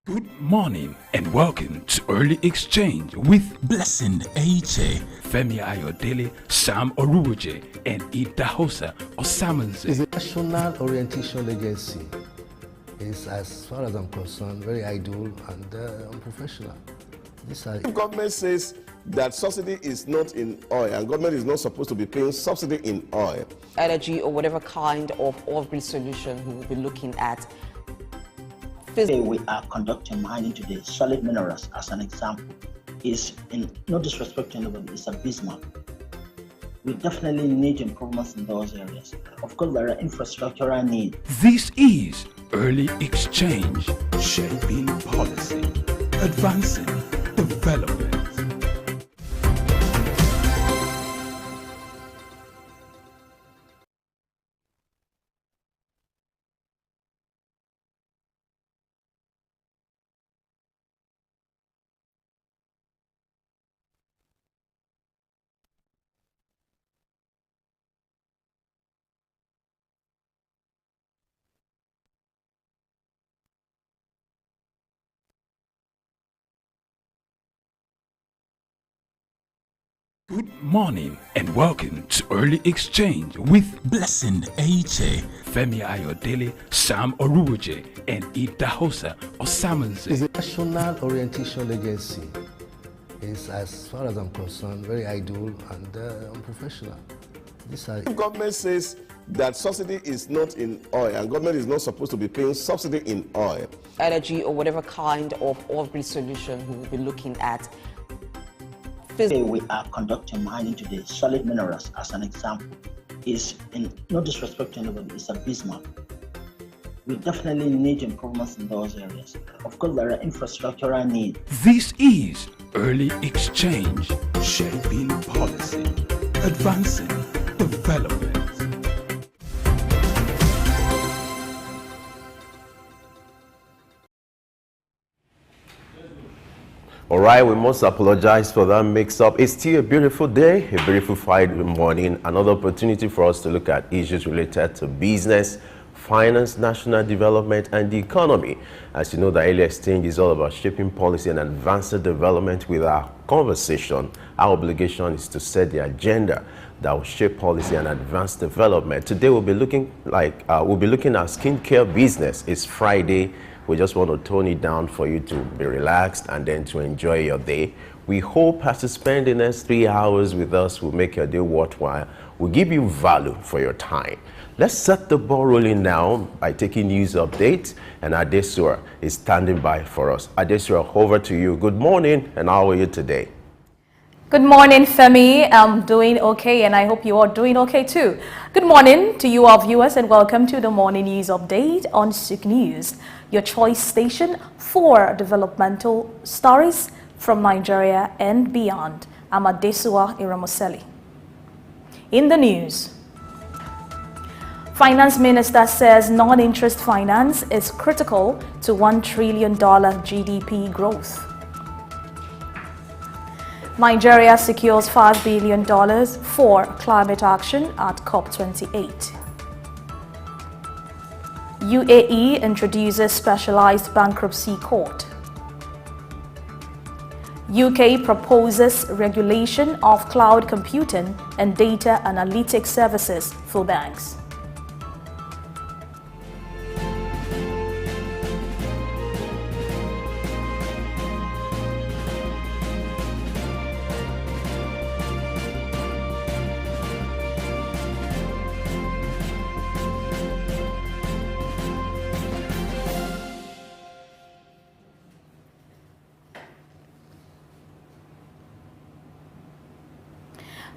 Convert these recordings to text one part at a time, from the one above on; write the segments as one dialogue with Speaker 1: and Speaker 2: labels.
Speaker 1: Good morning and welcome to Early Exchange with Blessing Aiche, Femi Ayodele, Sam Oruoje, and Idahosa Osamanze.
Speaker 2: It's a national orientation agency. It's, as far as I'm concerned, very idle and unprofessional.
Speaker 3: The government says that subsidy is not in oil, and government is not supposed to be paying subsidy in oil.
Speaker 4: Energy or whatever kind of off-grid solution we will be looking at.
Speaker 5: Today we are conducting mining today. Solid minerals, as an example, is, in no disrespect to anybody, is abysmal. We definitely need improvements in those areas. Of course, there are infrastructural needs.
Speaker 1: This is Early Exchange, shaping policy, advancing development. Good morning and welcome to Early Exchange with Blessing Aiche, Femi Ayodele, Sam Oruoje, and Idahosa Osamanze.
Speaker 2: It's a national orientation agency. It's, as far as I'm concerned, very idle and unprofessional.
Speaker 3: The government says that subsidy is not in oil, and government is not supposed to be paying subsidy in oil.
Speaker 4: Energy or whatever kind of off-grid solution we will be looking at.
Speaker 5: Today we are conducting mining today. Solid minerals, as an example, is, in no disrespect to anybody, is abysmal. We definitely need improvements in those areas. Of course, there are infrastructural needs.
Speaker 1: This is Early Exchange, shaping policy, advancing development.
Speaker 6: All right, we must apologize for that mix-up. It's still a beautiful day, a beautiful Friday morning, another opportunity for us to look at issues related to business, finance, national development, and the economy. As you know, the Early Exchange is all about shaping policy and advancing development. With our conversation, our obligation is to set the agenda that will shape policy and advance development. Today we'll be looking at skincare business. It's Friday. We just want to tone it down for you to be relaxed and then to enjoy your day. We hope as you spend the next 3 hours with us will make your day worthwhile. We'll give you value for your time. Let's set the ball rolling now by taking news updates, and Adesua is standing by for us. Adesua, over to you. Good morning, and how are you today?
Speaker 7: Good morning, Femi. I'm doing okay, and I hope you are doing okay too. Good morning to you, our viewers, and welcome to the morning news update on SIG News, your choice station for developmental stories from Nigeria and beyond. I'm Adesua Iramoseli. In the news, Finance Minister says non-interest finance is critical to $1 trillion GDP growth. Nigeria secures $5 billion for climate action at COP28. UAE introduces specialized bankruptcy court. UK proposes regulation of cloud computing and data analytics services for banks.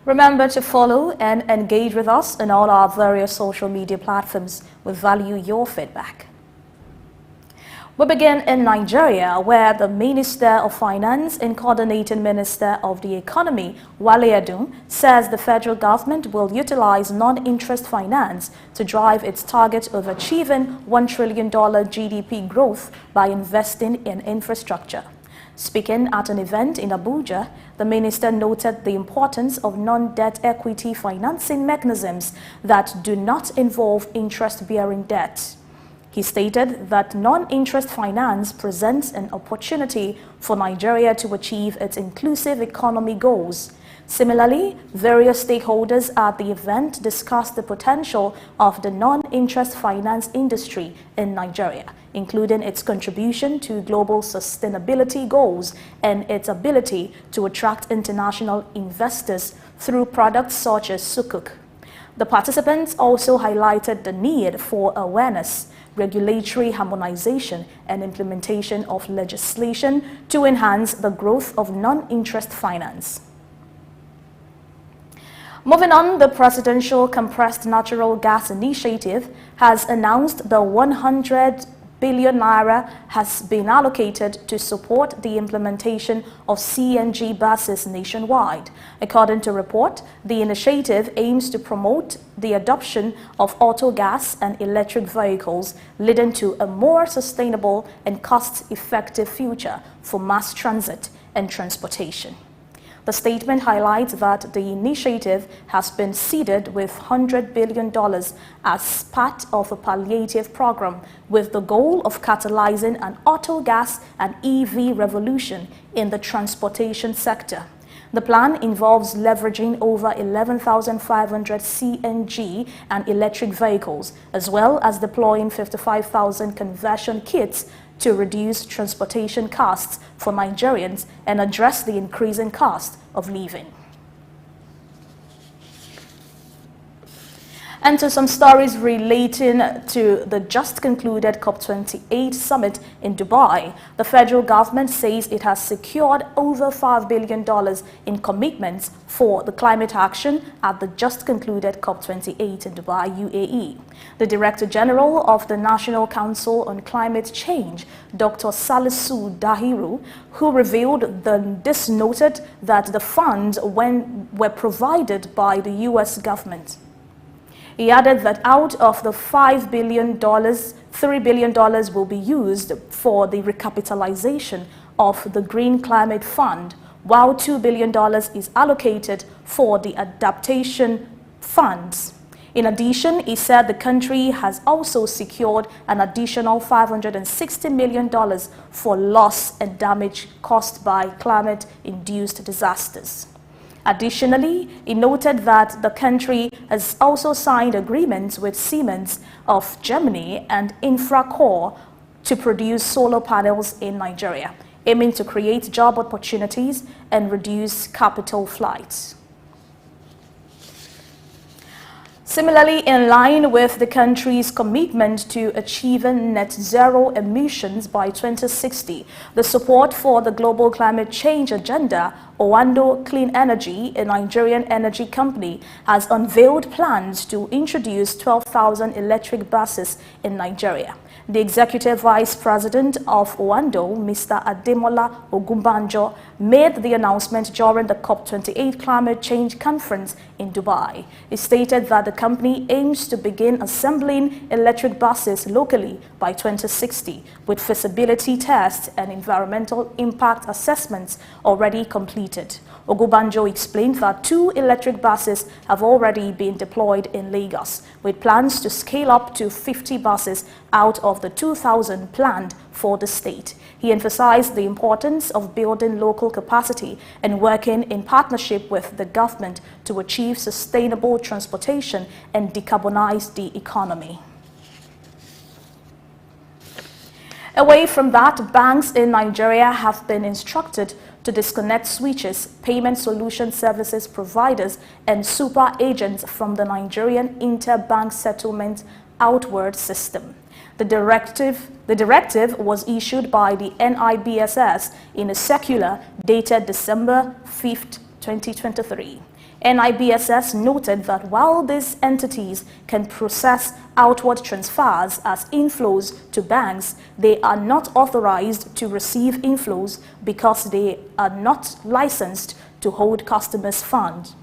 Speaker 7: Remember to follow and engage with us on all our various social media platforms. We value your feedback. We begin in Nigeria, where the Minister of Finance and Coordinating Minister of the Economy, Wale Edun, says the federal government will utilize non-interest finance to drive its target of achieving $1 trillion GDP growth by investing in infrastructure. Speaking at an event in Abuja, the minister noted the importance of non-debt equity financing mechanisms that do not involve interest-bearing debt. He stated that non-interest finance presents an opportunity for Nigeria to achieve its inclusive economy goals. Similarly, various stakeholders at the event discussed the potential of the non-interest finance industry in Nigeria, including its contribution to global sustainability goals and its ability to attract international investors through products such as sukuk. The participants also highlighted the need for awareness, regulatory harmonization, and implementation of legislation to enhance the growth of non-interest finance. Moving on, the Presidential Compressed Natural Gas Initiative has announced the 100 billion naira has been allocated to support the implementation of CNG buses nationwide. According to report, the initiative aims to promote the adoption of auto gas and electric vehicles, leading to a more sustainable and cost-effective future for mass transit and transportation. The statement highlights that the initiative has been seeded with $100 billion as part of a palliative program with the goal of catalyzing an auto gas and EV revolution in the transportation sector. The plan involves leveraging over 11,500 CNG and electric vehicles, as well as deploying 55,000 conversion kits to reduce transportation costs for Nigerians and address the increasing cost of living. And to some stories relating to the just concluded COP28 summit in Dubai, the federal government says it has secured over $5 billion in commitments for the climate action at the just concluded COP28 in Dubai, UAE. The Director General of the National Council on Climate Change, Dr. Salisu Dahiru, who revealed this, noted that the funds were provided by the U.S. government. He added that out of the $5 billion, $3 billion will be used for the recapitalization of the Green Climate Fund, while $2 billion is allocated for the adaptation funds. In addition, he said the country has also secured an additional $560 million for loss and damage caused by climate-induced disasters. Additionally, he noted that the country has also signed agreements with Siemens of Germany and Infracore to produce solar panels in Nigeria, aiming to create job opportunities and reduce capital flights. Similarly, in line with the country's commitment to achieving net zero emissions by 2060, the support for the global climate change agenda, Owando Clean Energy, a Nigerian energy company, has unveiled plans to introduce 12,000 electric buses in Nigeria. The Executive Vice President of Owando, Mr. Ademola Ogumbanjo, made the announcement during the COP28 Climate Change Conference in Dubai. He stated that the company aims to begin assembling electric buses locally by 2060, with feasibility tests and environmental impact assessments already completed. Ogumbanjo explained that 2 electric buses have already been deployed in Lagos, with plans to scale up to 50 buses out of the 2,000 planned for the state. He emphasized the importance of building local capacity and working in partnership with the government to achieve sustainable transportation and decarbonize the economy. Away from that, banks in Nigeria have been instructed to disconnect switches, payment solution services providers, and super agents from the Nigerian interbank settlement outward system. The directive was issued by the NIBSS in a circular dated December 5, 2023. NIBSS noted that while these entities can process outward transfers as inflows to banks, they are not authorized to receive inflows because they are not licensed to hold customers' funds.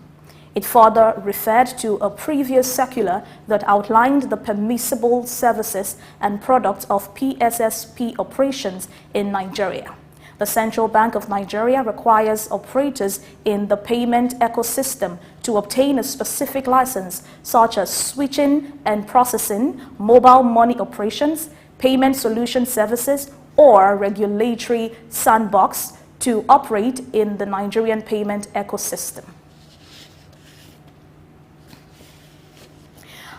Speaker 7: It further referred to a previous circular that outlined the permissible services and products of PSSP operations in Nigeria. The Central Bank of Nigeria requires operators in the payment ecosystem to obtain a specific license, such as switching and processing, mobile money operations, payment solution services, or regulatory sandbox to operate in the Nigerian payment ecosystem.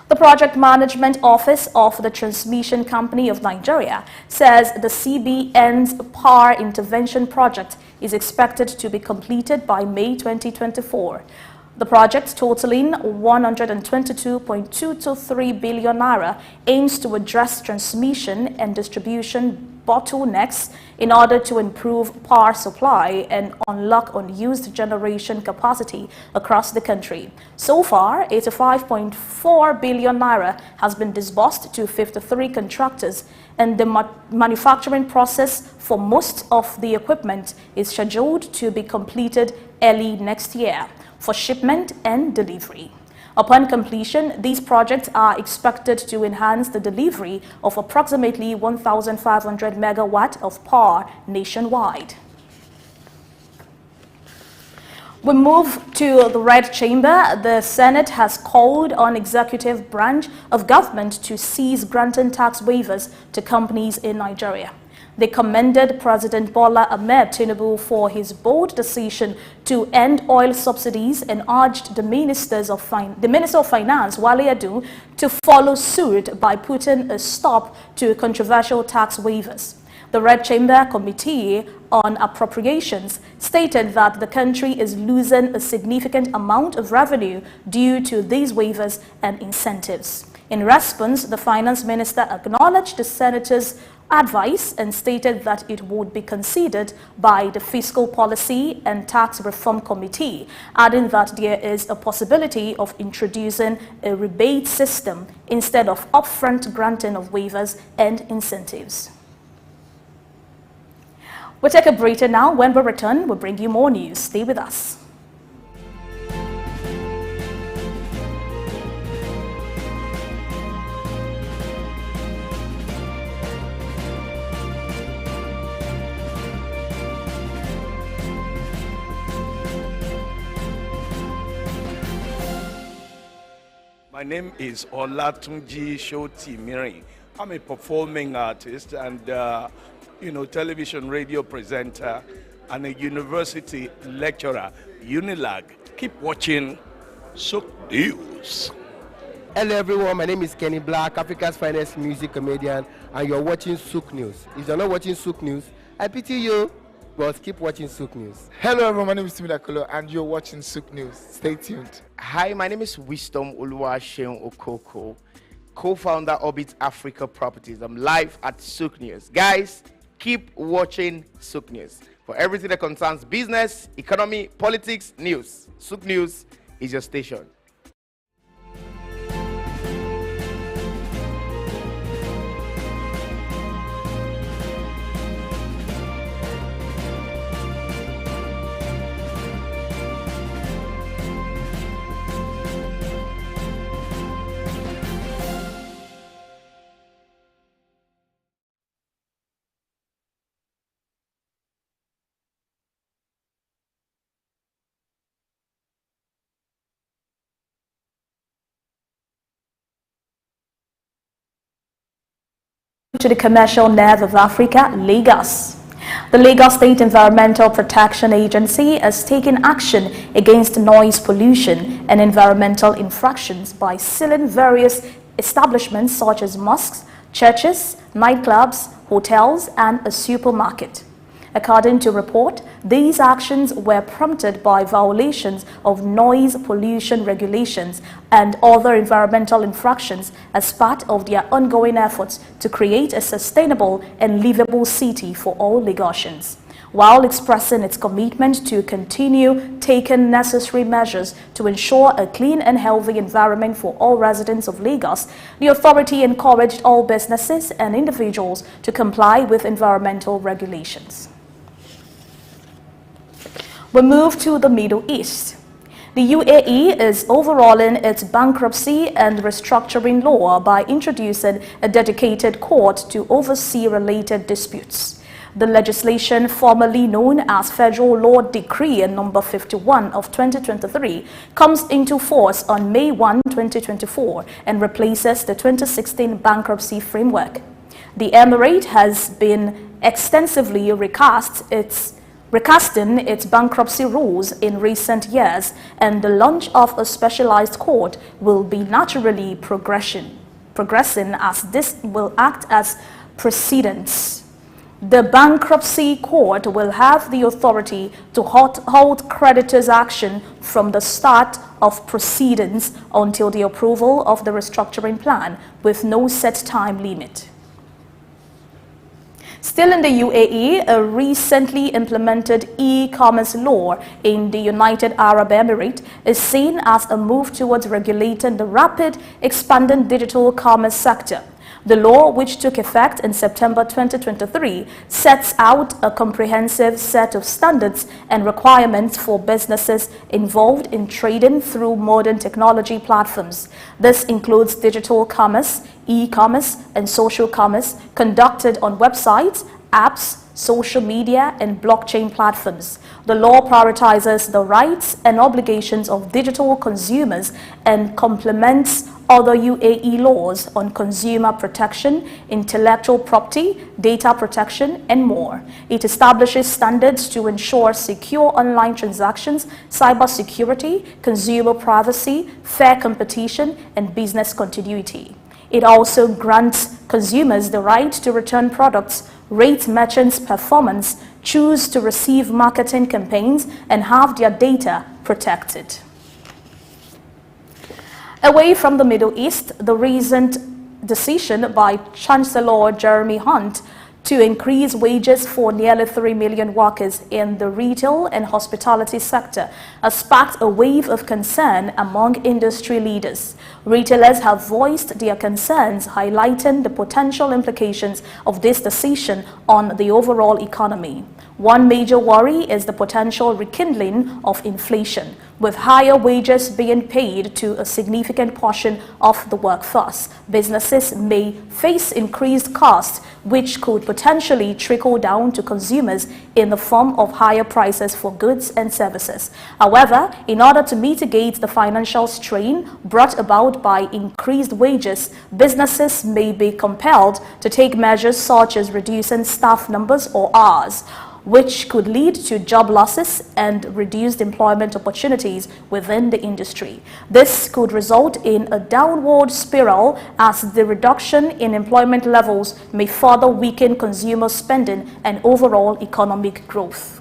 Speaker 7: The Project Management Office of the Transmission Company of Nigeria says the CBN's Power Intervention Project is expected to be completed by May 2024. The project, totaling 122.223 billion naira, aims to address transmission and distribution bottlenecks in order to improve power supply and unlock unused generation capacity across the country. So far, 85.4 billion naira has been disbursed to 53 contractors, and the manufacturing process for most of the equipment is scheduled to be completed early next year for shipment and delivery. Upon completion, these projects are expected to enhance the delivery of approximately 1,500 megawatt of power nationwide. We move to the Red Chamber. The Senate has called on executive branch of government to cease granting tax waivers to companies in Nigeria. They commended President Bola Ahmed Tinubu for his bold decision to end oil subsidies and urged the Minister of Finance, Wale Adu, to follow suit by putting a stop to controversial tax waivers. The Red Chamber Committee on Appropriations stated that the country is losing a significant amount of revenue due to these waivers and incentives. In response, the Finance Minister acknowledged the Senator's advice and stated that it would be considered by the Fiscal Policy and Tax Reform Committee, adding that there is a possibility of introducing a rebate system instead of upfront granting of waivers and incentives. We'll take a breather now. When we return, we'll bring you more news. Stay with us.
Speaker 8: My name is Olatunji Shoti Miri. I'm a performing artist and, television radio presenter and a university lecturer, Unilag. Keep watching Sook News.
Speaker 9: Hello everyone, my name is Kenny Black, Africa's finest music comedian, and you're watching Sook News. If you're not watching Sook News, I pity you, but keep watching Sook News.
Speaker 10: Hello everyone, my name is Timmy Dakolo, and you're watching Sook News. Stay tuned.
Speaker 11: Hi, my name is Wisdom Oluwaseun Okoko, co-founder Orbit Africa Properties. I'm live at Sook News. Guys, keep watching Sook News for everything that concerns business, economy, politics, news. Sook News is your station.
Speaker 7: To the commercial nerve of Africa, Lagos. The Lagos State Environmental Protection Agency has taken action against noise pollution and environmental infractions by sealing various establishments such as mosques, churches, nightclubs, hotels, and a supermarket. According to report, these actions were prompted by violations of noise pollution regulations and other environmental infractions as part of their ongoing efforts to create a sustainable and livable city for all Lagosians. While expressing its commitment to continue taking necessary measures to ensure a clean and healthy environment for all residents of Lagos, the authority encouraged all businesses and individuals to comply with environmental regulations. We move to the Middle East. The UAE is overhauling its bankruptcy and restructuring law by introducing a dedicated court to oversee related disputes. The legislation, formerly known as Federal Law Decree number 51 of 2023, comes into force on May 1, 2024 and replaces the 2016 bankruptcy framework. The Emirate has been extensively recasting its bankruptcy rules in recent years, and the launch of a specialized court will be naturally progressing as this will act as precedents. The bankruptcy court will have the authority to hold creditors' action from the start of proceedings until the approval of the restructuring plan, with no set time limit. Still in the UAE, a recently implemented e-commerce law in the United Arab Emirates is seen as a move towards regulating the rapid expanding digital commerce sector. The law, which took effect in September 2023, sets out a comprehensive set of standards and requirements for businesses involved in trading through modern technology platforms. This includes digital commerce, e-commerce, and social commerce conducted on websites, apps, social media, and blockchain platforms. The law prioritizes the rights and obligations of digital consumers and complements other UAE laws on consumer protection, intellectual property, data protection, and more. It establishes standards to ensure secure online transactions, cybersecurity, consumer privacy, fair competition, and business continuity. It also grants consumers the right to return products, rate merchants' performance, choose to receive marketing campaigns, and have their data protected. Away from the Middle East, the recent decision by Chancellor Jeremy Hunt to increase wages for nearly 3 million workers in the retail and hospitality sector has sparked a wave of concern among industry leaders. Retailers have voiced their concerns, highlighting the potential implications of this decision on the overall economy. One major worry is the potential rekindling of inflation, with higher wages being paid to a significant portion of the workforce. Businesses may face increased costs, which could potentially trickle down to consumers in the form of higher prices for goods and services. However, in order to mitigate the financial strain brought about by increased wages, businesses may be compelled to take measures such as reducing staff numbers or hours, which could lead to job losses and reduced employment opportunities within the industry. This could result in a downward spiral, as the reduction in employment levels may further weaken consumer spending and overall economic growth.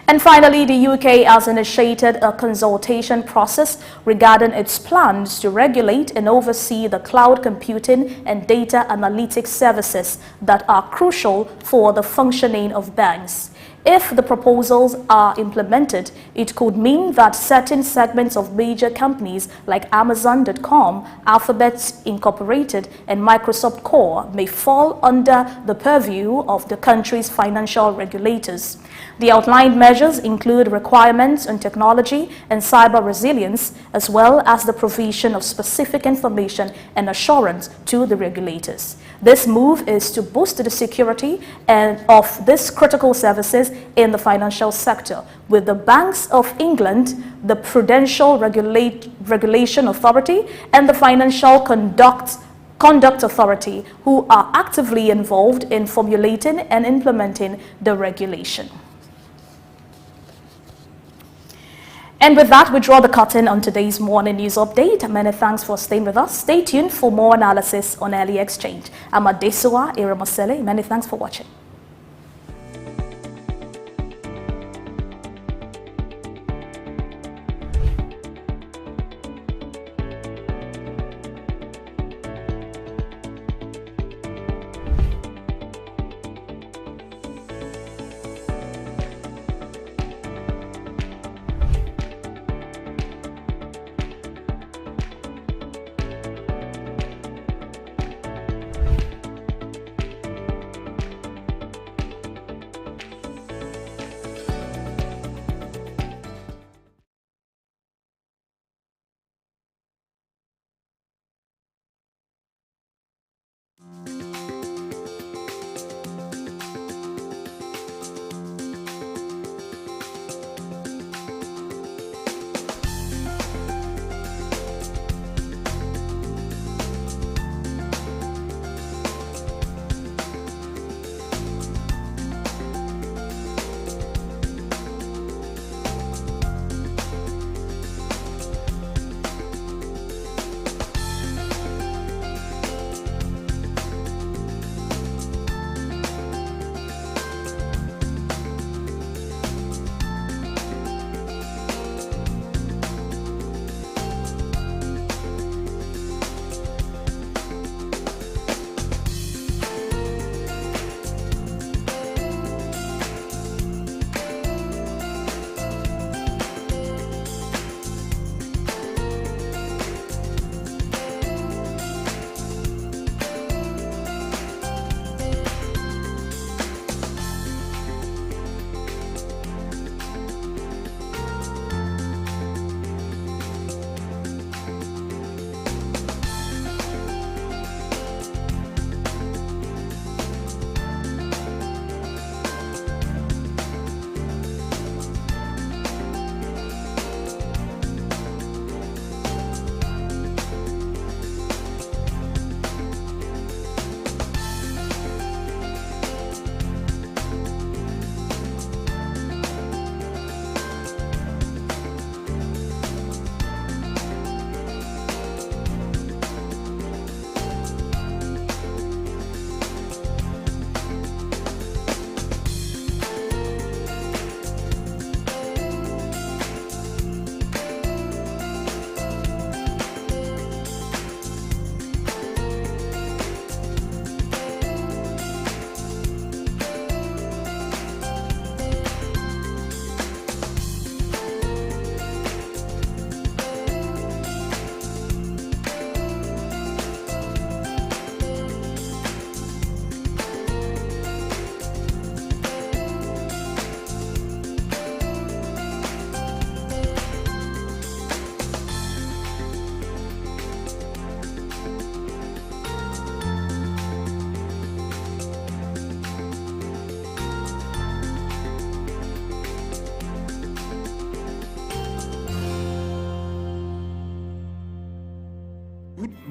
Speaker 7: And finally, the UK has initiated a consultation process regarding its plans to regulate and oversee the cloud computing and data analytics services that are crucial for the functioning of banks. If the proposals are implemented, it could mean that certain segments of major companies like Amazon.com, Alphabet Incorporated, and Microsoft Core may fall under the purview of the country's financial regulators. The outlined measures include requirements on technology and cyber resilience, as well as the provision of specific information and assurance to the regulators. This move is to boost the security of these critical services in the financial sector, with the Banks of England, the Prudential Regulation Authority, and the Financial Conduct Authority, who are actively involved in formulating and implementing the regulation. And with that, we draw the curtain on today's morning news update. Many thanks for staying with us. Stay tuned for more analysis on Early Exchange. I'm Adesuwa Iramasele. Many thanks for watching.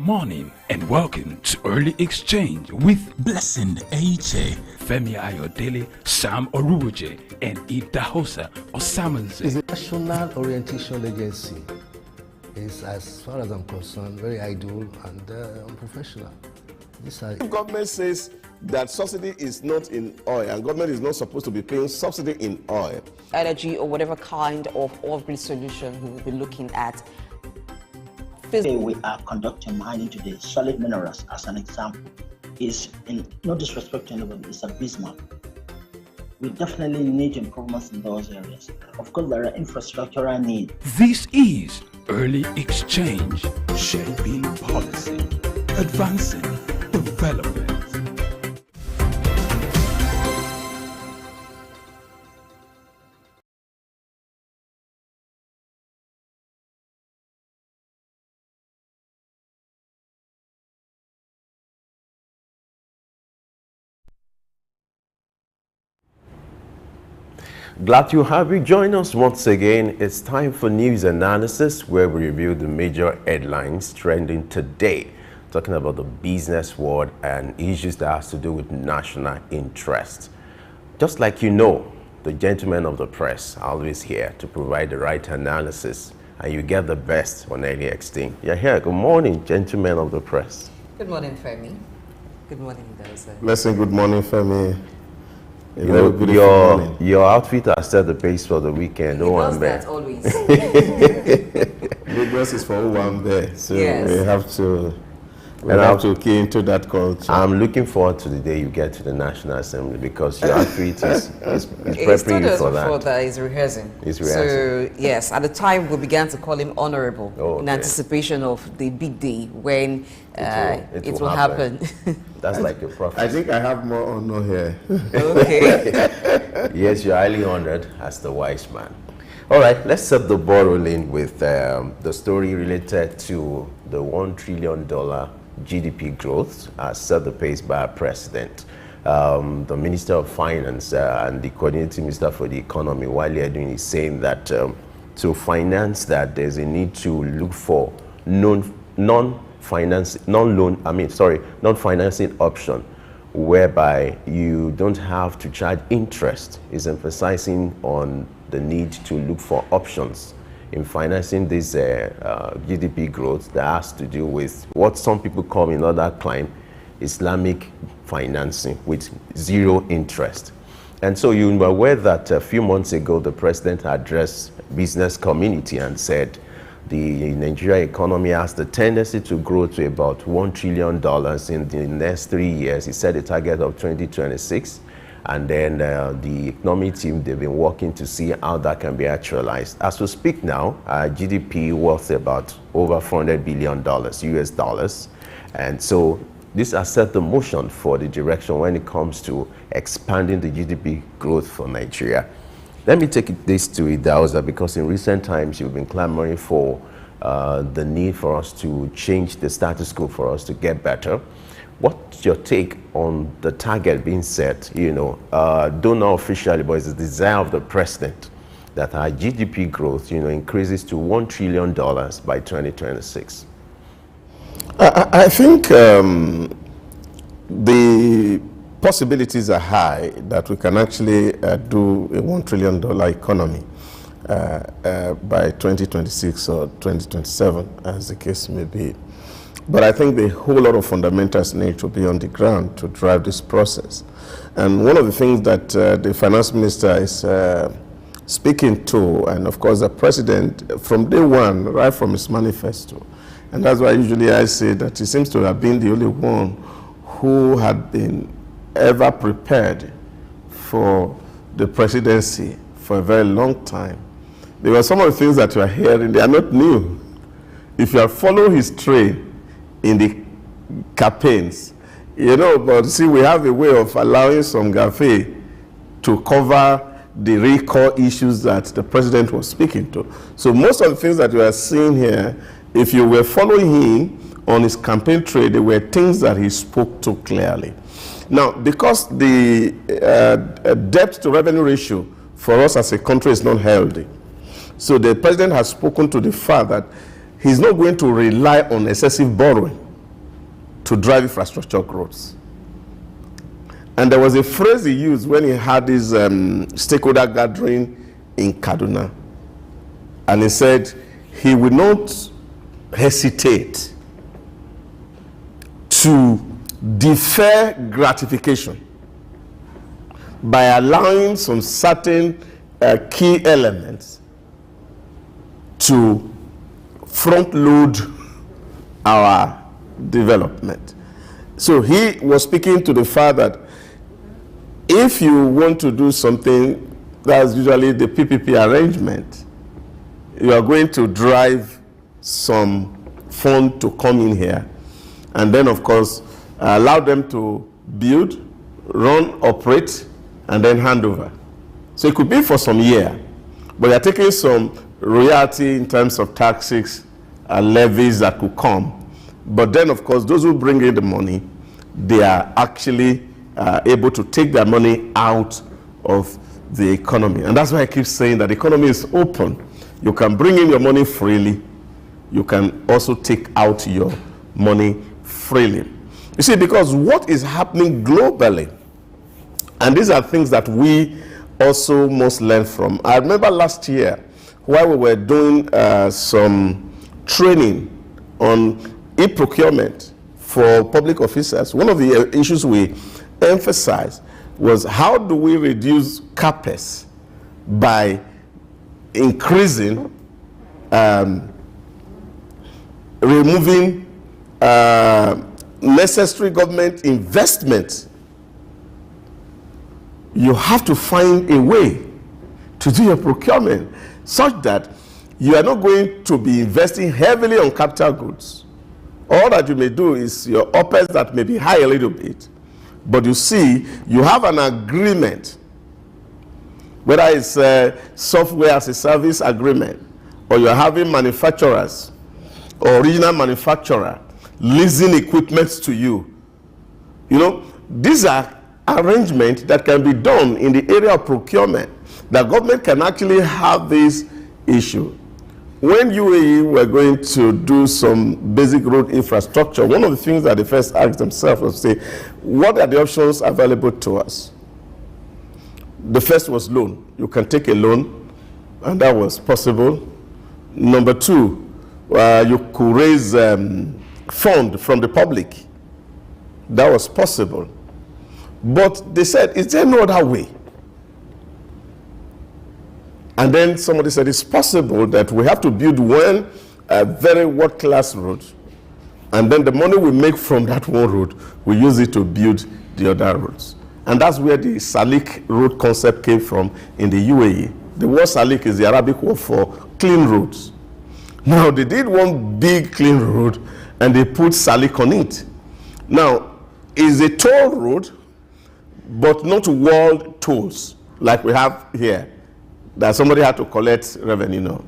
Speaker 1: morning and welcome to Early Exchange with Blessing Aiche, Femi Ayodele, Sam Orubuje, and Idahosa Osamanze.
Speaker 2: It's a national orientation agency. It's, as far as I'm concerned, very idle and unprofessional.
Speaker 3: The government says that subsidy is not in oil, and government is not supposed to be paying subsidy in oil.
Speaker 4: Energy or whatever kind of oil-based solution we will be looking at.
Speaker 5: Today we are conducting mining today. Solid minerals, as an example, is, in no disrespect to anybody, it's a bismarck. We definitely need improvements in those areas. Of course, there are infrastructural needs.
Speaker 1: This is Early Exchange, shaping policy, advancing development.
Speaker 6: Glad to have you join us once again. It's time for news analysis, where we review the major headlines trending today, talking about the business world and issues that has to do with national interest. Just like you know, the gentlemen of the press are always here to provide the right analysis, and you get the best on Early Exchange. You're here. Good morning, gentlemen of the press.
Speaker 4: Good morning, Femi. Good morning, Idahosa.
Speaker 3: Blessing, good morning, Femi.
Speaker 6: Your outfit has set the pace for the weekend.
Speaker 4: He does that always.
Speaker 3: Lagos is for Owambe, so
Speaker 4: yes.
Speaker 3: we have to key into that culture.
Speaker 6: I'm looking forward to the day you get to the National Assembly, because your outfit is preparing you for that.
Speaker 4: He's rehearsing.
Speaker 6: He's rehearsing.
Speaker 4: So, yes, at the time we began to call him honorable in anticipation of the big day when it will happen.
Speaker 6: That's like a prophet.
Speaker 3: I think I have more honor here.
Speaker 4: Okay.
Speaker 6: Yes, you're highly honored as the wise man. All right, let's set the ball rolling with the story related to the $1 trillion GDP growth set the pace by our president. The Minister of Finance and the Coordinating Minister for the Economy, Wale Edwin, is saying that to finance that, there's a need to look for non-financing option whereby you don't have to charge interest. Is emphasizing on the need to look for options in financing this GDP growth that has to do with what some people call in other clime Islamic financing with zero interest. And so you were aware that a few months ago the president addressed business community and said the Nigerian economy has the tendency to grow to about $1 trillion in the next 3 years. He set a target of 2026. And then the economic team, they've been working to see how that can be actualized. As we speak now, GDP worth about over $400 billion US dollars. And so this has set the motion for the direction when it comes to expanding the GDP growth for Nigeria. Let me take this to Idahosa, because in recent times you've been clamoring for the need for us to change the status quo for us to get better. What's your take on the target being set, though not officially, but it's the desire of the president that our GDP growth, increases to $1 trillion by 2026?
Speaker 3: I think the possibilities are high that we can actually do a $1 trillion economy by 2026 or 2027, as the case may be. But I think the whole lot of fundamentals need to be on the ground to drive this process. And one of the things that the finance minister is speaking to, and of course the president, from day one, right from his manifesto, and that's why usually I say that he seems to have been the only one who had been ever prepared for the presidency for a very long time. There were some of the things that you are hearing, they are not new. If you have followed his train in the campaigns, but see, we have a way of allowing some gaffe to cover the real core issues that the president was speaking to. So most of the things that you are seeing here, if you were following him on his campaign trail, they were things that he spoke to clearly. Now, because the debt to revenue ratio for us as a country is not healthy, so the president has spoken to the fact that he's not going to rely on excessive borrowing to drive infrastructure growth. And there was a phrase he used when he had his stakeholder gathering in Kaduna. And he said he would not hesitate to defer gratification by allowing some certain key elements to front load our development. So he was speaking to the fact that if you want to do something, that's usually the PPP arrangement, you are going to drive some fund to come in here, and then of course allow them to build, run, operate, and then hand over. So it could be for some year, but you're taking some royalty in terms of taxes and levies that could come. But then of course those who bring in the money, they are actually able to take their money out of the economy. And that's why I keep saying that the economy is open. You can bring in your money freely. You can also take out your money freely. You see, because what is happening globally, and these are things that we also must learn from. I remember last year while we were doing some training on e-procurement for public officers, one of the issues we emphasized was how do we reduce CAPEX by increasing, removing necessary government investment. You have to find a way to do your procurement such that you are not going to be investing heavily on capital goods. All that you may do is your OPEX that may be high a little bit, but you see, you have an agreement, whether it's a software as a service agreement, or you're having manufacturers or original manufacturer leasing equipment to you. You know, these are arrangements that can be done in the area of procurement. The government can actually have this issue. When UAE were going to do some basic road infrastructure, one of the things that they first asked themselves was to say, what are the options available to us? The first was loan. You can take a loan, and that was possible. Number two, you could raise fund from the public. That was possible. But they said, is there no other way? And then somebody said, it's possible that we have to build one very world-class road, and then the money we make from that one road, we use it to build the other roads. And that's where the Salik road concept came from in the UAE. The word Salik is the Arabic word for clean roads. Now, they did one big clean road, and they put Salik on it. Now, it's a toll road, but not world tolls like we have here, that somebody had to collect revenue now.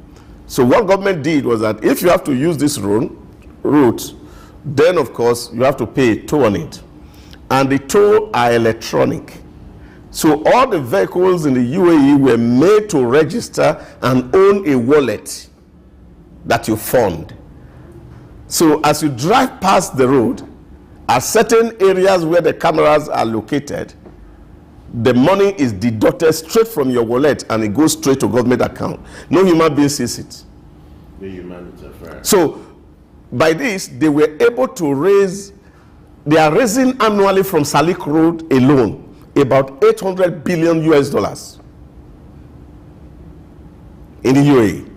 Speaker 3: So what government did was that if you have to use this route, then of course you have to pay a toll on it. And the toll are electronic. So all the vehicles in the UAE were made to register and own a wallet that you fund. So as you drive past the road, at certain areas where the cameras are located, the money is deducted straight from your wallet and it goes straight to government account. No human being sees it.
Speaker 6: The humanity, right.
Speaker 3: So by this, they were able to raise, they are raising annually from Salik Road alone about 800 billion US dollars in the UAE.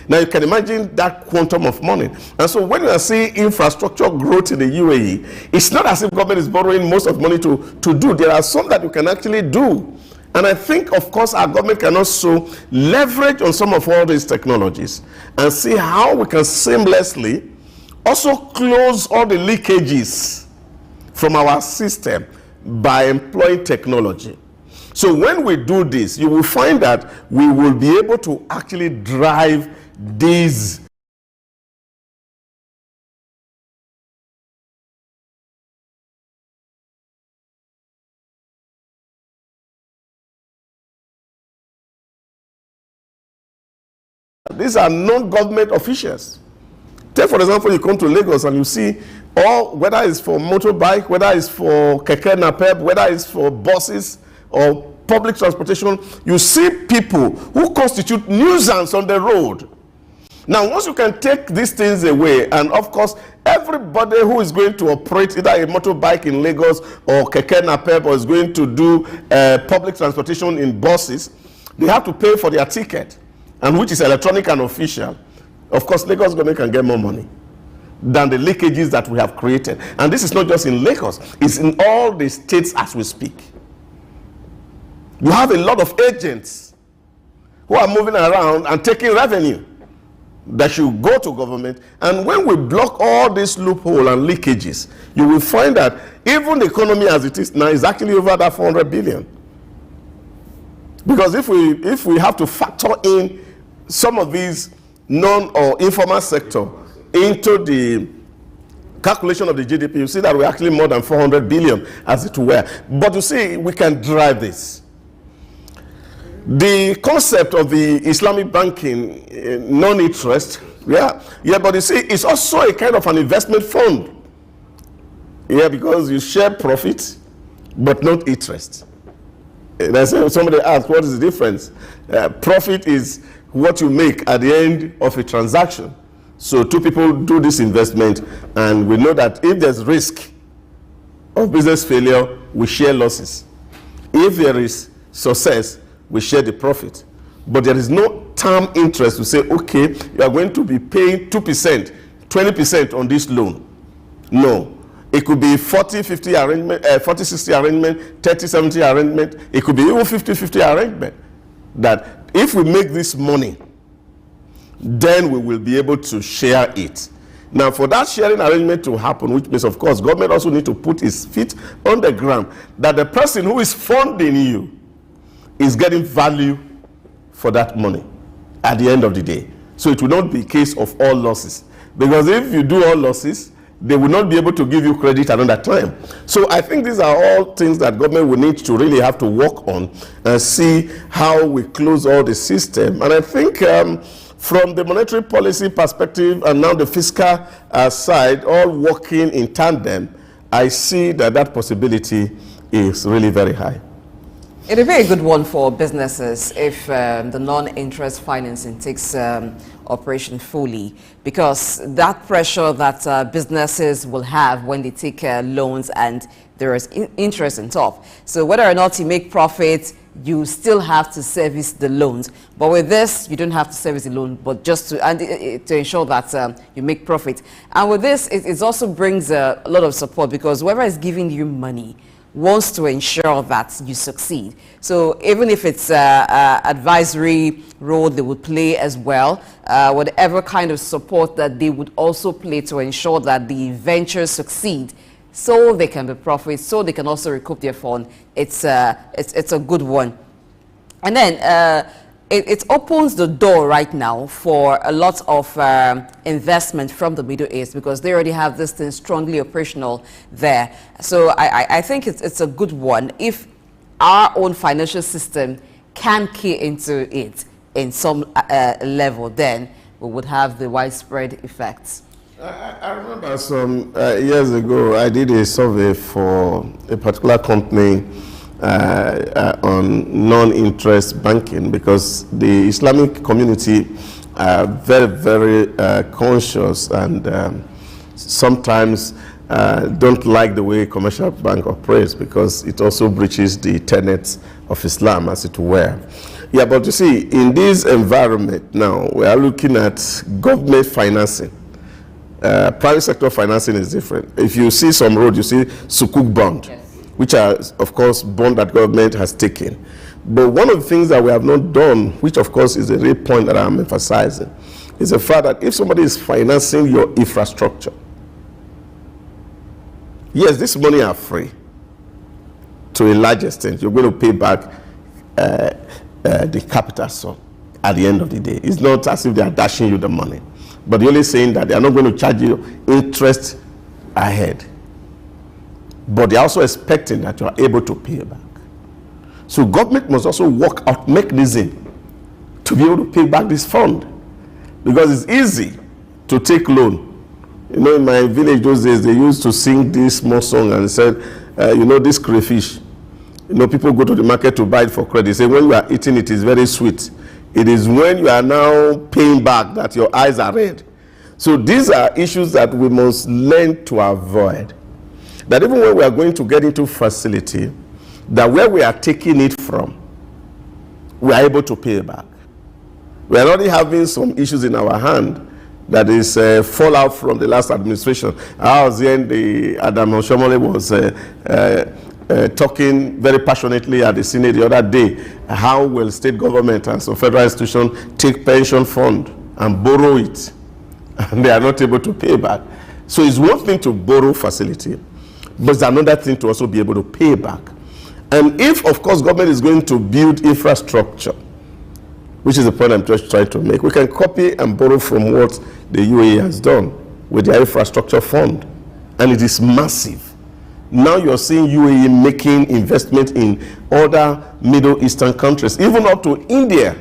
Speaker 3: Now you can imagine that quantum of money. And so when you are seeing infrastructure growth in the UAE, it's not as if government is borrowing most of money to do. There are some that you can actually do. And I think, of course, our government can also leverage on some of all these technologies and see how we can seamlessly also close all the leakages from our system by employing technology. So when we do this, you will find that we will be able to actually drive these are non-government officials. Take, for example, you come to Lagos and you see, whether it's for motorbike, whether it's for keke napep, whether it's for buses or public transportation, you see people who constitute nuisance on the road. Now, once you can take these things away, and of course, everybody who is going to operate either a motorbike in Lagos or keke napep or is going to do public transportation in buses, they have to pay for their ticket, and which is electronic and official. Of course, Lagos government can get more money than the leakages that we have created. And this is not just in Lagos, it's in all the states as we speak. You have a lot of agents who are moving around and taking revenue that should go to government. And when we block all these loopholes and leakages, you will find that even the economy as it is now is actually over that 400 billion. Because if we have to factor in some of these non or informal sector into the calculation of the GDP, you see that we're actually more than 400 billion as it were. But you see, we can drive this. The concept of the Islamic banking, non-interest, but you see, it's also a kind of an investment fund. Because you share profit, but not interest. Somebody asked, what is the difference? Profit is what you make at the end of a transaction. So two people do this investment, and we know that if there's risk of business failure, we share losses. If there is success, we share the profit. But there is no term interest to say, okay, you are going to be paying 2%, 20% on this loan. No. It could be 40-50 arrangement, 40-60 arrangement, 30-70 arrangement. It could be even 50-50 arrangement. That if we make this money, then we will be able to share it. Now, for that sharing arrangement to happen, which means, of course, government also need to put its feet on the ground, that the person who is funding you is getting value for that money at the end of the day. So it will not be a case of all losses. Because if you do all losses, they will not be able to give you credit another time. So I think these are all things that government will need to really have to work on and see how we close all the system. And I think from the monetary policy perspective and now the fiscal side, all working in tandem, I see that that possibility is really very high.
Speaker 4: It's a very good one for businesses if the non-interest financing takes operation fully, because that pressure that businesses will have when they take loans and there is interest on top. So whether or not you make profit, you still have to service the loans. But with this, you don't have to service the loan, but just to ensure that you make profit. And with this, it also brings a lot of support, because whoever is giving you money wants to ensure that you succeed. So even if it's advisory role they would play as well, whatever kind of support that they would also play to ensure that the ventures succeed, so they can be profit, so they can also recoup their fund, it's a good one. And then it opens the door right now for a lot of investment from the Middle East, because they already have this thing strongly operational there. So I think it's a good one. If our own financial system can key into it in some level, then we would have the widespread effects.
Speaker 3: I remember some years ago, I did a survey for a particular company on non-interest banking, because the Islamic community are very, very conscious and sometimes don't like the way commercial bank operates, because it also breaches the tenets of Islam, as it were. Yeah, but you see, in this environment now, we are looking at government financing. Private sector financing is different. If you see some road, you see Sukuk bond. Yes. Which are, of course, bond that government has taken. But one of the things that we have not done, which of course is a real point that I'm emphasizing, is the fact that if somebody is financing your infrastructure, yes, this money are free to a large extent. You're going to pay back the capital sum at the end of the day. It's not as if they are dashing you the money, but they're only saying that they are not going to charge you interest ahead. But they're also expecting that you are able to pay back. So government must also work out mechanism to be able to pay back this fund. Because it's easy to take loan You know, in my village those days, they used to sing this small song and said, you know, this crayfish, you know, people go to the market to buy it for credit. Say when you are eating it, it's very sweet. It is when you are now paying back that your eyes are red. So these are issues that we must learn to avoid. That even when we are going to get into facility, that where we are taking it from, we are able to pay back. We are already having some issues in our hand that is fallout from the last administration. I was hearing Adam Oshomole was talking very passionately at the Senate the other day, how will state government and some federal institutions take pension fund and borrow it, and they are not able to pay back. So it's one thing to borrow facility, but it's another thing to also be able to pay back. And if, of course, government is going to build infrastructure, which is the point I'm just trying to make, we can copy and borrow from what the UAE has done with their infrastructure fund, and it is massive. Now you're seeing UAE making investment in other Middle Eastern countries, even up to India,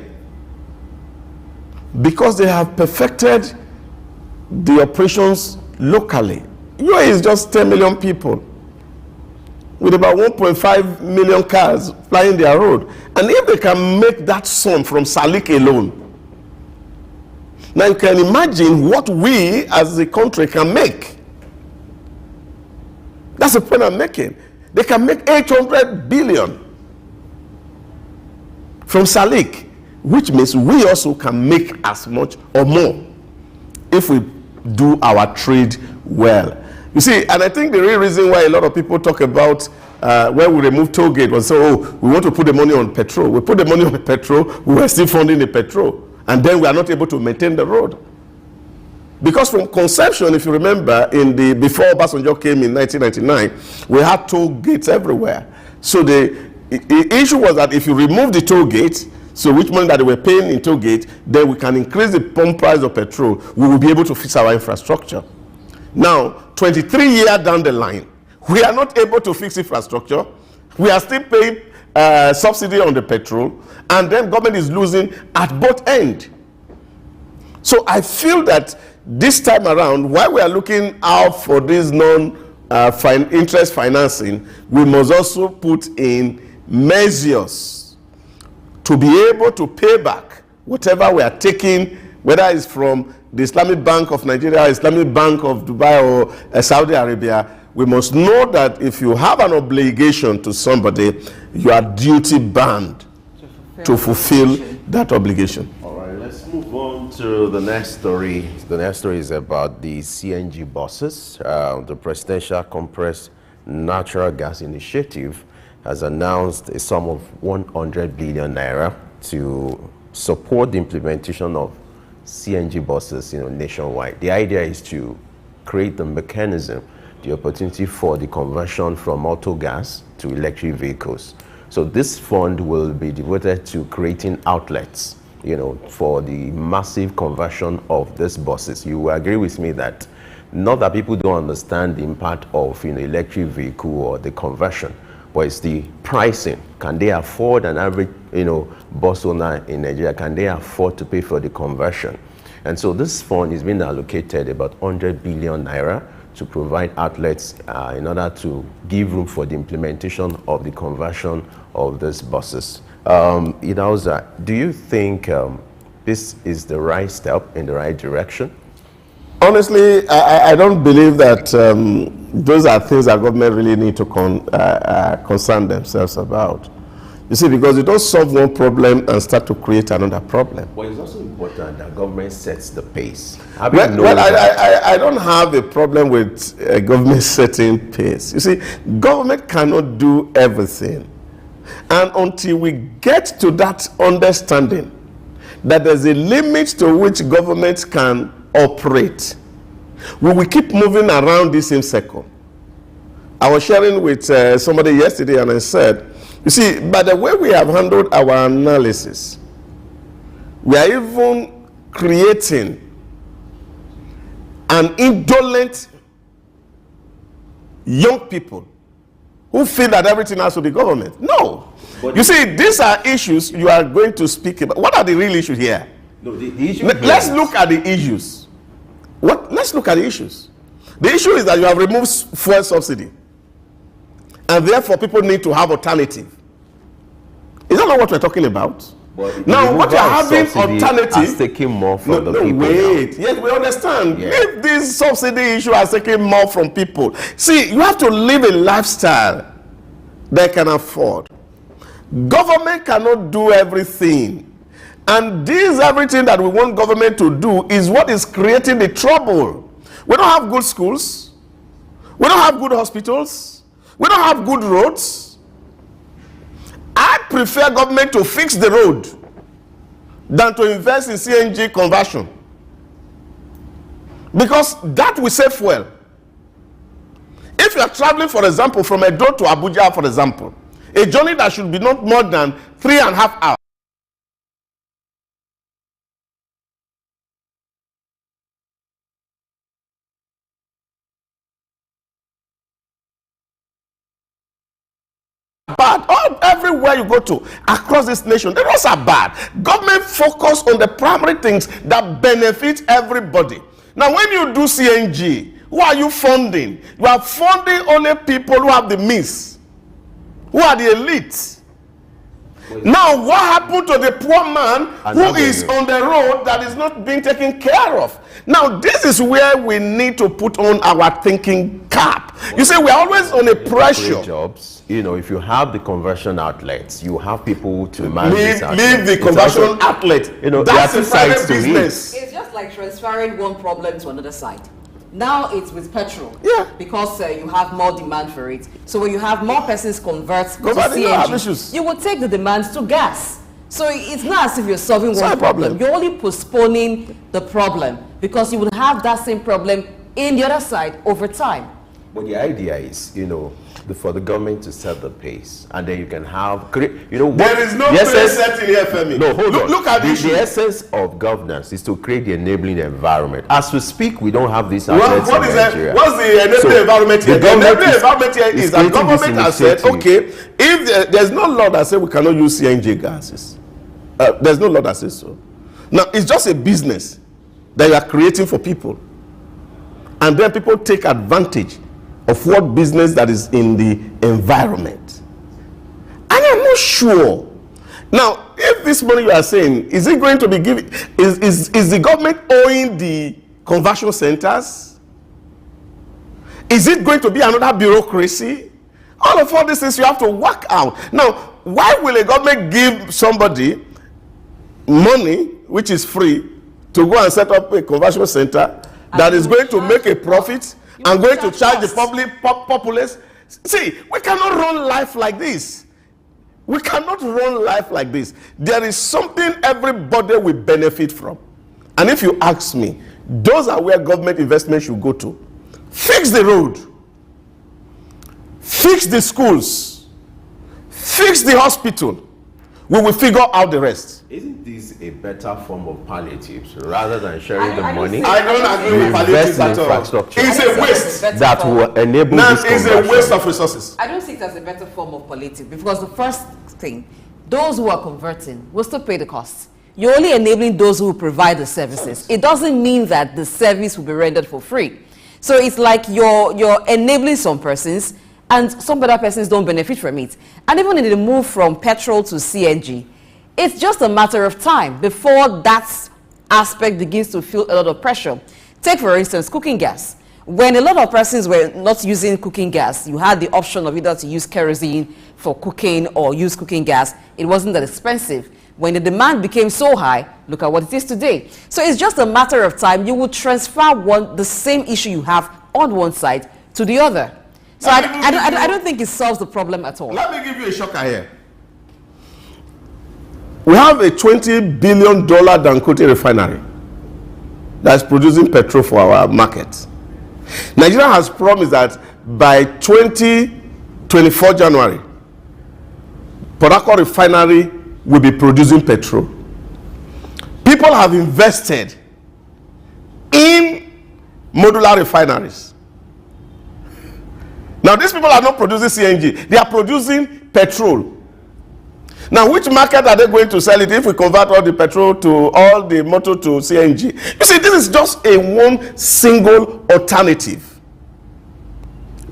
Speaker 3: because they have perfected the operations locally. UAE is just 10 million people with about 1.5 million cars flying their road. And if they can make that sum from Salik alone, now you can imagine what we as a country can make. That's the point I'm making. They can make 800 billion from Salik, which means we also can make as much or more if we do our trade well. You see, and I think the real reason why a lot of people talk about when we remove toll gate was, oh, we want to put the money on petrol. We put the money on petrol, we were still funding the petrol, and then we are not able to maintain the road. Because from conception, if you remember, before Obasanjo came in 1999, we had toll gates everywhere. So the issue was that if you remove the toll gate, so which money that they were paying in toll gate, then we can increase the pump price of petrol, we will be able to fix our infrastructure. Now, 23 years down the line, we are not able to fix infrastructure. We are still paying subsidy on the petrol, and then government is losing at both ends. So I feel that this time around, while we are looking out for this non-interest financing, we must also put in measures to be able to pay back whatever we are taking, whether it's from the Islamic Bank of Nigeria, Islamic Bank of Dubai, or Saudi Arabia. We must know that if you have an obligation to somebody, you are duty bound to fulfill that obligation.
Speaker 6: All right, let's move on to the next story. The next story is about the CNG buses. The Presidential Compressed Natural Gas Initiative has announced a sum of 100 billion naira to support the implementation of CNG buses, nationwide. The idea is to create the mechanism, the opportunity for the conversion from auto gas to electric vehicles. So this fund will be devoted to creating outlets, for the massive conversion of these buses. You will agree with me that not that people don't understand the impact of electric vehicle or the conversion, but it's the pricing. Can they afford an average, bus owner in Nigeria? Can they afford to pay for the conversion? And so this fund is being allocated about 100 billion naira to provide outlets in order to give room for the implementation of the conversion of these buses. Idauza, do you think this is the right step in the right direction?
Speaker 3: Honestly, I don't believe that those are things that government really need to concern themselves about. You see, because you don't solve one problem and start to create another problem.
Speaker 6: But it's also important that government sets the pace.
Speaker 3: I don't have a problem with government setting pace. You see, government cannot do everything. And until we get to that understanding that there's a limit to which government can operate, we will keep moving around this same circle. I was sharing with somebody yesterday, and I said, you see, by the way we have handled our analysis, we are even creating an indolent young people who feel that everything has to be government. No. But you see, these are issues you are going to speak about. What are the real issues here?
Speaker 6: No, the issue.
Speaker 3: Let's look at the issues. Let's look at the issues. The issue is that you have removed fuel subsidy. And therefore, people need to have alternative. Is that not what we're talking about?
Speaker 6: But
Speaker 3: now, what you're having alternative...
Speaker 6: taking more from the people.
Speaker 3: Wait.
Speaker 6: Now.
Speaker 3: Yes, we understand. Yeah. If this subsidy issue has taken more from people. See, you have to live a lifestyle they can afford. Government cannot do everything. And this everything that we want government to do is what is creating the trouble. We don't have good schools. We don't have good hospitals. We don't have good roads. I prefer government to fix the road than to invest in CNG conversion. Because that will save fuel. If you are traveling, for example, from Edo to Abuja, for example, a journey that should be not more than 3.5 hours. Bad. Everywhere you go to across this nation, the roads are bad. Government focus on the primary things that benefit everybody. Now, when you do CNG, who are you funding? You are funding only people who have the means, who are the elites. Now, what happened to the poor man who is on the road that is not being taken care of? Now, this is where we need to put on our thinking cap. You see, we are always on a pressure.
Speaker 6: Jobs, you know, if you have the conversion outlets, you have people to manage.
Speaker 3: Leave the conversion outlet.
Speaker 6: You know,
Speaker 3: that's a private business.
Speaker 4: It's just like transferring one problem to another side. Now it's with petrol, because you have more demand for it. So when you have more persons convert to CNG, you will take the demands to gas. So it's not as if you're solving one problem. You're only postponing the problem because you will have that same problem in the other side over time.
Speaker 6: But the idea is, you know, for the government to set the pace, and then you can have, you know,
Speaker 3: there is no pace set in here, Femi.
Speaker 6: No, hold on.
Speaker 3: Look at
Speaker 6: the essence of governance is to create the enabling environment. As we speak, we don't have this outlets in Nigeria.
Speaker 3: What's the enabling environment here? The enabling environment here is that government has said, okay, if there's no law that says we cannot use CNG gases, there's no law that says so. Now, it's just a business that you are creating for people, and then people take advantage of what business that is in the environment. And I'm not sure. Now, if this money you are saying, is it going to be given, is the government owing the conversion centers? Is it going to be another bureaucracy? All these things you have to work out. Now, why will a government give somebody money, which is free, to go and set up a conversion center that is going to make a profit and going to charge the populace? See, we cannot run life like this. We cannot run life like this. There is something everybody will benefit from. And if you ask me, those are where government investment should go to. Fix the road. Fix the schools. Fix the hospital. We will figure out the rest.
Speaker 6: Isn't this a better form of palliatives rather than sharing the money?
Speaker 3: I don't agree with palliatives at all. It's a waste
Speaker 6: that will enable this conversion.
Speaker 3: It's a waste of resources.
Speaker 4: I don't see it as a better form of palliative because the first thing, those who are converting will still pay the costs. You're only enabling those who provide the services. It doesn't mean that the service will be rendered for free. So it's like you're enabling some persons and some other persons don't benefit from it. And even in the move from petrol to CNG, it's just a matter of time before that aspect begins to feel a lot of pressure. Take, for instance, cooking gas. When a lot of persons were not using cooking gas, you had the option of either to use kerosene for cooking or use cooking gas. It wasn't that expensive. When the demand became so high, look at what it is today. So it's just a matter of time. You will transfer the same issue you have on one side to the other. So I don't think it solves the problem at all.
Speaker 3: Let me give you a shocker here. We have a $20 billion Dangote refinery that's producing petrol for our market. Nigeria has promised that by 2024 January, Port Harcourt refinery will be producing petrol. People have invested in modular refineries. Now, these people are not producing CNG. They are producing petrol. Now, which market are they going to sell it if we convert all the petrol to all the motor to CNG? You see, this is just a one single alternative.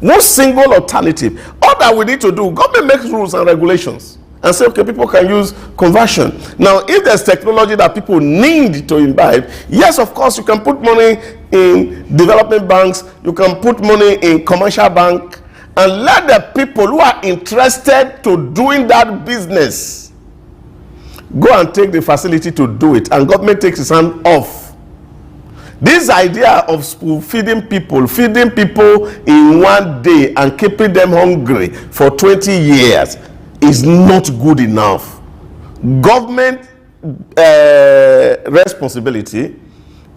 Speaker 3: No single alternative. All that we need to do, government makes rules and regulations and say, okay, people can use conversion. Now, if there's technology that people need to imbibe, yes, of course, you can put money in development banks, you can put money in commercial bank, and let the people who are interested to doing that business go and take the facility to do it, and government takes its hand off. This idea of feeding people in one day and keeping them hungry for 20 years is not good enough. Government responsibility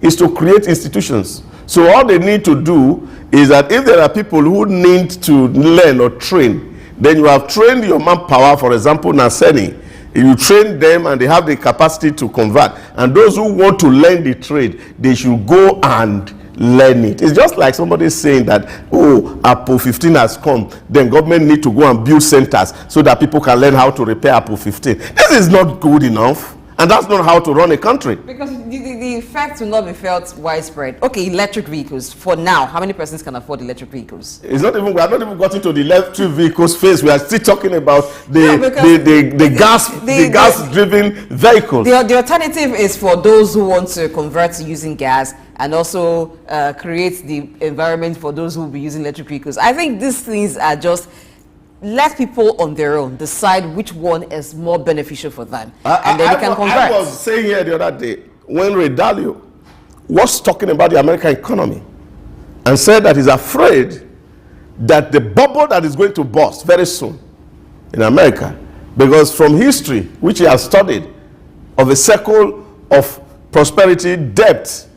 Speaker 3: is to create institutions. So all they need to do is that if there are people who need to learn or train, then you have trained your manpower, for example, Naseni. You train them and they have the capacity to convert. And those who want to learn the trade, they should go and learn it. It's just like somebody saying that, oh, Apple 15 has come, then government need to go and build centers so that people can learn how to repair Apple 15. This is not good enough. And that's not how to run a country.
Speaker 4: Because the effect will not be felt widespread. Okay, electric vehicles. For now, how many persons can afford electric vehicles?
Speaker 3: It's not even, we have not even gotten to the electric vehicles phase. We are still talking about the gas-driven vehicles.
Speaker 4: The alternative is for those who want to convert to using gas and also create the environment for those who will be using electric vehicles. I think these things are just... let people on their own decide which one is more beneficial for them. And then they can convert.
Speaker 3: I was saying here the other day, when Ray Dalio was talking about the American economy and said that he's afraid that the bubble that is going to burst very soon in America, because from history, which he has studied, of a circle of prosperity, debt,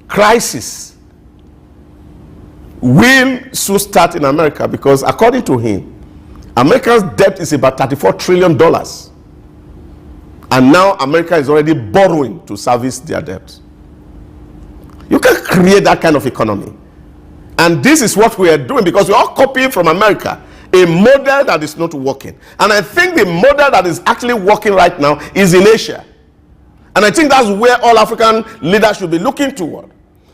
Speaker 3: crisis, will soon start in America, because according to him, America's debt is about $34 trillion. And now America is already borrowing to service their debt. You can create that kind of economy. And this is what we are doing, because we are copying from America a model that is not working. And I think the model that is actually working right now is in Asia. And I think that's where all African leaders should be looking toward.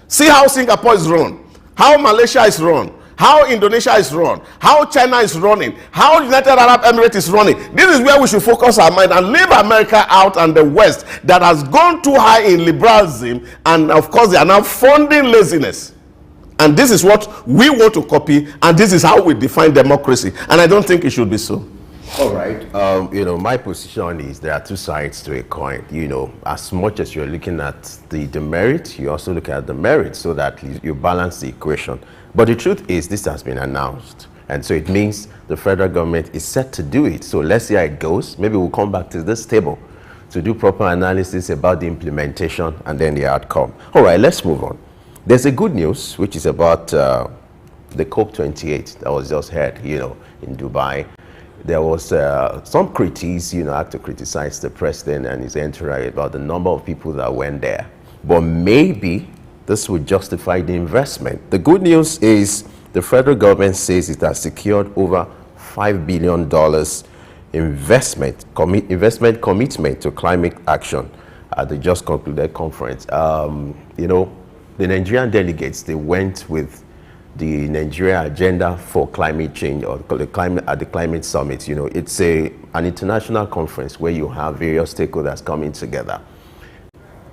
Speaker 3: See how Singapore is run, how Malaysia is run, how Indonesia is run, how China is running, how United Arab Emirates is running. This is where we should focus our mind and leave America out and the West that has gone too high in liberalism, and of course they are now funding laziness. And this is what we want to copy, and this is how we define democracy. And I don't think it should be so.
Speaker 6: All right. My position is there are two sides to a coin. As much as you're looking at the demerit, you also look at the merit so that you balance the equation. But the truth is, this has been announced. And so it means the federal government is set to do it. So let's see how it goes. Maybe we'll come back to this table to do proper analysis about the implementation and then the outcome. All right, let's move on. There's a good news, which is about the COP28 that was just held, in Dubai. There was some critics, had to criticize the president and his entourage about the number of people that went there. But maybe this would justify the investment. The good news is the federal government says it has secured over $5 billion investment commitment to climate action at the just concluded conference. The Nigerian delegates, they went with the Nigeria Agenda for Climate Change, or the Climate Summit. It's an international conference where you have various stakeholders coming together.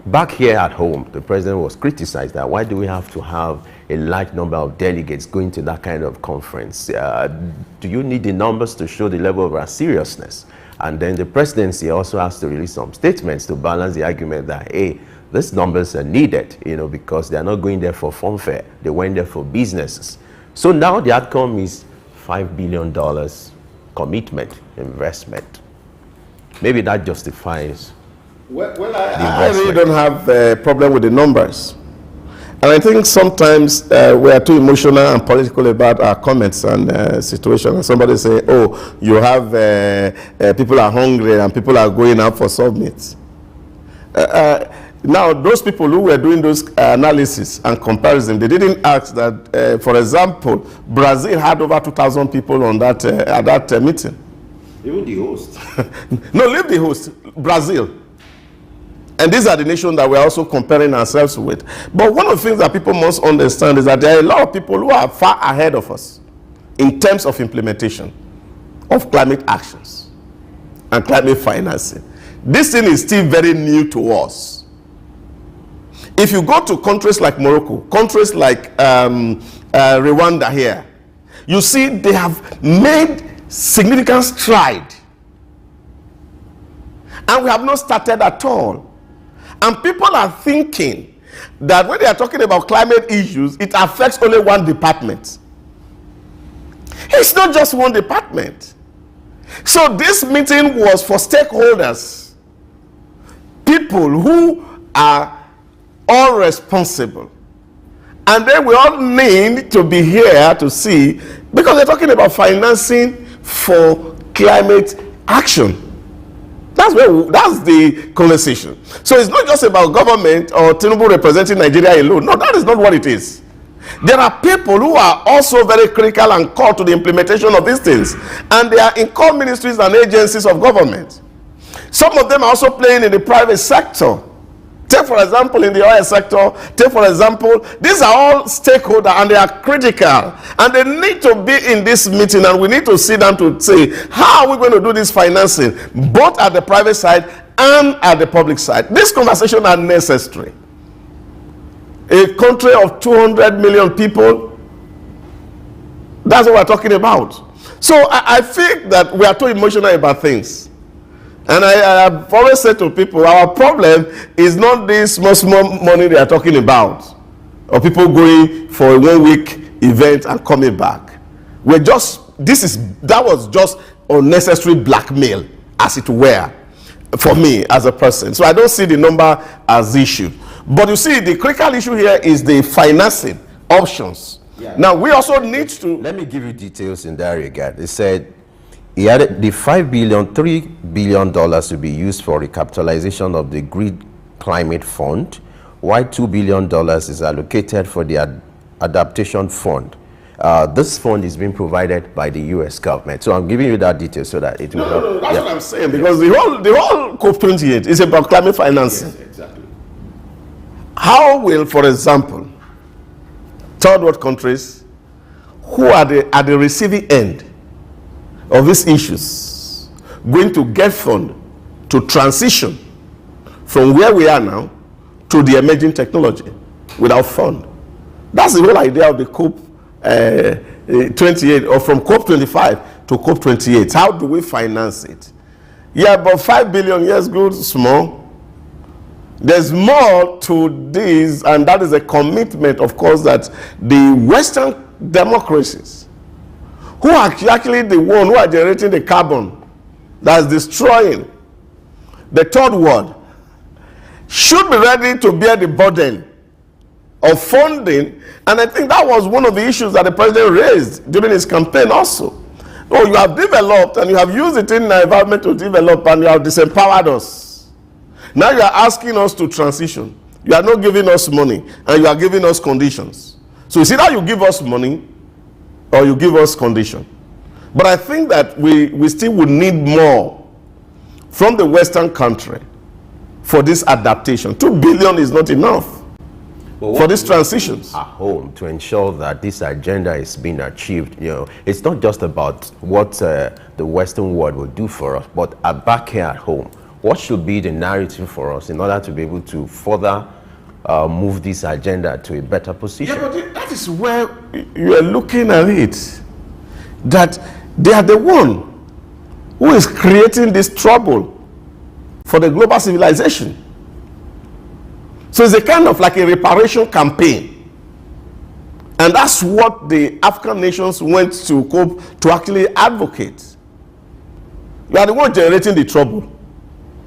Speaker 6: Back here at home, the president was criticized that why do we have to have a large number of delegates going to that kind of conference? Do you need the numbers to show the level of our seriousness? And then the presidency also has to release some statements to balance the argument that, hey, these numbers are needed, because they are not going there for funfair. They went there for businesses. So now the outcome is $5 billion commitment, investment. Maybe that justifies.
Speaker 3: Well, I really don't have a problem with the numbers. And I think sometimes we are too emotional and political about our comments and situation. And somebody say, oh, you have people are hungry and people are going out for summits. Now, those people who were doing those analysis and comparison, they didn't ask that, for example, Brazil had over 2,000 people on that at that meeting.
Speaker 6: Even the host.
Speaker 3: No, leave the host, Brazil. And these are the nations that we're also comparing ourselves with. But one of the things that people must understand is that there are a lot of people who are far ahead of us. in terms of implementation of climate actions and climate financing. This thing is still very new to us. If you go to countries like Morocco, countries like Rwanda here, you see they have made significant stride. And we have not started at all. And people are thinking that when they are talking about climate issues, it affects only one department. It's not just one department. So this meeting was for stakeholders, people who are all responsible. And then we all need to be here to see, because they're talking about financing for climate action. That's the conversation. So it's not just about government or Tinubu representing Nigeria alone. No, that is not what it is. There are people who are also very critical and called to the implementation of these things. And they are in core ministries and agencies of government. Some of them are also playing in the private sector. Take, for example, in the oil sector, take, for example, these are all stakeholders and they are critical. And they need to be in this meeting, and we need to sit down to say, how are we going to do this financing, both at the private side and at the public side? These conversations are necessary. A country of 200 million people, that's what we're talking about. So I think that we are too emotional about things. And I have always said to people, our problem is not this small money they are talking about, or people going for a 1 week event and coming back. That was just unnecessary blackmail, as it were, for me as a person. So I don't see the number as issue. But you see, the critical issue here is the financing options. Yeah. Now, we also need to...
Speaker 6: Let me give you details in that regard. They said he added the $3 billion to be used for recapitalization of the Green Climate Fund, while $2 billion is allocated for the Adaptation Fund. This fund is being provided by the U.S. government. So I'm giving you that detail so that it will help.
Speaker 3: No, that's what I'm saying, because the whole COP28 is about climate financing.
Speaker 6: Yes, exactly.
Speaker 3: How will, for example, third world countries who are at the receiving end of these issues going to get fund to transition from where we are now to the emerging technology without fund? That's the whole idea of the COP 28, or from COP 25 to COP 28. How do we finance it? Yeah, about 5 billion, yes, good, small. There's more to this, and that is a commitment, of course, that the Western democracies, who are actually the one who are generating the carbon that's destroying the third world, should be ready to bear the burden of funding. And I think that was one of the issues that the president raised during his campaign also. Oh, you have developed and you have used it in the environment to develop, and you have disempowered us. Now you are asking us to transition. You are not giving us money, and you are giving us conditions. So it's either you give us money or you give us condition. But I think that we still would need more from the Western country for this adaptation. 2 billion is not enough for these transitions
Speaker 6: at home to ensure that this agenda is being achieved. It's not just about what the Western world will do for us, but back here at home, what should be the narrative for us in order to be able to further move this agenda to a better position?
Speaker 3: Yeah, but that is where you are looking at it, that they are the one who is creating this trouble for the global civilization. So it's a kind of like a reparation campaign. And that's what the African nations went to COP to actually advocate. You are the one generating the trouble.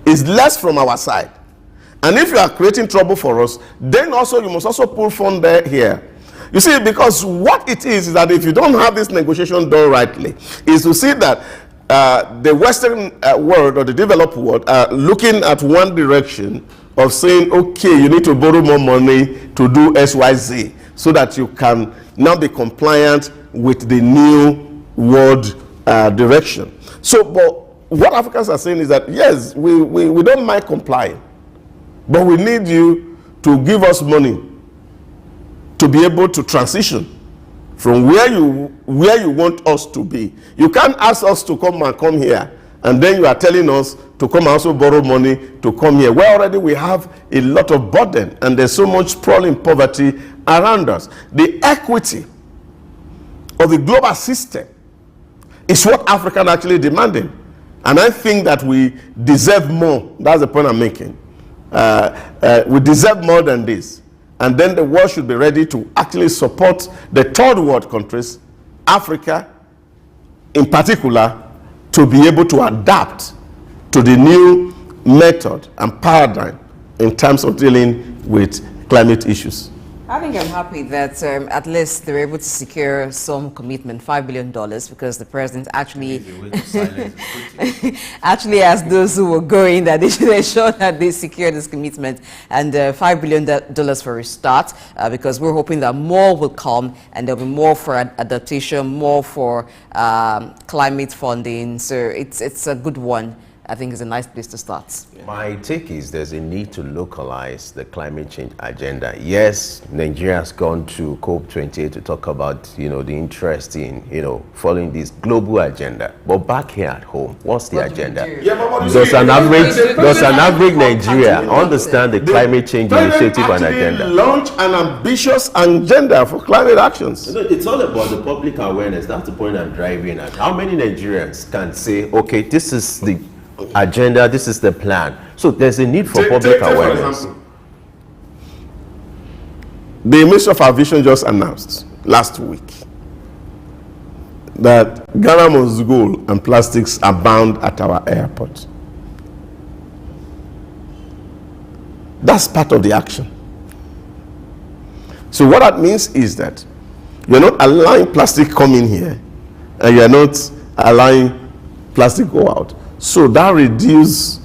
Speaker 3: It's less from our side. And if you are creating trouble for us, then also you must also pull fund there here. You see, because what it is that if you don't have this negotiation done rightly, is to see that the Western world or the developed world are looking at one direction of saying, okay, you need to borrow more money to do XYZ so that you can now be compliant with the new world direction. So, but what Africans are saying is that, yes, we don't mind complying, but we need you to give us money to be able to transition from where you want us to be. You can't ask us to come here, and then you are telling us to come and also borrow money to come here. Where already we have a lot of burden, and there's so much sprawling poverty around us. The equity of the global system is what Africa is actually demanding. And I think that we deserve more. That's the point I'm making. We deserve more than this. And then the world should be ready to actually support the third world countries, Africa in particular, to be able to adapt to the new method and paradigm in terms of dealing with climate issues.
Speaker 4: I think I'm happy that at least they were able to secure some commitment, $5 billion, because the president actually actually asked those who were going that they should ensure that they secure this commitment, and $5 billion for a start, because we're hoping that more will come, and there'll be more for adaptation, more for climate funding. So it's a good one. I think it's a nice place to start.
Speaker 6: My take is there's a need to localize the climate change agenda. Yes, Nigeria has gone to COP28 to talk about, the interest in, following this global agenda. But back here at home, what's the agenda? Does an average Nigeria understand the climate change initiative and agenda?
Speaker 3: Launch an ambitious agenda for climate actions.
Speaker 6: It's all about the public awareness. That's the point I'm driving at. How many Nigerians can say, okay, this is the agenda, this is the plan? So there's a need for public awareness.
Speaker 3: For example, the Ministry of Aviation just announced last week that Ghana must go and plastics are banned at our airport. That's part of the action. So what that means is that you're not allowing plastic come in here, and you're not allowing plastic go out. So that reduces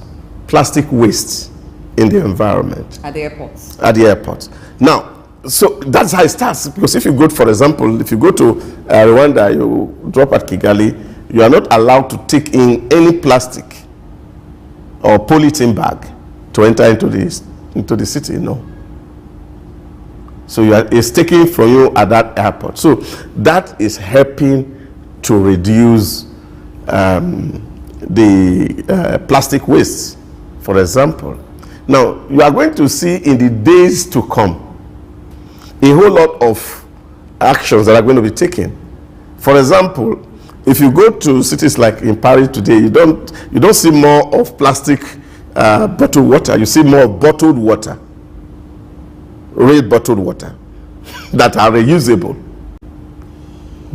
Speaker 3: plastic waste in the environment.
Speaker 4: At the airports.
Speaker 3: At the airports. Now, so that's how it starts. Because if you go, for example, if you go to Rwanda, you drop at Kigali, you are not allowed to take in any plastic or polythene bag to enter into the city, no. So it's taken from you at that airport. So that is helping to reduce the plastic waste, for example. Now, you are going to see in the days to come a whole lot of actions that are going to be taken. For example, if you go to cities like in Paris today, you don't see more of plastic bottled water. You see more of bottled water, real bottled water that are reusable,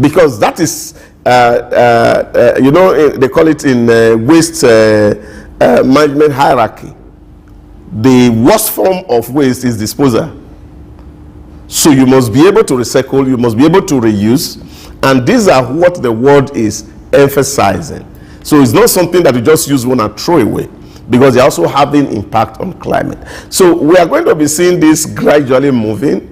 Speaker 3: because that is they call it in waste management hierarchy. The worst form of waste is disposal. So you must be able to recycle, you must be able to reuse, and these are what the world is emphasizing. So it's not something that you just use one and throw away, because they're also having impact on climate. So we are going to be seeing this gradually moving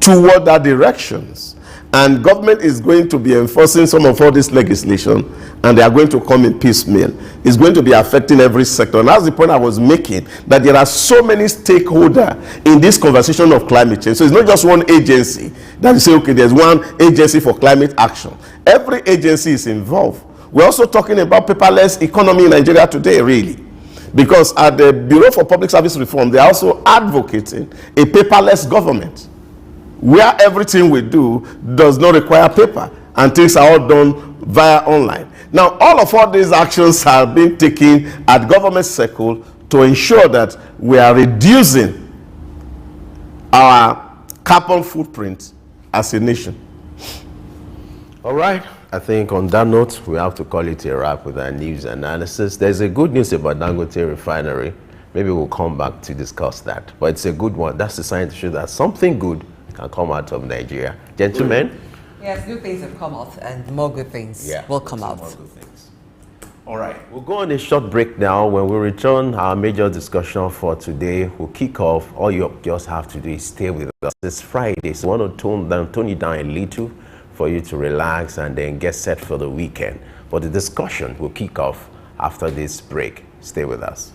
Speaker 3: toward that directions. And government is going to be enforcing some of all this legislation, and they are going to come in piecemeal. It's going to be affecting every sector. And that's the point I was making, that there are so many stakeholders in this conversation of climate change. So it's not just one agency that you say, okay, there's one agency for climate action. Every agency is involved. We're also talking about paperless economy in Nigeria today, really. Because at the Bureau for Public Service Reform, they're also advocating a paperless government, where everything we do does not require paper and things are all done via online. Now, all these actions are being taken at government circle to ensure that we are reducing our carbon footprint as a nation.
Speaker 6: All right. I think on that note, we have to call it a wrap with our news analysis. There's a good news about Dangote Refinery. Maybe we'll come back to discuss that. But it's a good one. That's the sign to show that something good can come out of Nigeria. Gentlemen?
Speaker 4: Yes, good things have come out, and more good things will come out.
Speaker 6: More good things. All right, we'll go on a short break now. When we return, our major discussion for today will kick off. All you just have to do is stay with us. It's Friday, so I want to tone it down a little for you to relax and then get set for the weekend. But the discussion will kick off after this break. Stay with us.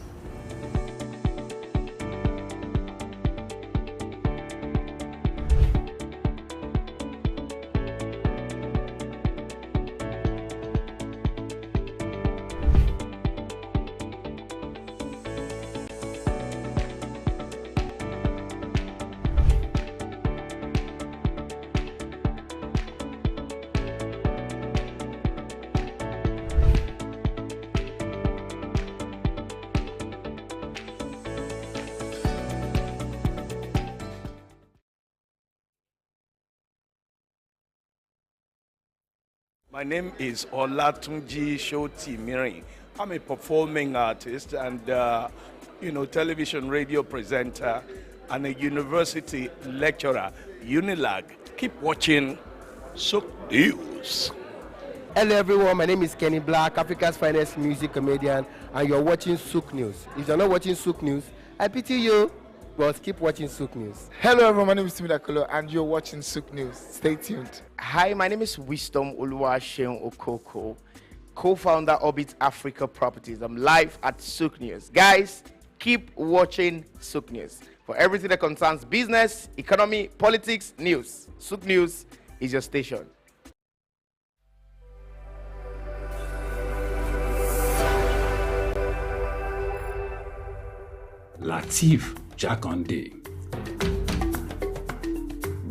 Speaker 8: My name is Olatunji Shoti. I'm a performing artist and, television radio presenter and a university lecturer, Unilag. Keep watching Sook News.
Speaker 9: Hello everyone, my name is Kenny Black, Africa's finest music comedian, and you're watching Sook News. If you're not watching Sook News, I pity you, but keep watching Sook News.
Speaker 10: Hello everyone, my name is Timidakolo and you're watching Sook News. Stay tuned.
Speaker 11: Hi, my name is Wisdom Oluwaseun Okoko, co-founder Orbit Africa Properties. I'm live at Sook News. Guys, keep watching Sook News. For everything that concerns business, economy, politics, news, Sook News is your station.
Speaker 1: Lateef Jakande.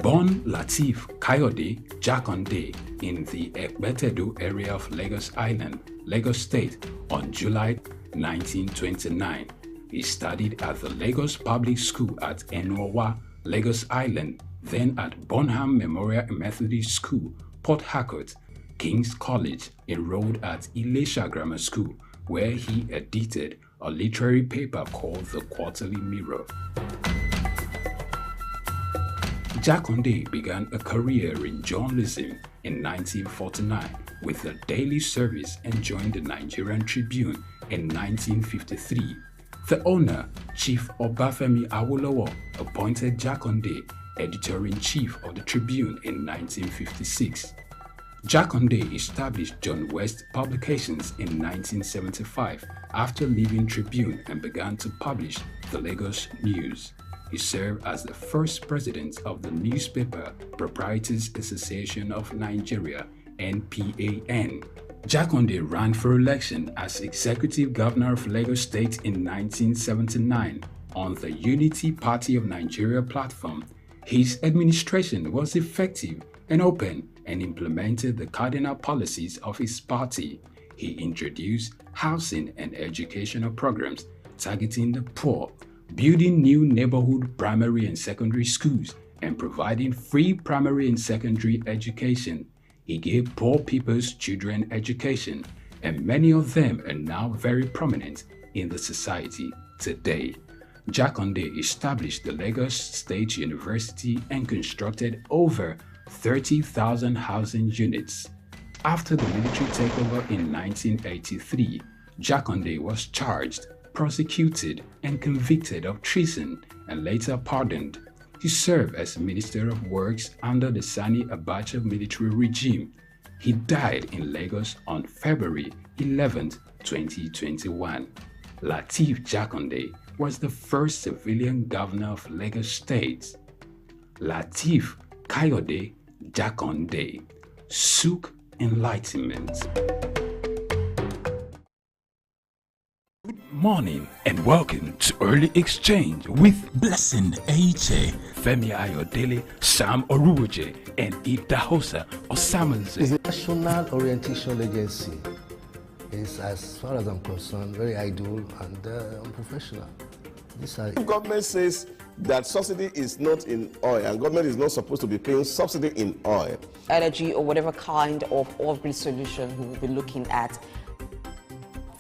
Speaker 1: Born Lateef Kayode Jakande in the Ekbetedo area of Lagos Island, Lagos State on July 1929. He studied at the Lagos Public School at Enowa, Lagos Island, then at Bonham Memorial Methodist School, Port Harcourt, King's College, enrolled at Ilesha Grammar School, where he edited a literary paper called The Quarterly Mirror. Jakande began a career in journalism in 1949 with the Daily Service and joined the Nigerian Tribune in 1953. The owner, Chief Obafemi Awolowo, appointed Jakande editor-in-chief of the Tribune in 1956. Jakande established John West Publications in 1975 after leaving Tribune and began to publish the Lagos News. He served as the first president of the Newspaper Proprietors Association of Nigeria, NPAN. Jakande ran for election as executive governor of Lagos State in 1979 on the Unity Party of Nigeria platform. His administration was effective and open and implemented the cardinal policies of his party. He introduced housing and educational programs targeting the poor, building new neighborhood primary and secondary schools, and providing free primary and secondary education. He gave poor people's children education, and many of them are now very prominent in the society today. Jakande established the Lagos State University and constructed over 30,000 housing units. After the military takeover in 1983, Jakande was charged, prosecuted, and convicted of treason and later pardoned. He served as Minister of Works under the Sani Abacha military regime. He died in Lagos on February 11, 2021. Lateef Jakande was the first civilian governor of Lagos State. Lateef Kayode Jakande. Sook Enlightenment. Good morning and welcome to Early Exchange with Blessing Aiche, Femi Ayodele, Sam Oruwoje, and Idahosa Osamanze.
Speaker 2: It's a national orientation agency. It's, as far as I'm concerned, very idle and unprofessional.
Speaker 3: Government says that subsidy is not in oil and government is not supposed to be paying subsidy in oil.
Speaker 4: Energy or whatever kind of oil-based solution we will be looking at.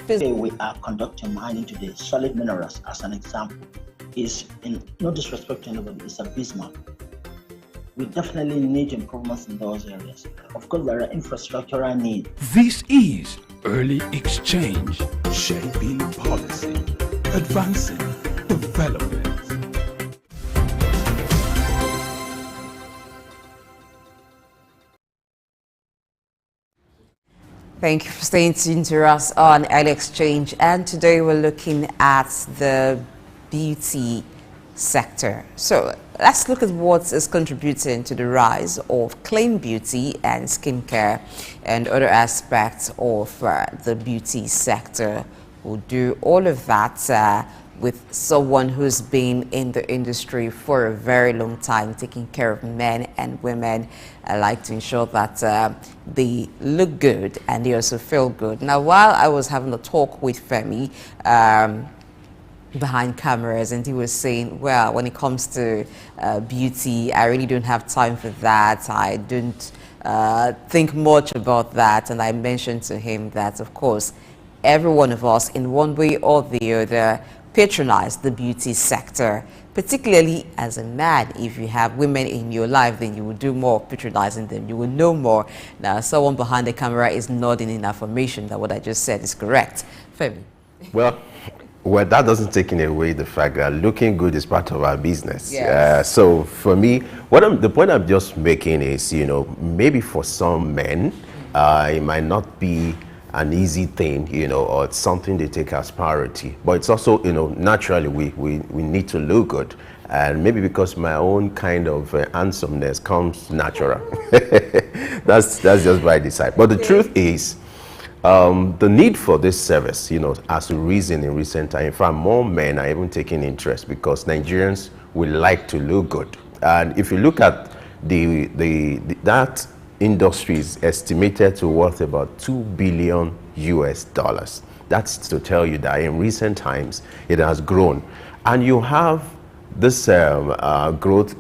Speaker 5: Today we are conducting mining today. Solid minerals, as an example, is, in no disrespect to anybody, it's a bismarck. We definitely need improvements in those areas. Of course, there are infrastructural needs.
Speaker 1: This is Early Exchange, shaping policy, advancing development.
Speaker 4: Thank you for staying tuned to us on Early Exchange, and today we're looking at the beauty sector. So let's look at what is contributing to the rise of clean beauty and skincare and other aspects of the beauty sector. We'll do all of that with someone who's been in the industry for a very long time, taking care of men and women. I like to ensure that they look good and they also feel good. Now, while I was having a talk with Femi behind cameras, and he was saying, well, when it comes to beauty, I really don't have time for that. I don't think much about that. And I mentioned to him that, of course, every one of us, in one way or the other, patronize the beauty sector. Particularly as a man, if you have women in your life, then you will do more patronizing them. You will know more. Now, someone behind the camera is nodding in affirmation that what I just said is correct. Femi.
Speaker 6: Well, that doesn't take away the fact that looking good is part of our business.
Speaker 4: Yes.
Speaker 6: So for me, the point I'm just making is, maybe for some men, it might not be an easy thing, or it's something they take as priority. But it's also, naturally we need to look good. And maybe because my own kind of handsomeness comes natural. That's just by design. But the truth is, the need for this service, has risen in recent time. In fact, more men are even taking interest because Nigerians will like to look good. And if you look at that industry is estimated to worth about $2 billion US. That's to tell you that in recent times it has grown, and you have this growth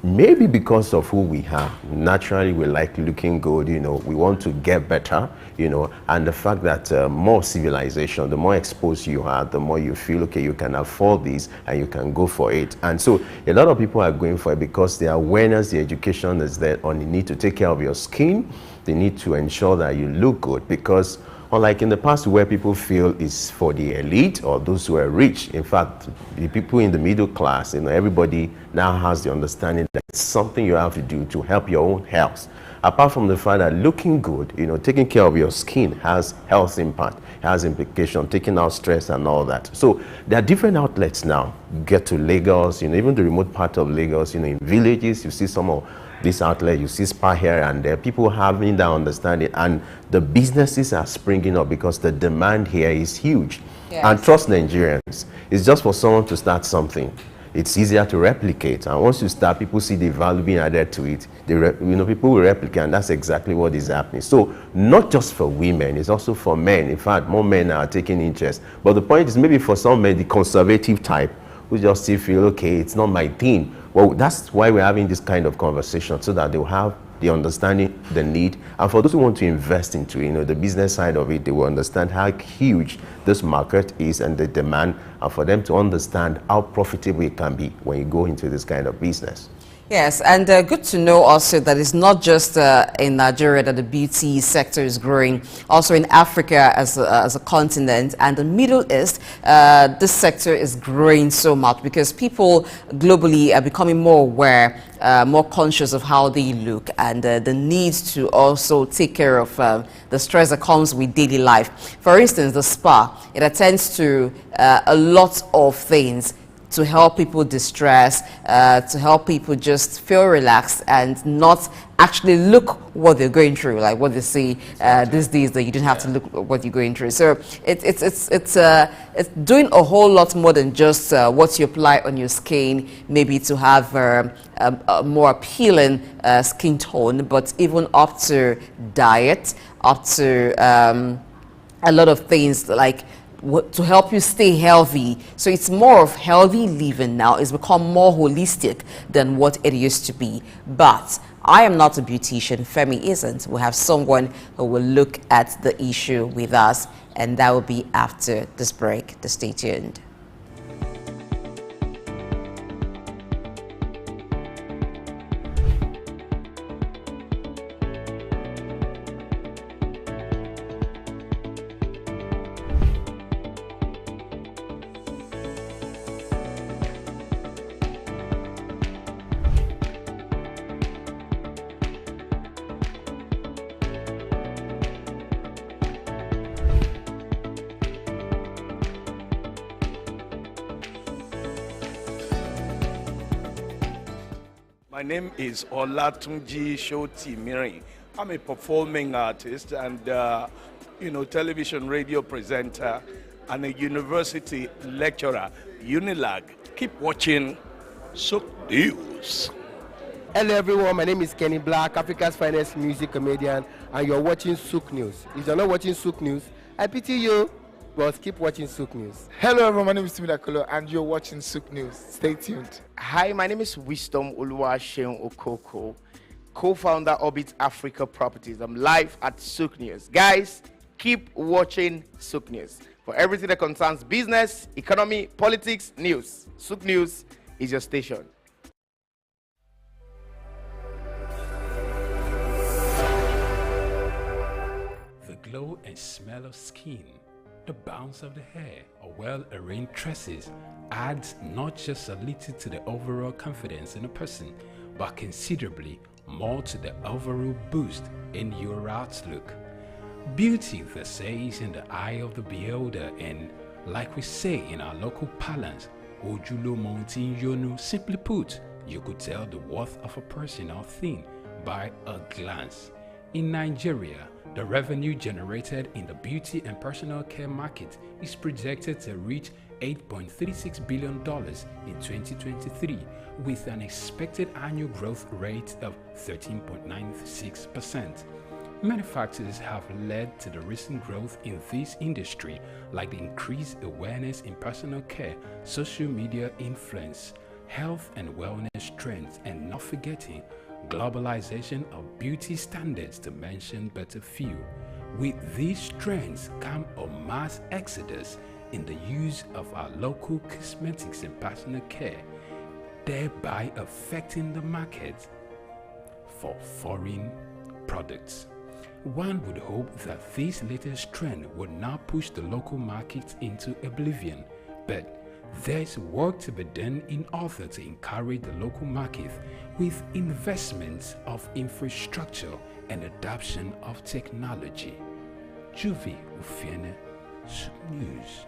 Speaker 6: maybe because of who we are. Naturally, we like looking good. We want to get better. And the fact that more civilization, the more exposed you are, the more you feel okay, you can afford this and you can go for it. And so a lot of people are going for it because the awareness, the education is there on the need to take care of your skin. They need to ensure that you look good, because unlike in the past where people feel is for the elite or those who are rich, in fact, the people in the middle class, everybody now has the understanding that it's something you have to do to help your own health. Apart from the fact that looking good, taking care of your skin has health impact, has implication, taking out stress and all that. So there are different outlets now. Get to Lagos, even the remote part of Lagos, in villages, you see some of this outlet, you see spa here and there, people having that understanding, and the businesses are springing up because the demand here is huge. Yes. And trust Nigerians, it's just for someone to start something. It's easier to replicate, and once you start, people see the value being added to it. People will replicate, and that's exactly what is happening. So not just for women, it's also for men. In fact, more men are taking interest. But the point is, maybe for some men, the conservative type, who just still feel, okay, it's not my thing. Well, that's why we're having this kind of conversation, so that they'll have the understanding, the need. And for those who want to invest into, the business side of it, they will understand how huge this market is and the demand, and for them to understand how profitable it can be when you go into this kind of business.
Speaker 4: Yes, and good to know also that it's not just in Nigeria that the beauty sector is growing. Also in Africa as a continent and the Middle East, this sector is growing so much because people globally are becoming more aware, more conscious of how they look, and the need to also take care of the stress that comes with daily life. For instance, the spa, it attends to a lot of things to help people distress, to help people just feel relaxed and not actually look what they're going through, like what they say these days that you don't have to look what you're going through. So it's doing a whole lot more than just what you apply on your skin, maybe to have a more appealing skin tone, but even up to diet, up to a lot of things like to help you stay healthy. So it's more of healthy living now. It's become more holistic than what it used to be. But I am not a beautician. Femi isn't. We have someone who will look at the issue with us, and that will be after this break. Stay tuned.
Speaker 8: My name is Olatunji Shoti-Miri. I'm a performing artist and, television radio presenter and a university lecturer, Unilag. Keep watching Sook News.
Speaker 9: Hello everyone, my name is Kenny Black, Africa's finest music comedian, and you're watching Sook News. If you're not watching Sook News, I pity you, but keep watching Sook News.
Speaker 10: Hello everyone, my name is Timmy Dakolo, and you're watching Sook News. Stay tuned.
Speaker 11: Hi, my name is Wisdom Oluwaseun Okoko, co-founder Orbit Africa Properties. I'm live at Souk News. Guys, keep watching Souk News. For everything that concerns business, economy, politics, news, Souk News is your station.
Speaker 1: The glow and smell of skin, the bounce of the hair, or well-arranged tresses adds not just a little to the overall confidence in a person, but considerably more to the overall boost in your outlook. Beauty, they say, is in the eye of the beholder, and like we say in our local parlance, Ojulo Mountain Yonu, simply put, you could tell the worth of a person or thing by a glance. In Nigeria, the revenue generated in the beauty and personal care market is projected to reach $8.36 billion in 2023, with an expected annual growth rate of 13.96%. Many factors have led to the recent growth in this industry, like the increased awareness in personal care, social media influence, health and wellness trends, and not forgetting globalization of beauty standards, to mention but a few. With these trends come a mass exodus in the use of our local cosmetics and personal care, thereby affecting the market for foreign products. One would hope that this latest trend would not push the local markets into oblivion, but there's work to be done in order to encourage the local market with investments of infrastructure and adoption of technology. Juvi Ufiene, Souk News.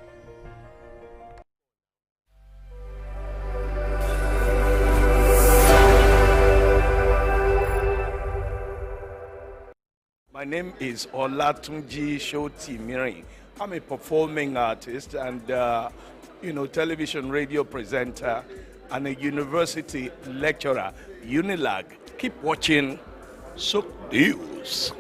Speaker 8: My name is Olatunji Shoti. I'm a performing artist and television radio presenter and a university lecturer, Unilag. Keep watching Souk News.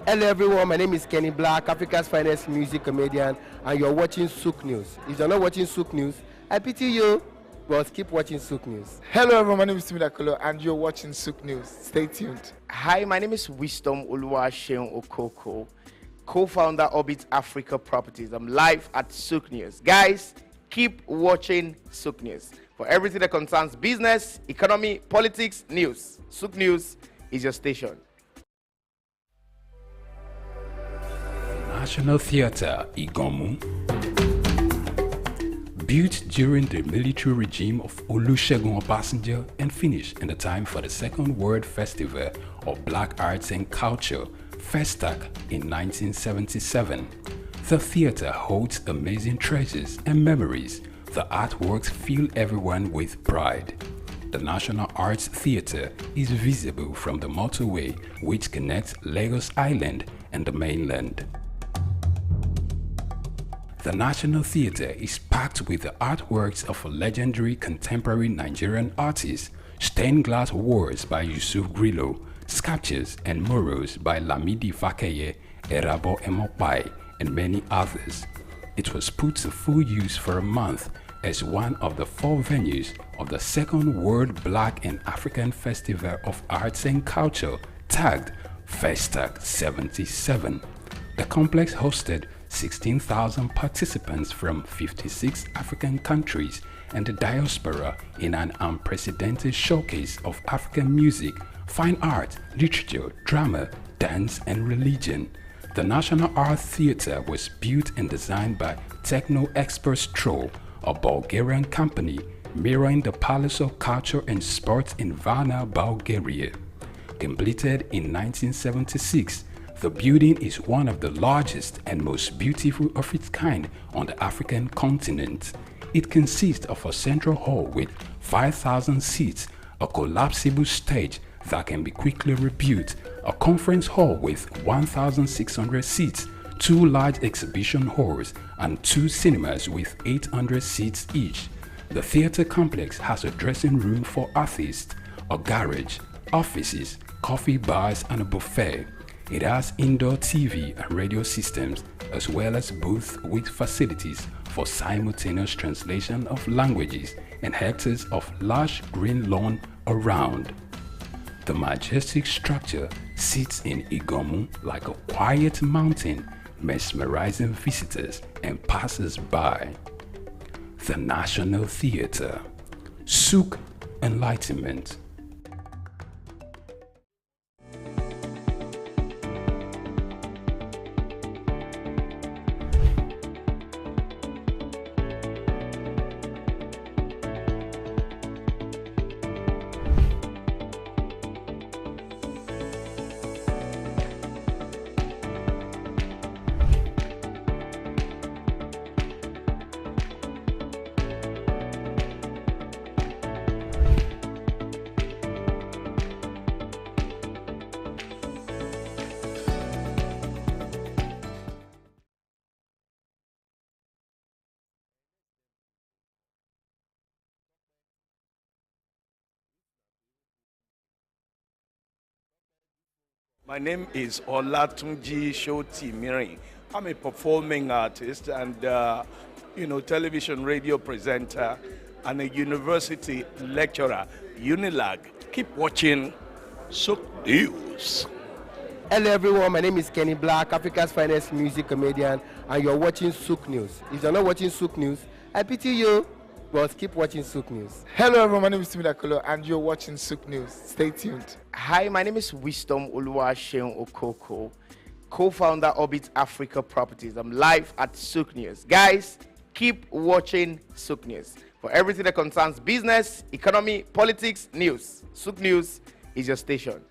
Speaker 9: Hello everyone, my name is Kenny Black, Africa's finest music comedian, and you're watching Souk News. If you're not watching Souk News, I pity you, but keep watching Souk News.
Speaker 10: Hello everyone, my name is Timidakolo and you're watching Souk News. Stay tuned.
Speaker 11: Hi, my name is Wisdom Oluwaseun Okoko, co-founder Orbit Africa Properties. I'm live at Souk News. Guys, keep watching Souk News. For everything that concerns business, economy, politics, news, Souk News is your station.
Speaker 1: National Theatre, Igomu. Built during the military regime of Olusegun Obasanjo and finished in the time for the Second World Festival of Black Arts and Culture, FESTAC, in 1977. The theatre holds amazing treasures and memories. The artworks fill everyone with pride. The National Arts Theatre is visible from the motorway which connects Lagos Island and the mainland. The National Theatre is packed with the artworks of a legendary contemporary Nigerian artist, stained glass walls by Yusuf Grillo, sculptures and murals by Lamidi Fakeye, Erabo Emopai, and many others. It was put to full use for a month as one of the 4 venues of the Second World Black and African Festival of Arts and Culture, tagged FESTAC 77. The complex hosted 16,000 participants from 56 African countries and the diaspora in an unprecedented showcase of African music, fine art, literature, drama, dance, and religion. The National Art Theatre was built and designed by Techno Expert Stroll, a Bulgarian company, mirroring the Palace of Culture and Sports in Varna, Bulgaria. Completed in 1976, the building is one of the largest and most beautiful of its kind on the African continent. It consists of a central hall with 5,000 seats, a collapsible stage that can be quickly rebuilt, a conference hall with 1,600 seats, 2 large exhibition halls, and 2 cinemas with 800 seats each. The theatre complex has a dressing room for artists, a garage, offices, coffee bars, and a buffet. It has indoor TV and radio systems, as well as booths with facilities for simultaneous translation of languages and hectares of lush green lawn around. The majestic structure sits in Igomu like a quiet mountain, mesmerizing visitors and passers-by. The National Theatre, Souk Enlightenment.
Speaker 8: My name is Olatunji Shotimirin. I'm a performing artist and, television radio presenter and a university lecturer, Unilag. Keep watching Souk News.
Speaker 9: Hello everyone, my name is Kenny Black, Africa's finest music comedian, and you're watching Souk News. If you're not watching Souk News, I pity you, but keep watching Souk News.
Speaker 10: Hello everyone, my name is Timidakolo and you're watching Souk News. Stay tuned.
Speaker 11: Hi, my name is Wisdom Oluwaseun Okoko, co-founder Orbit Africa Properties. I'm live at Souk News. Guys, keep watching Souk News. For everything that concerns business, economy, politics, news, Souk News is your station.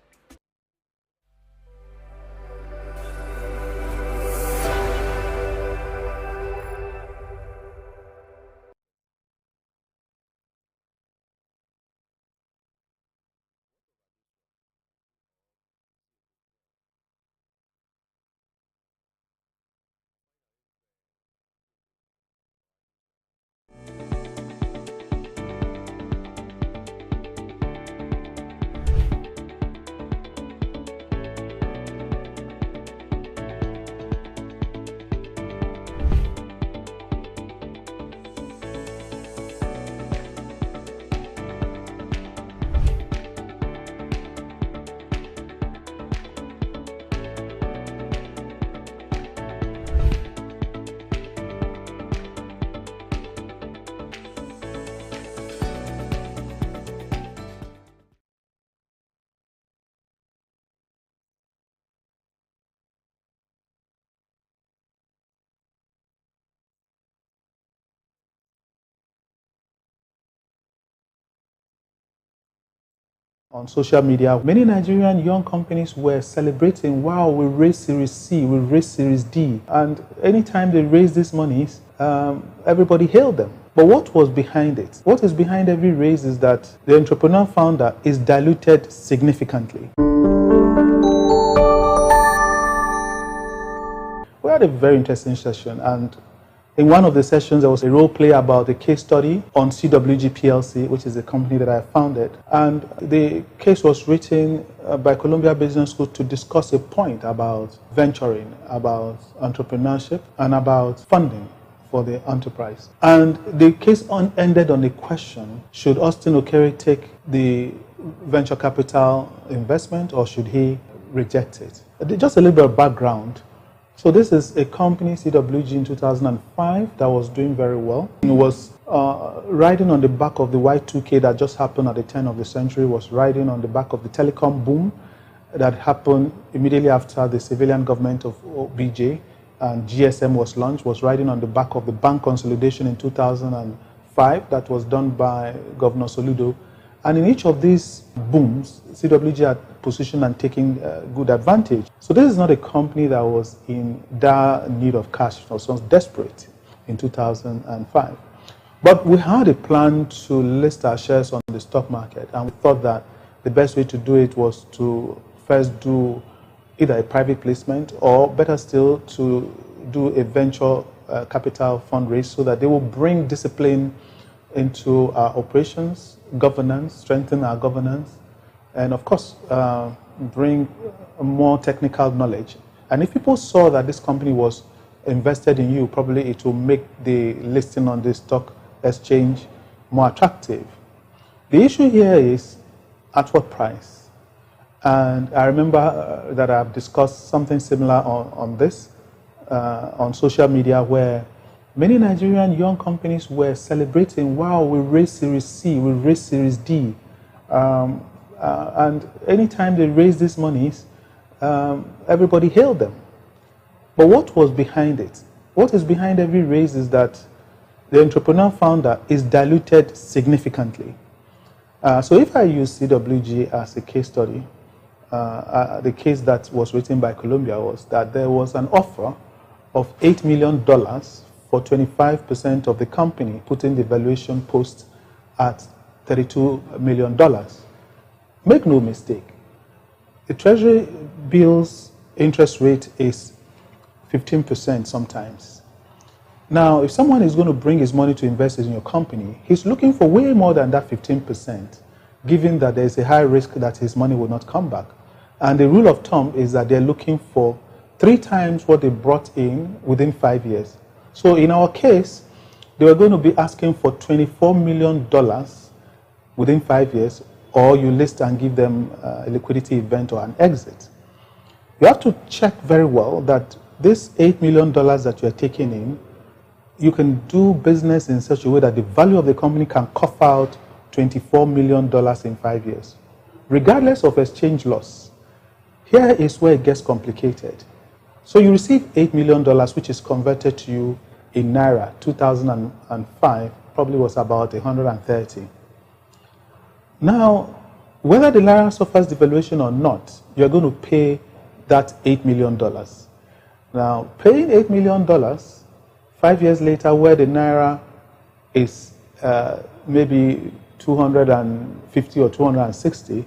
Speaker 12: On social media, many Nigerian young companies were celebrating, wow, we raised Series C, we raised Series D. And anytime they raised these monies, everybody hailed them. But what was behind it? What is behind every raise is that the entrepreneur founder is diluted significantly. We had a very interesting session, and in one of the sessions, there was a role play about a case study on CWG PLC, which is a company that I founded. And the case was written by Columbia Business School to discuss a point about venturing, about entrepreneurship, and about funding for the enterprise. And the case ended on a question: should Austin Okere take the venture capital investment or should he reject it? Just a little bit of background. So this is a company, CWG, in 2005 that was doing very well. It was riding on the back of the Y2K that just happened at the turn of the century, was riding on the back of the telecom boom that happened immediately after the civilian government of OBJ and GSM was launched, was riding on the back of the bank consolidation in 2005 that was done by Governor Soludo. And in each of these booms, CWG had positioned and taken good advantage. So this is not a company that was in dire need of cash or was desperate in 2005. But we had a plan to list our shares on the stock market, and we thought that the best way to do it was to first do either a private placement or, better still, to do a venture capital fundraise so that they will bring discipline into our operations, governance, strengthen our governance, and of course, bring more technical knowledge. And if people saw that this company was invested in you, probably it will make the listing on the stock exchange more attractive. The issue here is at what price? And I remember that I've discussed something similar on this on social media, where many Nigerian young companies were celebrating, wow, we raised Series C, we raised Series D. And anytime they raised these monies, everybody hailed them. But what was behind it? What is behind every raise is that the entrepreneur founder is diluted significantly. So if I use CWG as a case study, the case that was written by Columbia was that there was an offer of $8 million for 25% of the company, putting the valuation post at $32 million. Make no mistake, the Treasury bill's interest rate is 15% sometimes. Now, if someone is going to bring his money to invest in your company, he's looking for way more than that 15%, given that there is a high risk that his money will not come back. And the rule of thumb is that they're looking for 3 times what they brought in within 5 years. So in our case, they were going to be asking for $24 million within 5 years, or you list and give them a liquidity event or an exit. You have to check very well that this $8 million that you're taking in, you can do business in such a way that the value of the company can cough out $24 million in 5 years, regardless of exchange loss. Here is where it gets complicated. So you receive $8 million, which is converted to you in Naira. 2005 probably was about 130. Now, whether the Naira suffers devaluation or not, you're going to pay that $8 million. Now, paying $8 million, 5 years later, where the Naira is maybe 250 or 260,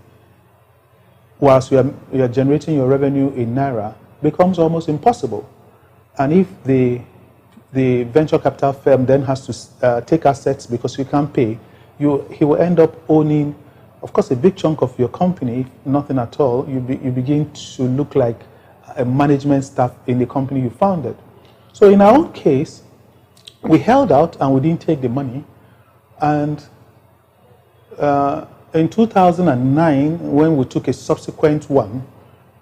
Speaker 12: whilst you are generating your revenue in Naira, becomes almost impossible. And if the venture capital firm then has to take assets because you can't pay, he will end up owning, of course, a big chunk of your company, nothing at all. You begin to look like a management staff in the company you founded. So in our own case, we held out and we didn't take the money. And in 2009, when we took a subsequent one,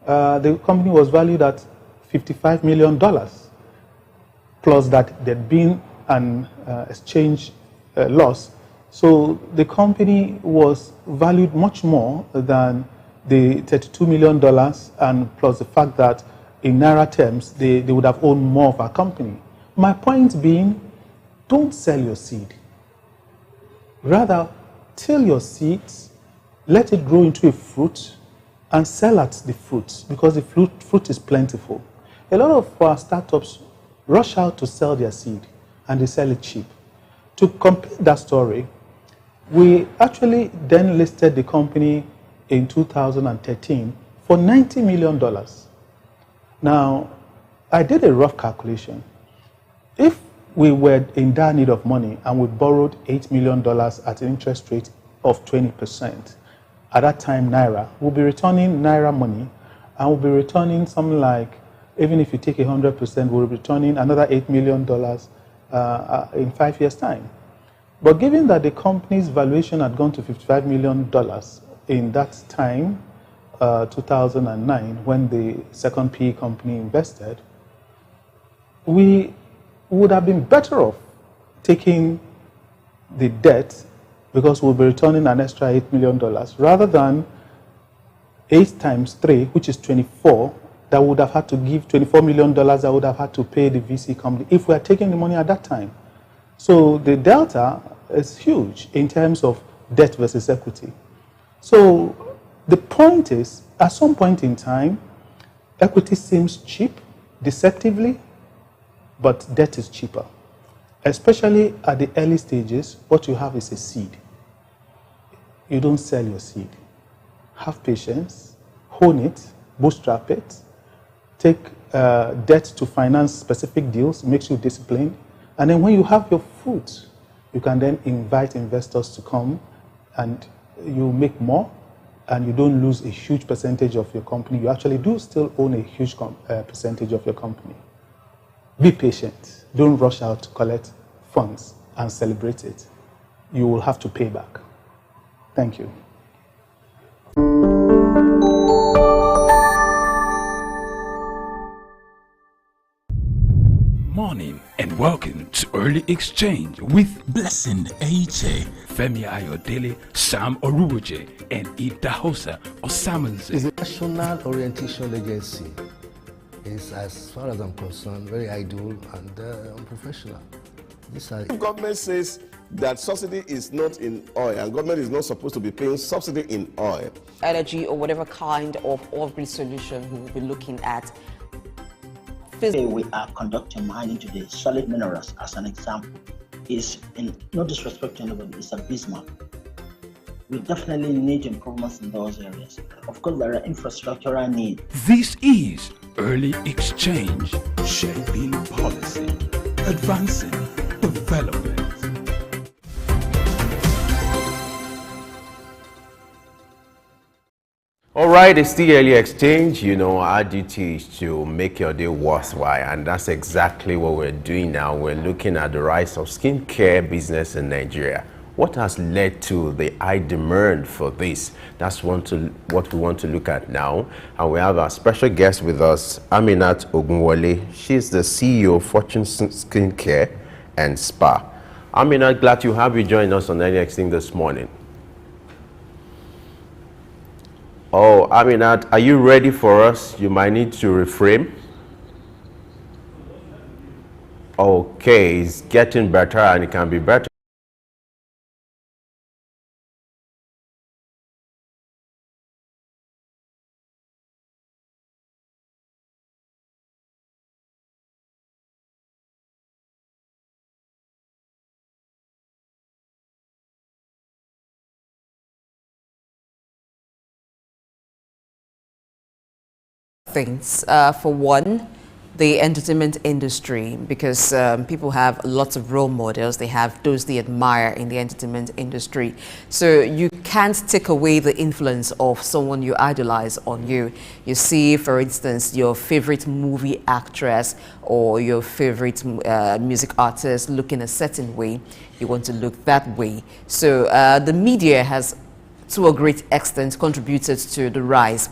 Speaker 12: the company was valued at $55 million, plus that there'd been an exchange loss. So the company was valued much more than the $32 million, and plus the fact that in Naira terms, they would have owned more of our company. My point being, don't sell your seed. Rather, till your seeds, let it grow into a fruit, and sell at the fruit, because the fruit is plentiful. A lot of our startups rush out to sell their seed, and they sell it cheap. To complete that story, we actually then listed the company in 2013 for $90 million. Now, I did a rough calculation. If we were in dire need of money and we borrowed $8 million at an interest rate of 20%, at that time, Naira, we'll be returning Naira money, and we'll be returning something like, even if you take 100%, we'll be returning another $8 million in 5 years' time. But given that the company's valuation had gone to $55 million in that time, 2009, when the second PE company invested, we would have been better off taking the debt, because we'll be returning an extra $8 million, rather than 8 times 3, which is 24, that would have had to give $24 million that would have had to pay the VC company if we had taken the money at that time. So the delta is huge in terms of debt versus equity. So the point is, at some point in time, equity seems cheap, deceptively, but debt is cheaper. Especially at the early stages, what you have is a seed. You don't sell your seed. Have patience, hone it, bootstrap it, take debt to finance specific deals, makes you disciplined, and then when you have your fruit, you can then invite investors to come, and you make more, and you don't lose a huge percentage of your company. You actually do still own a huge percentage of your company. Be patient. Don't rush out to collect funds and celebrate it. You will have to pay back. Thank you.
Speaker 1: morning and welcome to Early Exchange with Blessing Aiche, Femi Ayodele, Sam Oruboje, and Idahosa Osamanze.
Speaker 2: It's a national orientation agency. It's, as far as I'm concerned, very idle and unprofessional.
Speaker 3: The government says that subsidy is not in oil and government is not supposed to be paying subsidy in oil.
Speaker 4: Energy or whatever kind of oil-grid solution we will be looking at.
Speaker 5: Today we are conducting mining today. Solid minerals, as an example, is, in no disrespect to anybody, it's a bismarck. We definitely need improvements in those areas. Of course, there are infrastructural needs.
Speaker 1: This is Early Exchange, shaping policy, advancing development.
Speaker 6: All right, it's the Early Exchange. You know, our duty is to make your day worthwhile, and that's exactly what we're doing now. We're looking at the rise of skincare business in Nigeria. What has led to the high demand for this? That's what we want to look at now. And we have a special guest with us, Aminat Ogunwole. She's the CEO of Fortune Skincare and Spa. Aminat, glad to have you join us on Early Exchange this morning. Oh, Aminat, are you ready for us? You might need to reframe. Okay, it's getting better and it can be better.
Speaker 4: Things. For one, the entertainment industry, because people have lots of role models. They have those they admire in the entertainment industry. So you can't take away the influence of someone you idolize on you. You see, for instance, your favorite movie actress or your favorite music artist looking a certain way. You want to look that way. So the media has, to a great extent, contributed to the rise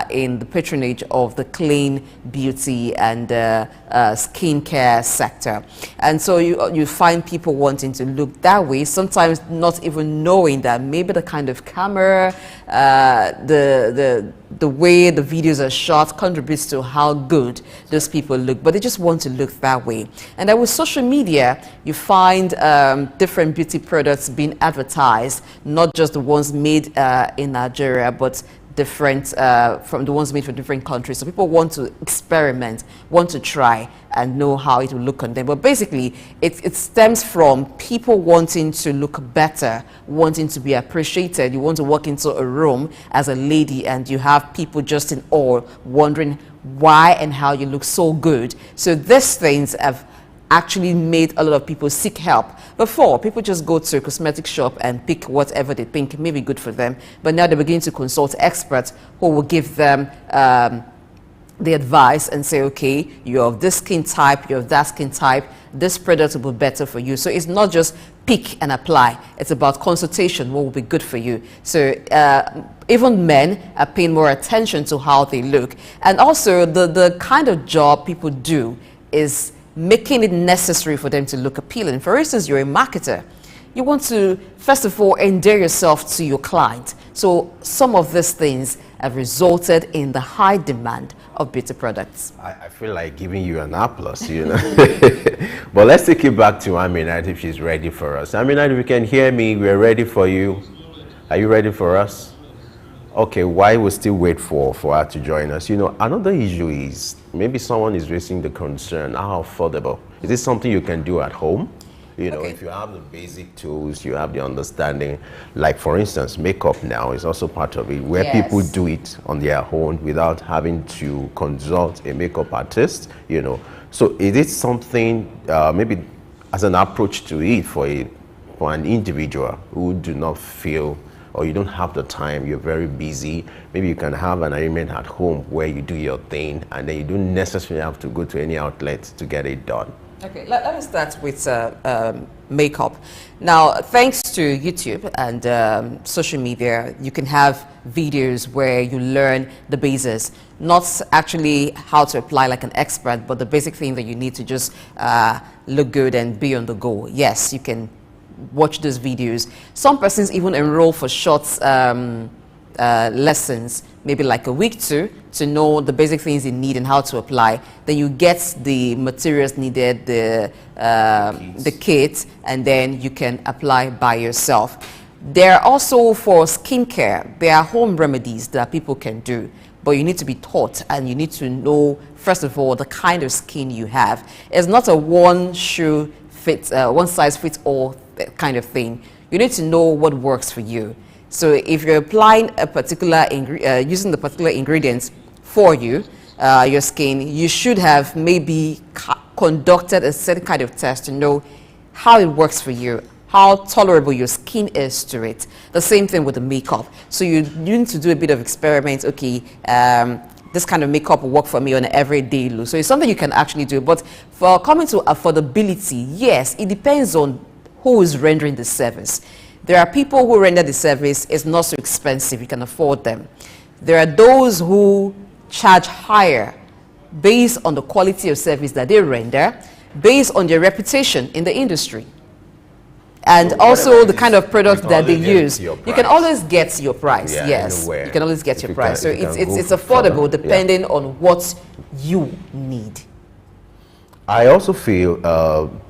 Speaker 4: in the patronage of the clean beauty and skincare sector. And so you find people wanting to look that way, sometimes not even knowing that maybe the kind of camera, the way the videos are shot contributes to how good those people look, but they just want to look that way. And then with social media, you find different beauty products being advertised, not just the ones made in Nigeria, but different from the ones made for different countries. So people want to experiment, want to try and know how it will look on them. But basically, it stems from people wanting to look better, wanting to be appreciated. You want to walk into a room as a lady and you have people just in awe, wondering why and how you look so good. So these things have actually made a lot of people seek help. Before, people just go to a cosmetic shop and pick whatever they think may be good for them. But now they begin to consult experts who will give them the advice and say, okay, you're of this skin type, you're of that skin type, this product will be better for you. So it's not just pick and apply. It's about consultation, what will be good for you. So even men are paying more attention to how they look. And also the kind of job people do is making it necessary for them to look appealing. For instance, you're a marketer. You want to, first of all, endear yourself to your client. So some of these things have resulted in the high demand of beauty products.
Speaker 6: I feel like giving you an applause, you know. But let's take it back to Aminat if she's ready for us. Aminat, if you can hear me, we're ready for you. Are you ready for us? Okay, why we still wait for her to join us? You know, another issue is maybe someone is raising the concern, how affordable? Is this something you can do at home? You know, if you have the basic tools, you have the understanding, like for instance, makeup now is also part of it, where people do it on their own without having to consult a makeup artist, you know. So is it something, maybe as an approach to it for an individual who do not feel, or you don't have the time, you're very busy, maybe you can have an arrangement at home where you do your thing and then you don't necessarily have to go to any outlet to get it done?
Speaker 4: Okay, let me start with makeup. Now, thanks to YouTube and social media, you can have videos where you learn the basics, not actually how to apply like an expert, but the basic thing that you need to just look good and be on the go. Yes, you can watch those videos. Some persons even enroll for short lessons, maybe like a week to know the basic things you need and how to apply. Then you get the materials needed, the kit, and then you can apply by yourself. There are also for skincare, there are home remedies that people can do, but you need to be taught and you need to know, first of all, the kind of skin you have. It's not a one size fits all kind of thing. You need to know what works for you. So if you're applying a particular using the particular ingredients for you, your skin, you should have maybe conducted a certain kind of test to know how it works for you, how tolerable your skin is to it. The same thing with the makeup. So you need to do a bit of experiments. Okay, this kind of makeup will work for me on an everyday look. So it's something you can actually do. But for coming to affordability, yes, it depends on who is rendering the service. There are people who render the service, it's not so expensive, you can afford them. There are those who charge higher based on the quality of service that they render, based on their reputation in the industry. And so also the kind of product that they use. You can always get your price, yes. You can always get your price. So it's affordable depending on what you need.
Speaker 6: I also feel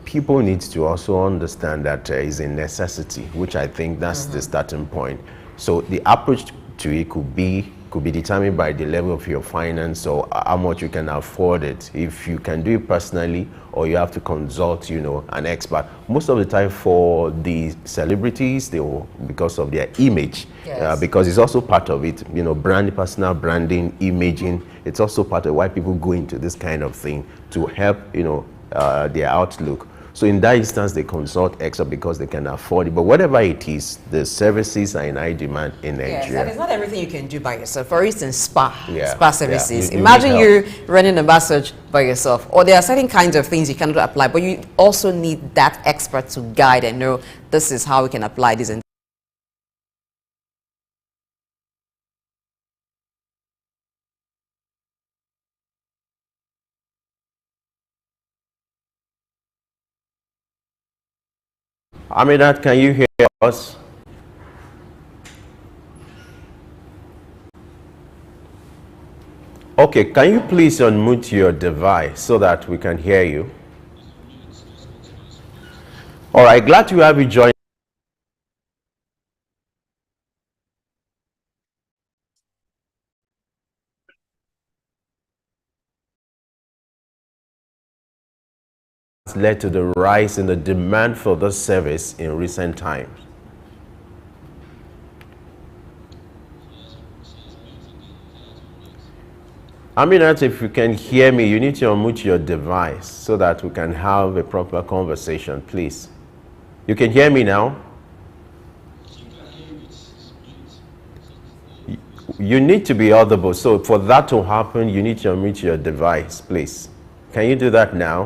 Speaker 6: people need to also understand that is a necessity, which I think that's the starting point. So the approach to it could be determined by the level of your finance or how much you can afford it. If you can do it personally or you have to consult, an expert. Most of the time for the celebrities, because of their image, because it's also part of it, personal branding, imaging. It's also part of why people go into this kind of thing to help, their outlook. So in that instance, they consult extra because they can afford it. But whatever it is, the services are in high demand in Nigeria.
Speaker 4: Yes, and it's not everything you can do by yourself. For instance, spa services.
Speaker 6: You
Speaker 4: Imagine you running a massage by yourself. Or there are certain kinds of things you cannot apply, but you also need that expert to guide and know this is how we can apply this. And
Speaker 6: Aminat, can you hear us? Okay, can you please unmute your device so that we can hear you? All right, glad to have you join. Led to the rise in the demand for this service in recent times. Aminat, if you can hear me, you need to unmute your device so that we can have a proper conversation, please. You can hear me now? You need to be audible. So for that to happen, you need to unmute your device, please. Can you do that now?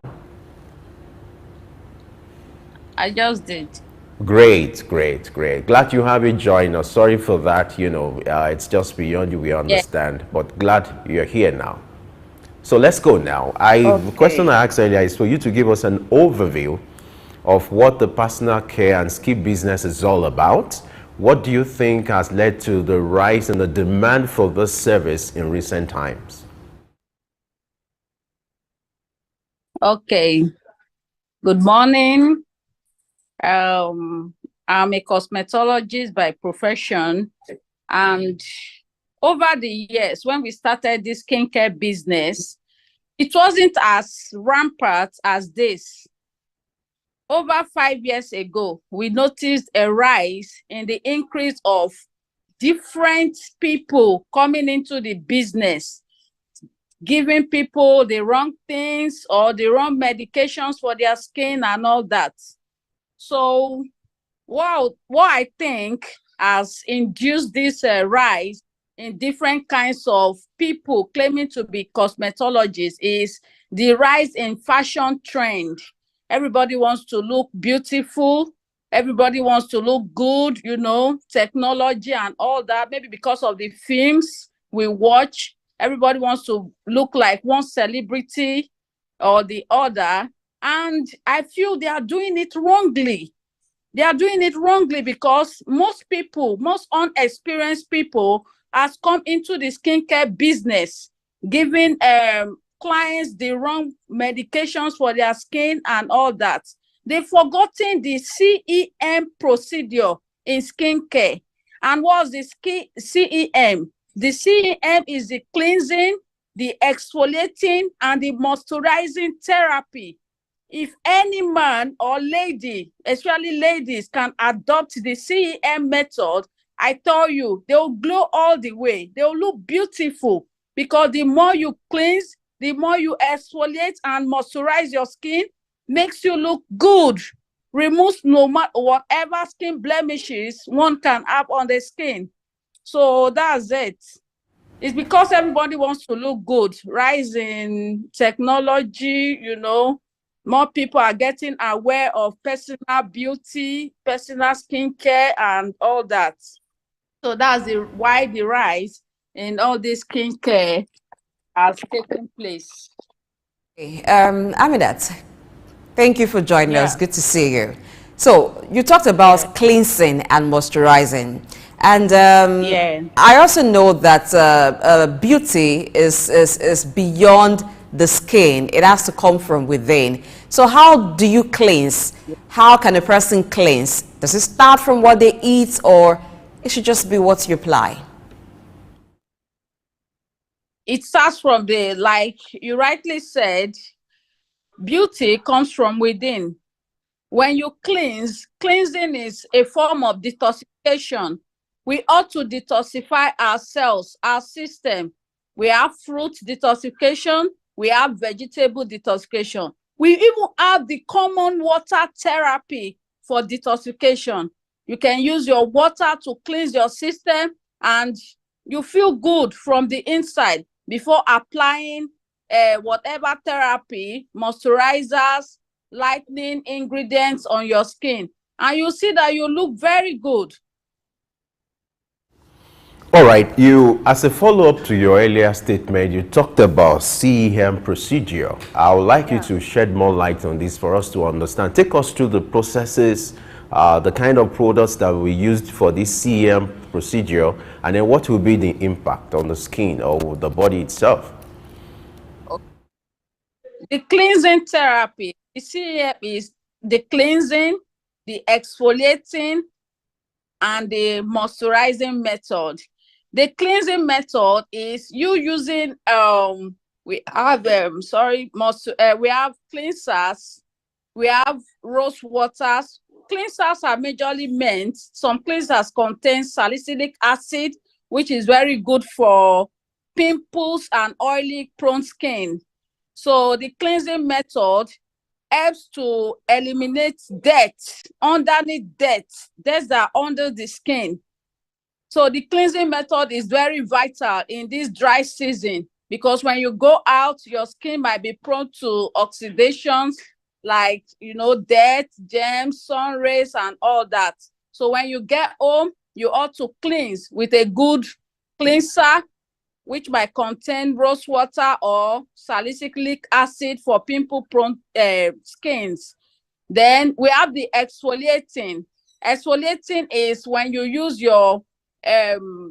Speaker 13: I just did.
Speaker 6: Great, great, great. Glad you have it join us. Sorry for that, it's just beyond you, we understand. But glad you're here now. So let's go now. The question I asked earlier is for you to give us an overview of what the personal care and skin business is all about. What do you think has led to the rise in the demand for this service in recent times?
Speaker 13: Okay. Good morning. I'm a cosmetologist by profession, and over the years, when we started this skincare business, it wasn't as rampant as this. Over 5 years ago, we noticed a rise in the increase of different people coming into the business, giving people the wrong things or the wrong medications for their skin and all that. So what I think has induced this rise in different kinds of people claiming to be cosmetologists is the rise in fashion trend. Everybody wants to look beautiful. Everybody wants to look good, you know, technology and all that. Maybe because of the films we watch, everybody wants to look like one celebrity or the other. And I feel they are doing it wrongly. They are doing it wrongly because most people, most unexperienced people, has come into the skincare business, giving clients the wrong medications for their skin and all that. They've forgotten the CEM procedure in skincare. And what's the CEM? The CEM is the cleansing, the exfoliating, and the moisturizing therapy. If any man or lady, especially ladies, can adopt the CEM method, I tell you, they'll glow all the way. They'll look beautiful because the more you cleanse, the more you exfoliate and moisturize your skin, makes you look good, removes no matter whatever skin blemishes one can have on the skin. So that's it. It's because everybody wants to look good. Rise in technology, you know, more people are getting aware of personal beauty, personal skincare, and all that. So that's why the rise in all this skincare has taken place.
Speaker 4: Aminat, thank you for joining us. Good to see you. So you talked about cleansing and moisturizing. And I also know that beauty is beyond the skin. It has to come from within. So how do you cleanse? How can a person cleanse? Does it start from what they eat, or it should just be what you apply?
Speaker 13: It starts from like you rightly said, beauty comes from within. When you cleanse, cleansing is a form of detoxification. We ought to detoxify ourselves, our system. We have fruit detoxification. We have vegetable detoxification. We even have the common water therapy for detoxification. You can use your water to cleanse your system and you feel good from the inside before applying whatever therapy, moisturizers, lightening ingredients on your skin. And you see that you look very good.
Speaker 6: All right, you, as a follow-up to your earlier statement, you talked about CEM procedure. I would like you to shed more light on this for us to understand. Take us through the processes, the kind of products that we used for this CEM procedure, and then what will be the impact on the skin or the body itself.
Speaker 13: The cleansing therapy, the CEM is the cleansing, the exfoliating, and the moisturizing method. The cleansing method is you using we have we have cleansers, we have rose waters. Cleansers are majorly meant, some cleansers contain salicylic acid, which is very good for pimples and oily prone skin. So the cleansing method helps to eliminate dirt, underneath dirt that are under the skin. So the cleansing method is very vital in this dry season because when you go out, your skin might be prone to oxidations like, you know, dirt, germs, sun rays, and all that. So when you get home, you ought to cleanse with a good cleanser, which might contain rose water or salicylic acid for pimple-prone skins. Then we have the exfoliating. Exfoliating is when you use your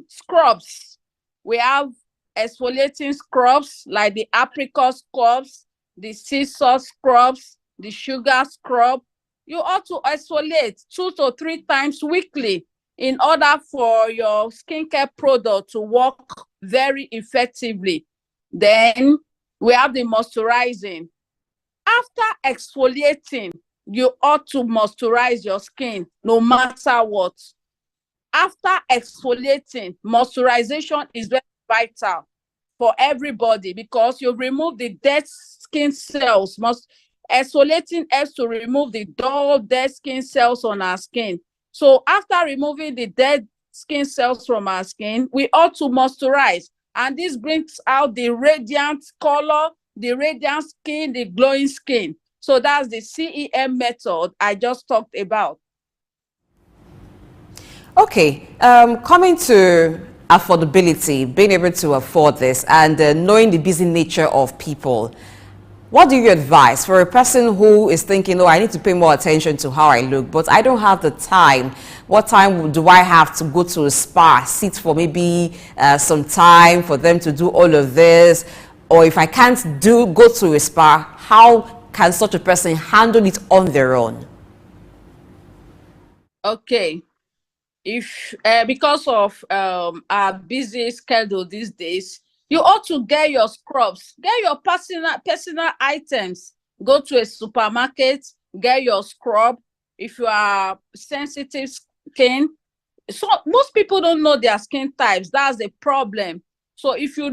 Speaker 13: scrubs. We have exfoliating scrubs like the apricot scrubs, the sea salt scrubs, the sugar scrub. You ought to exfoliate 2 to 3 times weekly in order for your skincare product to work very effectively. Then we have the moisturizing. After exfoliating, you ought to moisturize your skin no matter what. After exfoliating, moisturization is very vital for everybody because you remove the dead skin cells. Exfoliating helps to remove the dull, dead skin cells on our skin. So after removing the dead skin cells from our skin, we ought to moisturize. And this brings out the radiant color, the radiant skin, the glowing skin. So that's the CEM method I just talked about.
Speaker 4: Okay, coming to affordability, being able to afford this, and knowing the busy nature of people, what do you advise for a person who is thinking, oh, I need to pay more attention to how I look, but I don't have the time? What time do I have to go to a spa, sit for maybe some time for them to do all of this? Or if I can't go to a spa, how can such a person handle it on their own?
Speaker 13: Okay. If because of our busy schedule these days, you ought to get your scrubs, get your personal items, go to a supermarket, get your scrub. If you are sensitive skin, so most people don't know their skin types. That's the problem. So if you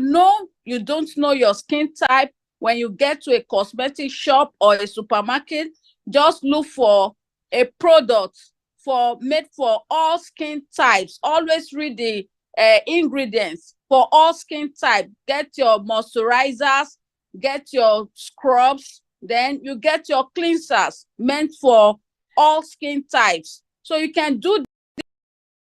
Speaker 13: don't know your skin type, when you get to a cosmetic shop or a supermarket, just look for a product made for all skin types. Always read the ingredients for all skin type. Get your moisturizers, get your scrubs, then you get your cleansers meant for all skin types. So you can do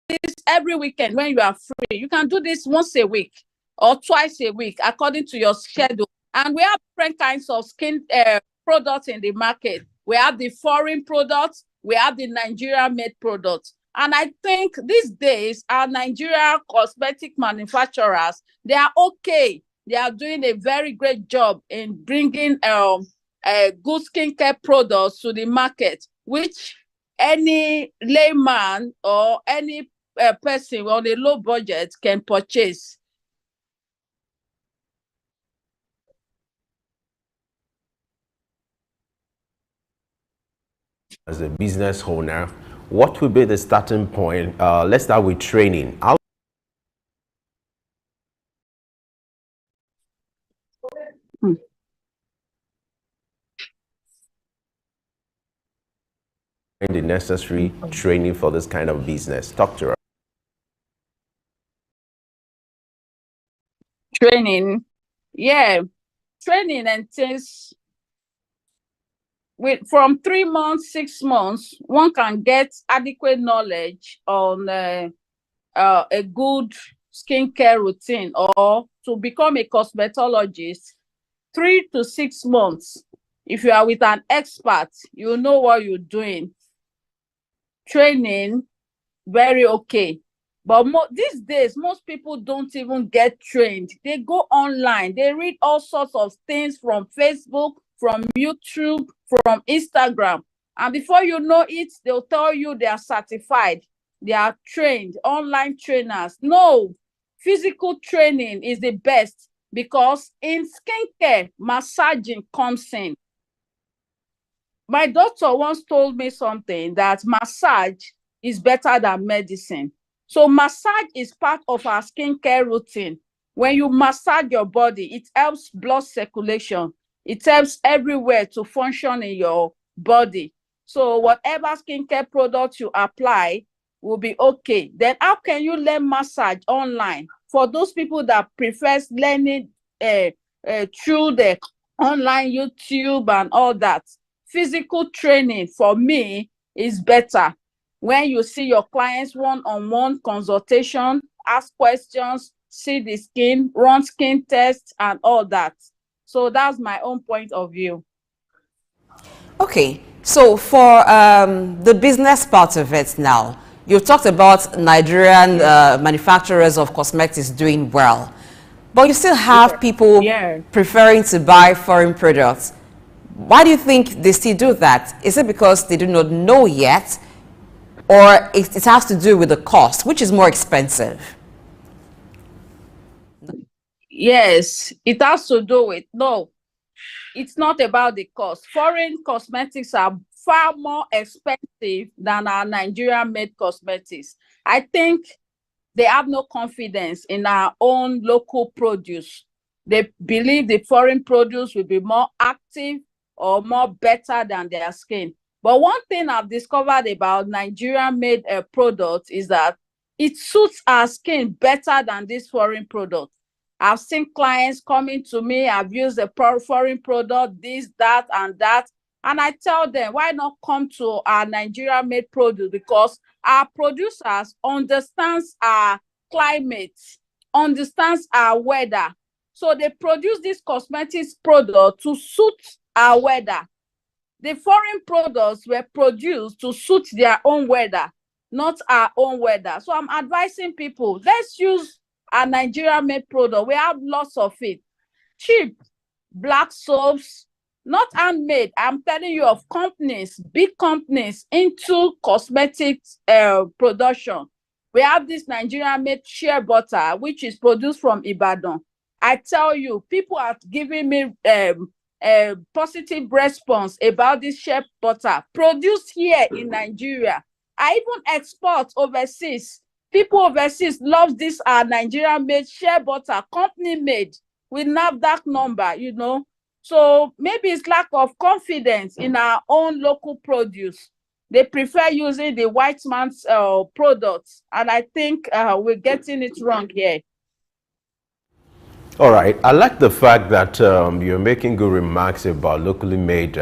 Speaker 13: this every weekend when you are free. You can do this once a week or twice a week according to your schedule. And we have different kinds of skin products in the market. We have the foreign products, we have the Nigerian made products. And I think these days, our Nigerian cosmetic manufacturers, they are okay. They are doing a very great job in bringing good skincare products to the market, which any layman or any person on a low budget can purchase.
Speaker 6: As a business owner, what will be the starting point? Let's start with training. The necessary training for this kind of business. Talk to us.
Speaker 13: Training, yeah, training and things. From 3 months, 6 months, one can get adequate knowledge on a good skincare routine, or to become a cosmetologist, 3 to 6 months. If you are with an expert, you know what you're doing. Training, very okay. But these days, most people don't even get trained. They go online. They read all sorts of things from Facebook, from YouTube, from Instagram. And before you know it, they'll tell you they are certified. They are trained, online trainers. No, physical training is the best, because in skincare, massaging comes in. My doctor once told me something, that massage is better than medicine. So massage is part of our skincare routine. When you massage your body, it helps blood circulation. It helps everywhere to function in your body. So whatever skincare product you apply will be okay. Then how can you learn massage online? For those people that prefer learning through the online YouTube and all that, physical training for me is better. When you see your clients one-on-one consultation, ask questions, see the skin, run skin tests and all that. So that's my own point of view.
Speaker 4: Okay, so for the business part of it now, you talked about Nigerian manufacturers of cosmetics doing well, but you still have people preferring to buy foreign products. Why do you think they still do that? Is it because they do not know yet, or it has to do with the cost, which is more expensive?
Speaker 13: Yes, it has to do with, no, it's not about the cost. Foreign cosmetics are far more expensive than our Nigerian made cosmetics. I think they have no confidence in our own local produce. They believe the foreign produce will be more active or more better than their skin. But one thing I've discovered about Nigerian made products is that it suits our skin better than this foreign product. I've seen clients coming to me, I've used a foreign product, this, that, and that. And I tell them, why not come to our Nigeria-made produce? Because our producers understands our climate, understands our weather. So they produce this cosmetics product to suit our weather. The foreign products were produced to suit their own weather, not our own weather. So I'm advising people, let's use our Nigeria-made product. We have lots of it. Cheap, black soaps, not handmade. I'm telling you of companies, big companies into cosmetics production. We have this Nigeria-made shea butter, which is produced from Ibadan. I tell you, people are giving me a positive response about this shea butter produced here in Nigeria. I even export overseas. People overseas love this Nigeria-made shea butter, company-made with NAFDAC number, you know. So maybe it's lack of confidence in our own local produce. They prefer using the white man's products, and I think we're getting it wrong here.
Speaker 6: All right. I like the fact that you're making good remarks about locally made.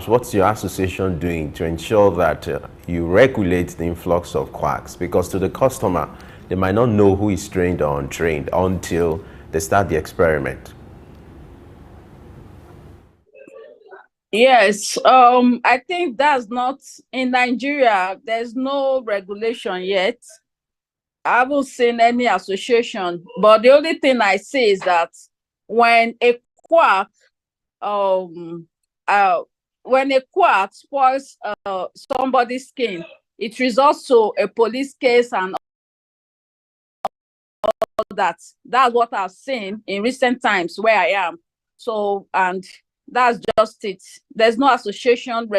Speaker 6: What's your association doing to ensure that you regulate the influx of quacks? Because to the customer, they might not know who is trained or untrained until they start the experiment.
Speaker 13: Yes, I think that's not in Nigeria. There's no regulation yet. I haven't seen any association, but the only thing I see is that when a quack, when a quack spoils somebody's skin, it results to a police case and all that. That's what I've seen in recent times where I am. So, and that's just it. There's no association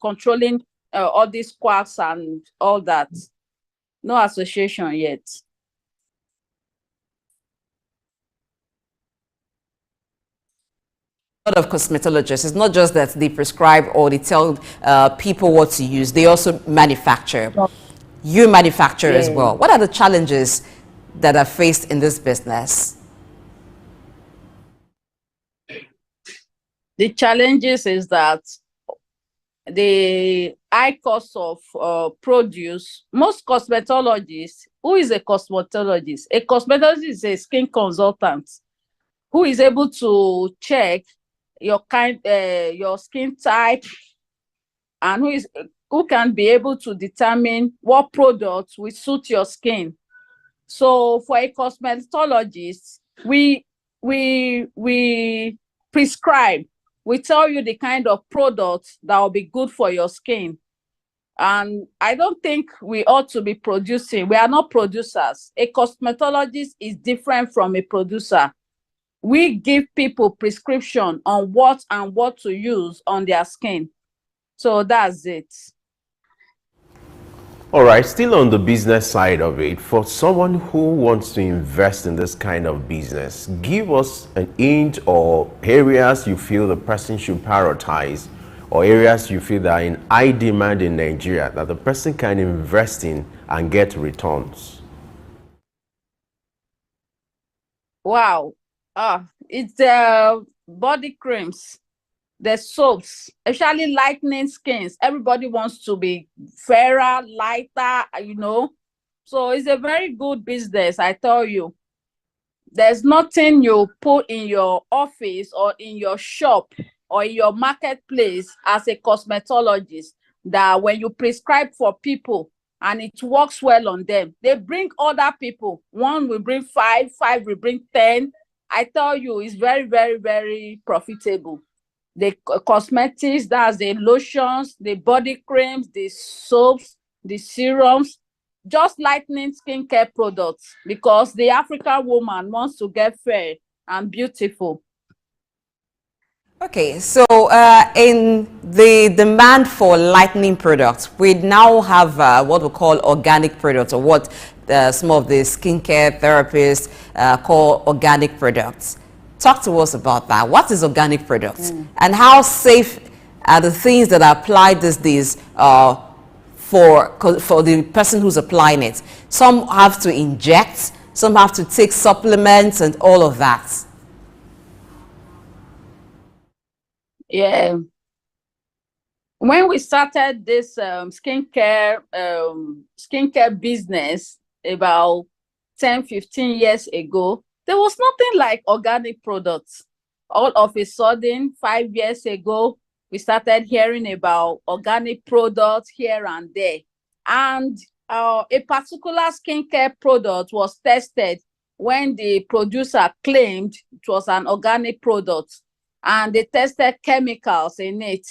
Speaker 13: controlling all these quacks and all that. No association yet.
Speaker 4: A lot of cosmetologists, it's not just that they prescribe or they tell people what to use, they also manufacture. You manufacture as well. What are the challenges that are faced in this business?
Speaker 13: The challenges is that the high cost of produce. Most cosmetologists, who is a cosmetologist? A cosmetologist is a skin consultant who is able to check your your skin type, and who can be able to determine what products will suit your skin. So for a cosmetologist, we prescribe. We tell you the kind of products that will be good for your skin. And I don't think we ought to be producing. We are not producers. A cosmetologist is different from a producer. We give people prescription on what to use on their skin. So that's it.
Speaker 6: All right, still on the business side of it, for someone who wants to invest in this kind of business, give us an hint or areas you feel the person should prioritize, or areas you feel that are in high demand in Nigeria that the person can invest in and get returns.
Speaker 13: Wow. It's the body creams, the soaps, especially lightening skins. Everybody wants to be fairer, lighter, you know. So it's a very good business, I tell you. There's nothing you put in your office or in your shop or in your marketplace as a cosmetologist that when you prescribe for people and it works well on them, they bring other people. One will bring five will bring 10. I tell you, it's very, very, very profitable. The cosmetics, that's the lotions, the body creams, the soaps, the serums, just lightening skincare products, because the African woman wants to get fair and beautiful.
Speaker 4: Okay, so in the demand for lightening products, we now have what we call organic products, or what some of the skincare therapists call organic products. Talk to us about that. What is organic products? And how safe are the things that are applied these days for the person who's applying it? Some have to inject, some have to take supplements and all of that.
Speaker 13: Yeah. When we started this skincare business about 10-15 years ago, there was nothing like organic products. All of a sudden, 5 years ago, we started hearing about organic products here and there. And a particular skincare product was tested when the producer claimed it was an organic product, and they tested chemicals in it.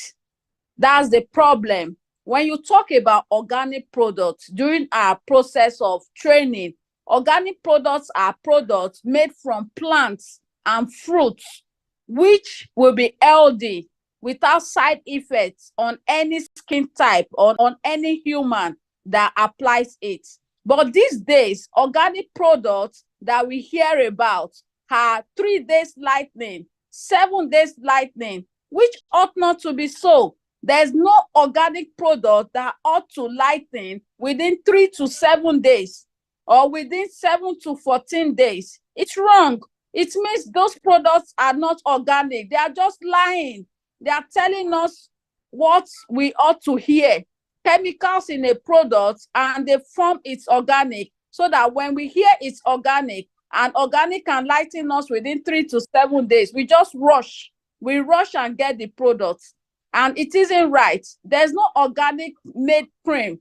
Speaker 13: That's the problem. When you talk about organic products during our process of training, organic products are products made from plants and fruits, which will be healthy without side effects on any skin type or on any human that applies it. But these days, organic products that we hear about are 3 days lightning, 7 days lightning, which ought not to be so. There's no organic product that ought to lighten within 3 to 7 days or within 7 to 14 days. It's wrong. It means those products are not organic. They are just lying. They are telling us what we ought to hear. Chemicals in a product, and they form it's organic, so that when we hear it's organic, and organic can lighten us within 3 to 7 days, we just rush. We rush and get the products. And it isn't right. There's no organic made cream.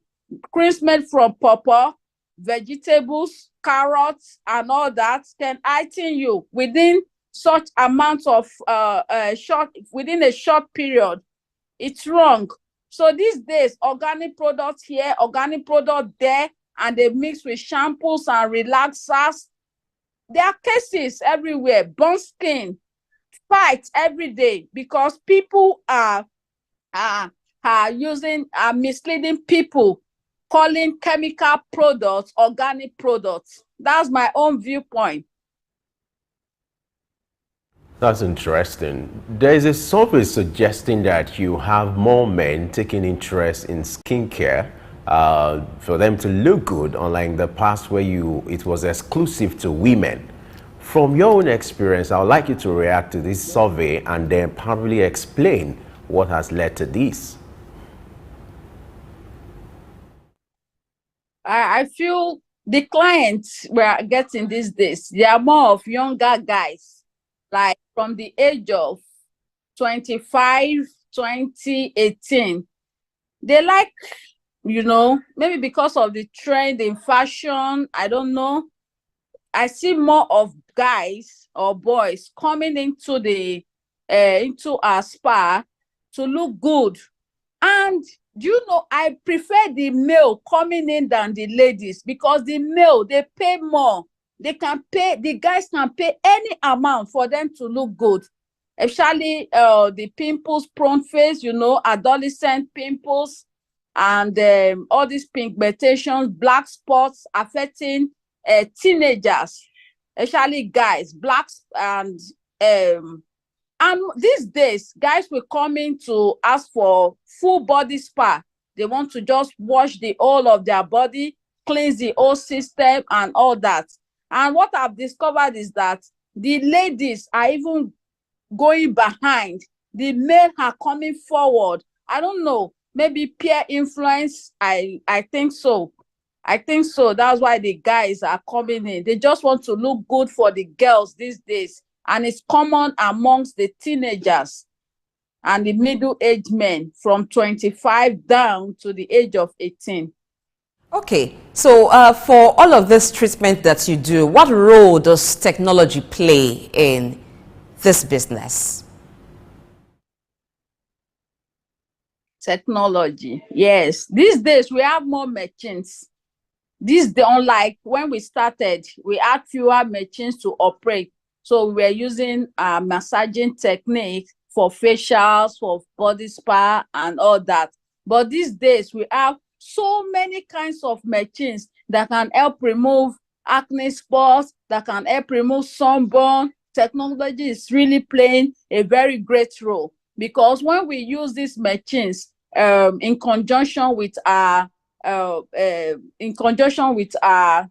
Speaker 13: Creams made from pawpaw, vegetables, carrots, and all that can heighten you within such amount of within a short period. It's wrong. So these days, organic products here, organic product there, and they mix with shampoos and relaxers. There are cases everywhere. Burn skin, fight every day because people are misleading people, calling chemical products organic products. That's my own viewpoint.
Speaker 6: That's interesting. There is a survey suggesting that you have more men taking interest in skincare for them to look good, unlike in the past where it was exclusive to women. From your own experience, I would like you to react to this survey and then probably explain what has led to this.
Speaker 13: I feel the clients we're getting these days, they are more of younger guys, like from the age of 25, 20, 18. They like, maybe because of the trend in fashion, I don't know. I see more of guys or boys coming into into our spa to look good. And I prefer the male coming in than the ladies, because the male, they pay more. The guys can pay any amount for them to look good. Especially the pimples prone face, adolescent pimples, and all these pigmentations, black spots affecting teenagers, especially guys, blacks, and these days, guys will come in to ask for full body spa. They want to just wash the whole of their body, cleanse the whole system and all that. And what I've discovered is that the ladies are even going behind. The men are coming forward. I don't know, maybe peer influence. I think so. I think so. That's why the guys are coming in. They just want to look good for the girls these days. And it's common amongst the teenagers and the middle-aged men from 25 down to the age of 18.
Speaker 4: Okay, so for all of this treatment that you do, what role does technology play in this business?
Speaker 13: Technology, yes. These days, we have more machines. Unlike when we started, we had fewer machines to operate. So we were using massaging techniques for facials, for body spa, and all that. But these days, we have so many kinds of machines that can help remove acne spots, that can help remove sunburn. Technology is really playing a very great role, because when we use these machines in conjunction with our in conjunction with our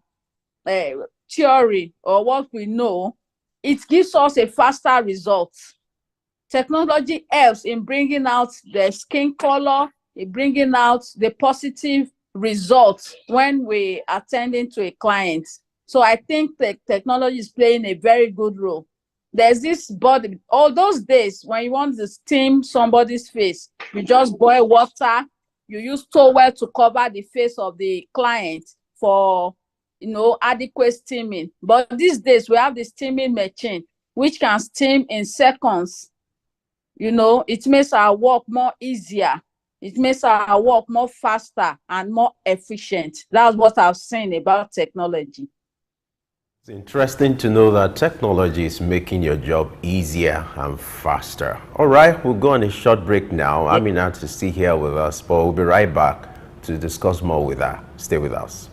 Speaker 13: theory or what we know, it gives us a faster result. Technology helps in bringing out the skin color, in bringing out the positive results when we are attending to a client. So I think that technology is playing a very good role. There's this body, all those days when you want to steam somebody's face, you just boil water, you use towel to cover the face of the client for, adequate steaming. But these days we have the steaming machine, which can steam in seconds. It makes our work more easier. It makes our work more faster and more efficient. That's what I've seen about technology.
Speaker 6: It's interesting to know that technology is making your job easier and faster. All right, we'll go on a short break now. Aminat is still here with us, but we'll be right back to discuss more with her. Stay with us.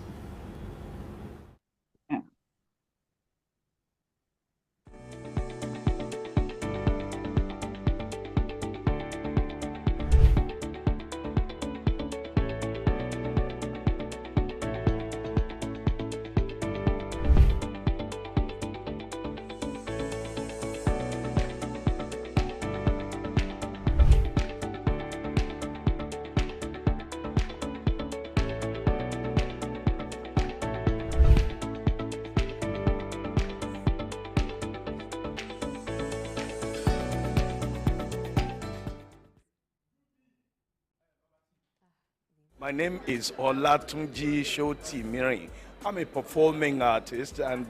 Speaker 8: My name is Olatunji Shotimirin. I'm a performing artist and,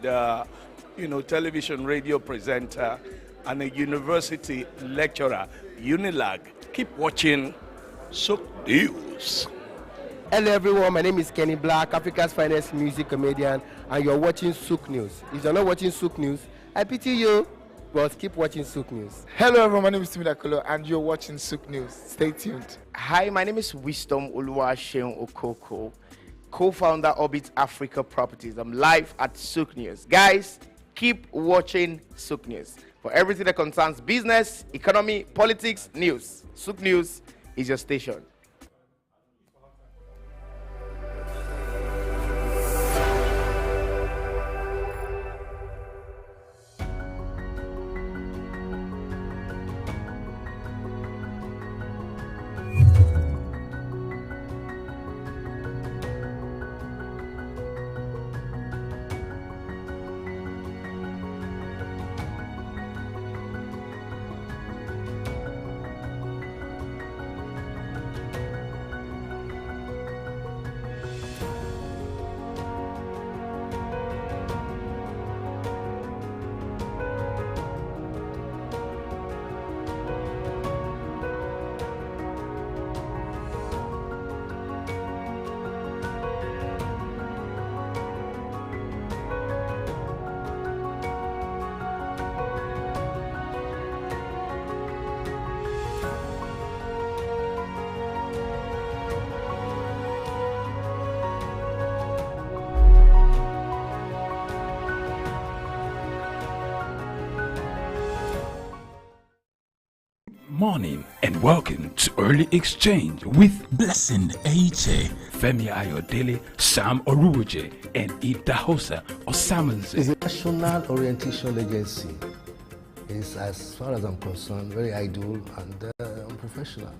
Speaker 8: television radio presenter and a university lecturer, Unilag. Keep watching Sook News.
Speaker 9: Hello everyone, my name is Kenny Black, Africa's finest music comedian, and you're watching Sook News. If you're not watching Sook News, I pity you, but keep watching Sook News.
Speaker 10: Hello everyone, my name is Timmy Dakolo and you're watching Sook News. Stay tuned.
Speaker 11: Hi, my name is Wisdom Oluwaseun Okoko, co-founder Orbit Africa Properties. I'm live at Sook News. Guys, keep watching Sook News. For everything that concerns business, economy, politics, news, Sook News is your station.
Speaker 1: Morning and welcome to Early Exchange with Blessing Aiche, Femi Ayodele, Sam Oruoje, and Idahosa Osamanze.
Speaker 2: It's a national orientation agency. It's, as far as I'm concerned, very ideal and unprofessional.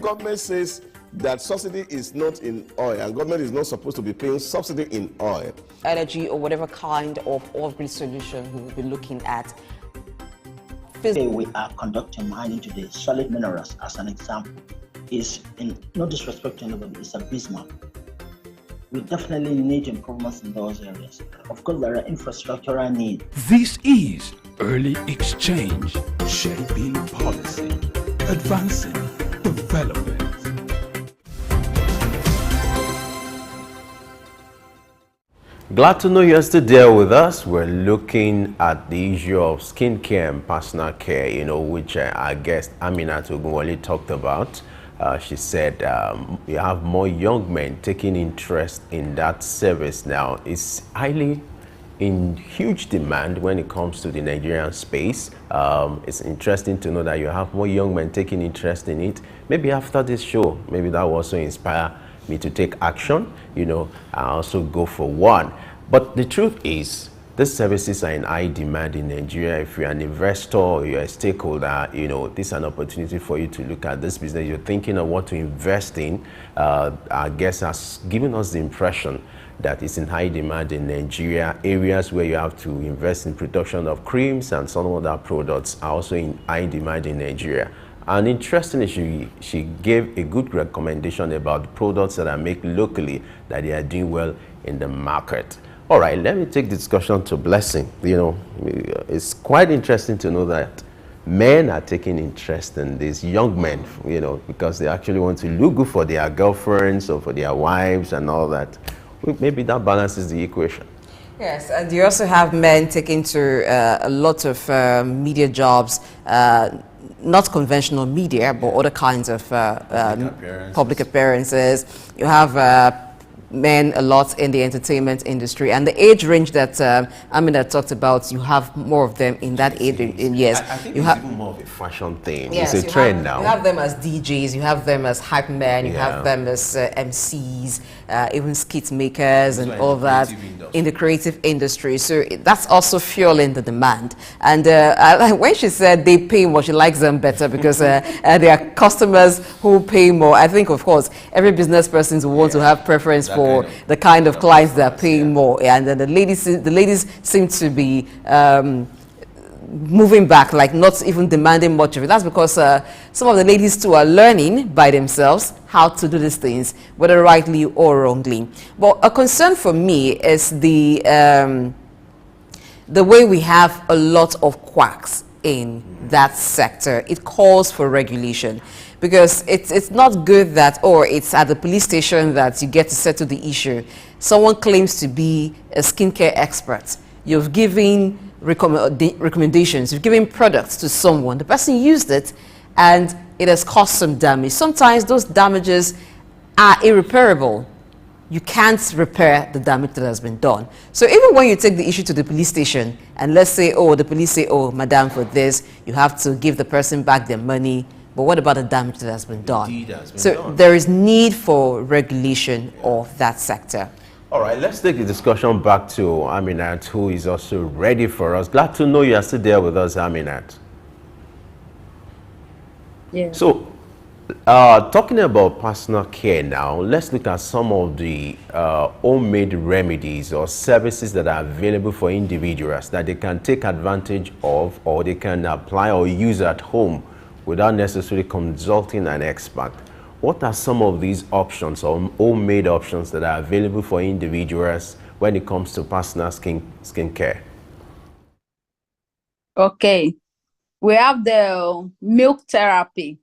Speaker 3: Government says that subsidy is not in oil and government is not supposed to be paying subsidy in oil.
Speaker 4: Energy or whatever kind of oil-based solution we will be looking at.
Speaker 5: Today we are conducting mining today. Solid minerals, as an example, is, in no disrespect to anybody, is abysmal. We definitely need improvements in those areas. Of course, there are infrastructural needs.
Speaker 1: This is Early Exchange, shaping policy, advancing development.
Speaker 6: Glad to know you're still there with us. We're looking at the issue of skincare and personal care, which our guest Aminat Ogunwale talked about. She said you have more young men taking interest in that service now. It's highly in huge demand when it comes to the Nigerian space. It's interesting to know that you have more young men taking interest in it. Maybe after this show, maybe that will also inspire me to take action, you know, and also go for one. But the truth is, these services are in high demand in Nigeria. If you're an investor or you're a stakeholder, you know, this is an opportunity for you to look at this business. You're thinking of what to invest in. Our guest has given us the impression that it's in high demand in Nigeria. Areas where you have to invest in production of creams and some other products are also in high demand in Nigeria. And interestingly, she gave a good recommendation about the products that are made locally, that they are doing well in the market. All right, let me take the discussion to Blessing. You know, it's quite interesting to know that men are taking interest in these young men, you know, because they actually want to look good for their girlfriends or for their wives and all that. Maybe that balances the equation.
Speaker 4: Yes, and you also have men taking to a lot of media jobs, not conventional media, but other kinds of public appearances. You have men a lot in the entertainment industry, and the age range that Amina talked about, you have more of them in that age. Yes,
Speaker 6: I think
Speaker 4: you
Speaker 6: it's
Speaker 4: have
Speaker 6: even more of a fashion thing.
Speaker 4: yes,
Speaker 6: It's a trend now.
Speaker 4: You have them as DJs, you have them as hype men, you
Speaker 6: Yeah.
Speaker 4: have them as MCs, even skit makers and all that in the creative industry. So that's also fueling the demand. And when she said they pay more, she likes them better because they are customers who pay more. I think, of course, every business person will want to have preference for the kind of clients that are paying more. And then the ladies seem to be moving back, like not even demanding much of it. That's because some of the ladies too are learning by themselves how to do these things, whether rightly or wrongly. But a concern for me is the way we have a lot of quacks in that sector. It calls for regulation, because it's not good that, or it's at the police station that you get to settle the issue. Someone claims to be a skincare expert. You've given recommendations, you've given products to someone, the person used it and it has caused some damage. Sometimes those damages are irreparable. You can't repair the damage that has been done. So even when you take the issue to the police station, and let's say, oh, the police say, oh, madam, for this, you have to give the person back their money. But what about the damage that has been done? There is need for regulation of that sector.
Speaker 6: All right, let's take the discussion back to Aminat, who is also ready for us. Glad to know you are still there with us, Aminat.
Speaker 13: Yeah.
Speaker 6: So, talking about personal care now, let's look at some of the homemade remedies or services that are available for individuals that they can take advantage of, or they can apply or use at home without necessarily consulting an expert. What are some of these options or homemade options that are available for individuals when it comes to personal skin care?
Speaker 13: Okay, we have the milk therapy.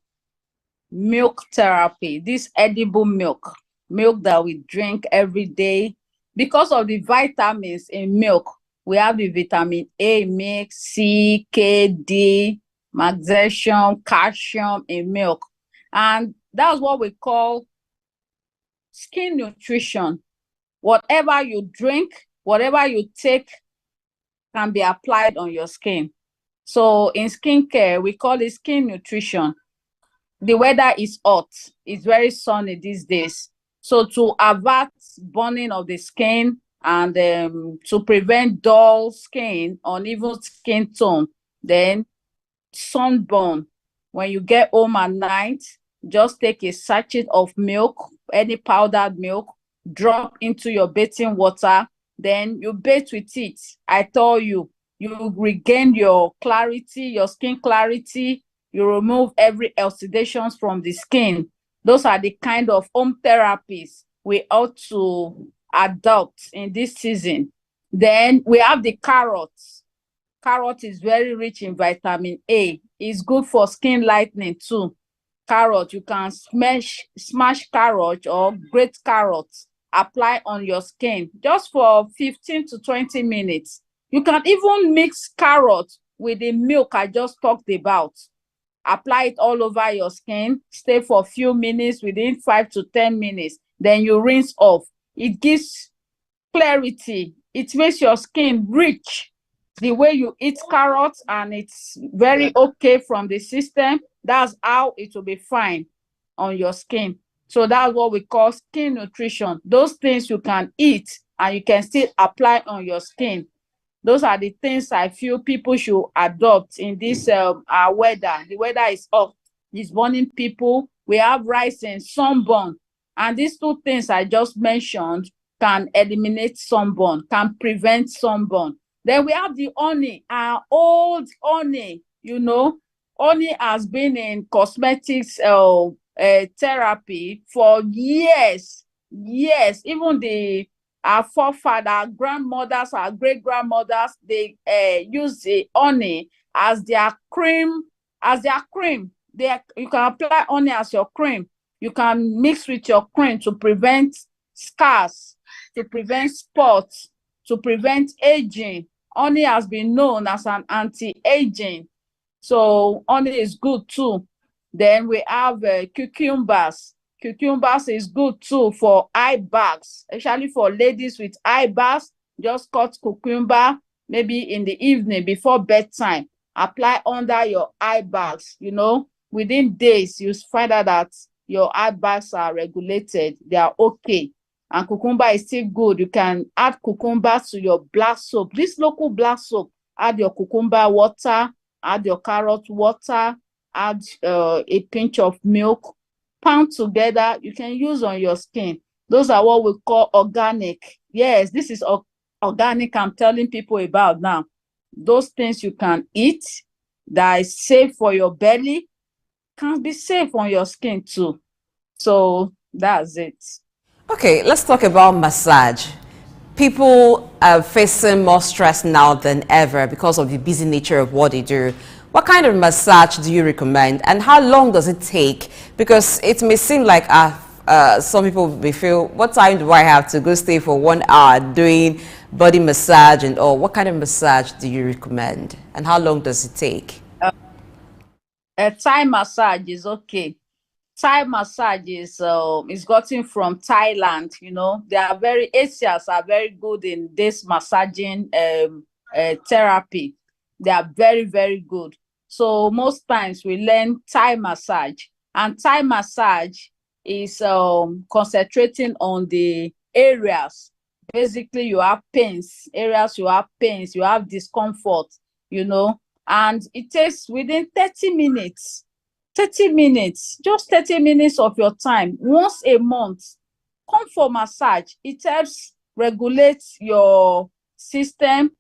Speaker 13: Milk therapy, this edible milk that we drink every day. Because of the vitamins in milk, we have the vitamin A milk, C, K, D, magnesium, calcium in milk. And that's what we call skin nutrition. Whatever you drink, whatever you take can be applied on your skin. So in skincare, we call it skin nutrition. The weather is hot, it's very sunny these days. So to avert burning of the skin and to prevent dull skin, uneven skin tone, then sunburn, when you get home at night, just take a sachet of milk, any powdered milk, drop into your bathing water, then you bathe with it. I tell you, you regain your clarity, your skin clarity. You remove every oxidations from the skin. Those are the kind of home therapies we ought to adopt in this season. Then we have the carrots. Carrot is very rich in vitamin A. It's good for skin lightening too. Carrot, you can smash carrot or grate carrots, apply on your skin just for 15 to 20 minutes. You can even mix carrot with the milk I just talked about. Apply it all over your skin, stay for a few minutes, within 5 to 10 minutes, then you rinse off. It gives clarity. It makes your skin rich. The way you eat carrots, and it's very okay from the system, that's how it will be fine on your skin. So that's what we call skin nutrition. Those things you can eat and you can still apply on your skin. Those are the things I feel people should adopt in this our weather. The weather is hot, it's burning people. We have rice and sunburn, and these two things I just mentioned can eliminate sunburn, can prevent sunburn. Then we have the honey, our old honey. Honey has been in cosmetics therapy for years. Even our forefathers, our grandmothers, our great grandmothers, they use the honey as their cream. You can apply honey as your cream. You can mix with your cream to prevent scars, to prevent spots, to prevent aging. Honey has been known as an anti-aging, so honey is good too. Then we have cucumbers. Cucumbers is good too for eye bags, especially for ladies with eye bags. Just cut cucumber maybe in the evening before bedtime. Apply under your eye bags. Within days, you find out that your eye bags are regulated. They are okay. And cucumber is still good. You can add cucumber to your black soap. This local black soap, add your cucumber water, add your carrot water, add a pinch of milk, pound together. You can use on your skin. Those are what we call organic. Yes, this is organic I'm telling people about now. Those things you can eat that is safe for your belly can be safe on your skin too. So that's it.
Speaker 4: Okay, let's talk about massage. People are facing more stress now than ever because of the busy nature of what they do. What kind of massage do you recommend, and how long does it take? Because it may seem like some people may feel, what time do I have to go stay for 1 hour doing body massage and all? What kind of massage do you recommend, and how long does it take?
Speaker 13: A Thai massage is okay. Thai massage is gotten from Thailand. They are Asians are very good in this massaging therapy. They are very, very good. So most times we learn Thai massage, and Thai massage is concentrating on the areas. Basically, you have pains, you have discomfort, and it takes within 30 minutes. 30 minutes, just 30 minutes of your time once a month. Come for massage. It helps regulate your system,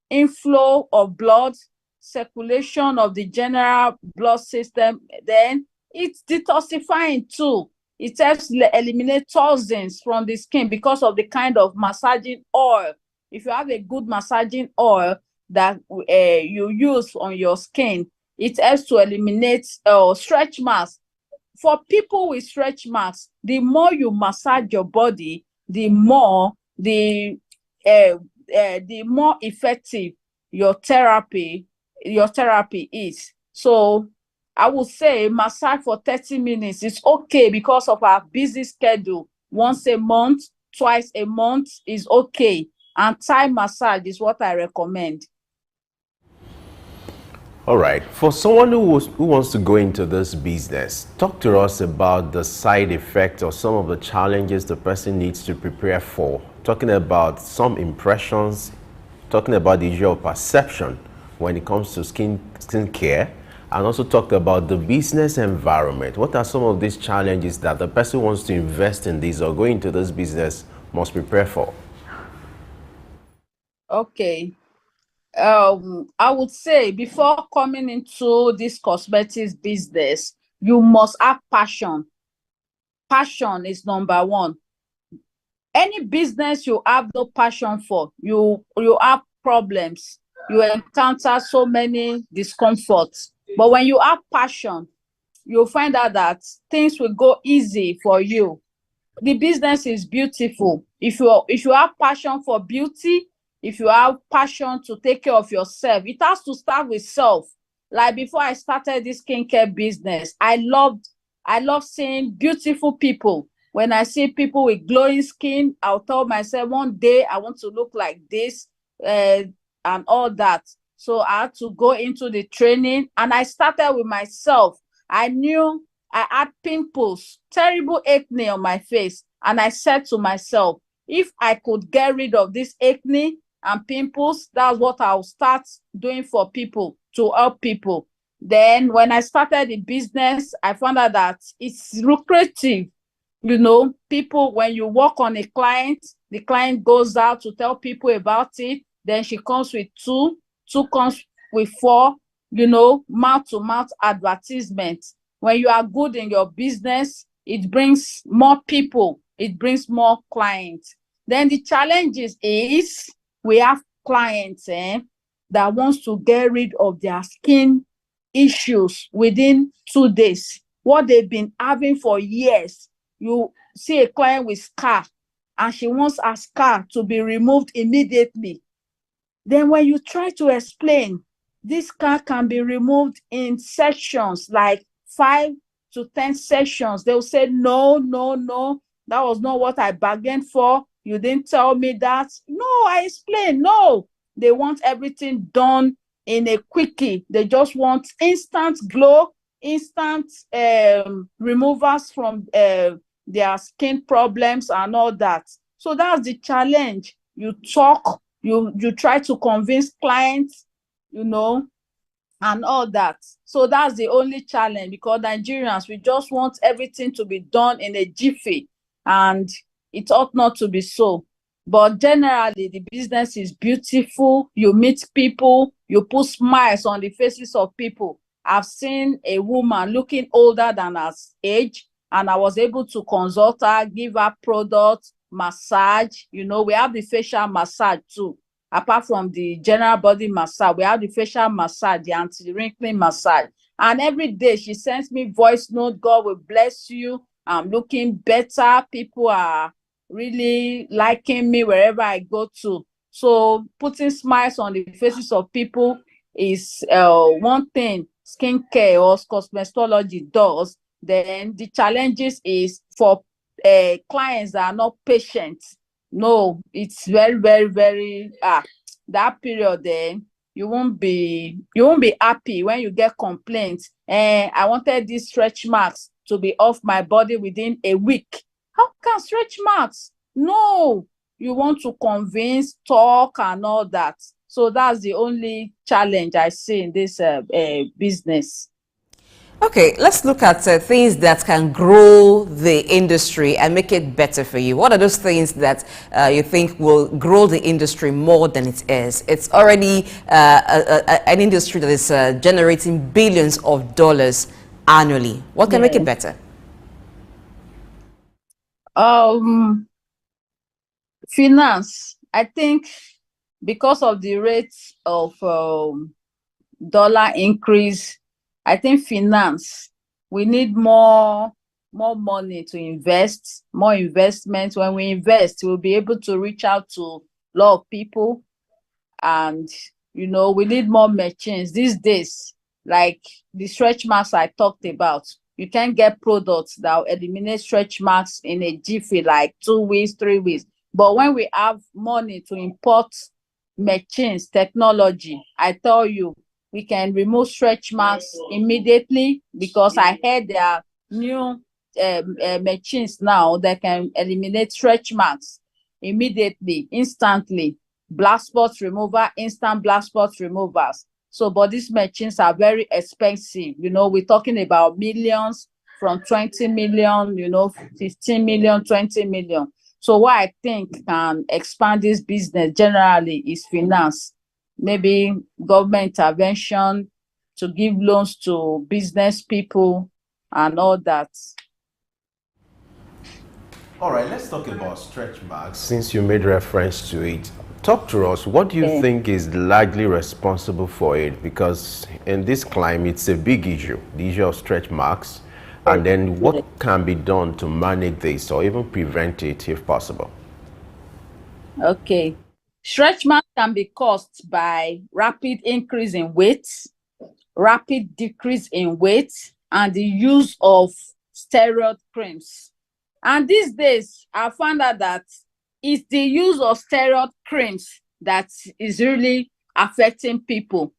Speaker 13: inflow of blood, circulation of the general blood system. Then it's detoxifying too. It helps eliminate toxins from the skin because of the kind of massaging oil. If you have a good massaging oil that you use on your skin, it helps to eliminate stretch marks. For people with stretch marks, the more you massage your body, the more effective your therapy is. So I would say massage for 30 minutes is okay because of our busy schedule. Once a month, twice a month is okay. And Thai massage is what I recommend.
Speaker 6: All right. For someone who wants to go into this business, talk to us about the side effects or some of the challenges the person needs to prepare for. Talking about some impressions, talking about the issue of perception when it comes to skin care, and also talked about the business environment. What are some of these challenges that the person who wants to invest in this or go into this business must prepare for?
Speaker 13: Okay. I would say before coming into this cosmetics business, you must have passion. Passion is number one. Any business you have no passion for, you have problems. You encounter so many discomforts. But when you have passion, you'll find out that things will go easy for you. The business is beautiful. If you have passion for beauty, if you have passion to take care of yourself, it has to start with self. Like before I started this skincare business, I love seeing beautiful people. When I see people with glowing skin, I'll tell myself one day I want to look like this and all that. So I had to go into the training, and I started with myself. I knew I had pimples, terrible acne on my face. And I said to myself, if I could get rid of this acne and pimples, that's what I'll start doing for people, to help people. Then when I started the business, I found out that it's lucrative. You know, people, when you work on a client, the client goes out to tell people about it. Then she comes with two comes with four, you know, mouth-to-mouth advertisement. When you are good in your business, it brings more people, it brings more clients. Then the challenges is we have clients that wants to get rid of their skin issues within 2 days. What they've been having for years. You see a client with scar and she wants her scar to be removed immediately. Then when you try to explain, this scar can be removed in sections, like 5 to 10 sections. They'll say, no, no, no, that was not what I bargained for. You didn't tell me that. No, I explained. No, they want everything done in a quickie. They just want instant glow, instant removers from their skin problems and all that. So that's the challenge. You talk, you try to convince clients, you know, and all that. So that's the only challenge, because Nigerians, we just want everything to be done in a jiffy, and it ought not to be so. But generally, the business is beautiful. You meet people, you put smiles on the faces of people. I've seen a woman looking older than her age, and I was able to consult her, give her products, massage. You know, we have the facial massage too. Apart from the general body massage, we have the facial massage, the anti-wrinkling massage. And every day she sends me voice note, God will bless you. I'm looking better. People are really liking me wherever I go to. So putting smiles on the faces of people is one thing skincare or cosmetology does. Then the challenges is for clients that are not patient. No, it's very, very, very that period there, you won't be happy when you get complaints. I wanted these stretch marks to be off my body within a week. How can stretch marks? No, you want to convince, talk, and all that. So that's the only challenge I see in this business.
Speaker 4: Okay, let's look at things that can grow the industry and make it better for you. What are those things that you think will grow the industry more than it is? It's already an industry that is generating billions of dollars annually. What can make it better?
Speaker 13: Finance. I think because of the rate of dollar increase, I think finance, we need more money to invest, more investment. When we invest, we'll be able to reach out to a lot of people. And, you know, we need more machines these days, like the stretch marks I talked about. You can get products that will eliminate stretch marks in a jiffy, like 2 weeks, 3 weeks. But when we have money to import machines, technology, I tell you, we can remove stretch marks immediately, because I heard there are new machines now that can eliminate stretch marks immediately, instantly. Black spots remover, instant black spots removers. So, but these machines are very expensive. You know, we're talking about millions, from 20 million, you know, 15 million, 20 million. So what I think can expand this business generally is finance. Maybe government intervention to give loans to business people and all that.
Speaker 6: All right, let's talk about stretch marks. Since you made reference to it, talk to us. What do you think is largely responsible for it? Because in this climate, it's a big issue, the issue of stretch marks. And then what can be done to manage this or even prevent it if possible?
Speaker 13: Okay. Stretch marks can be caused by rapid increase in weight, rapid decrease in weight, and the use of steroid creams. And these days, I found out that it's the use of steroid creams that is really affecting people.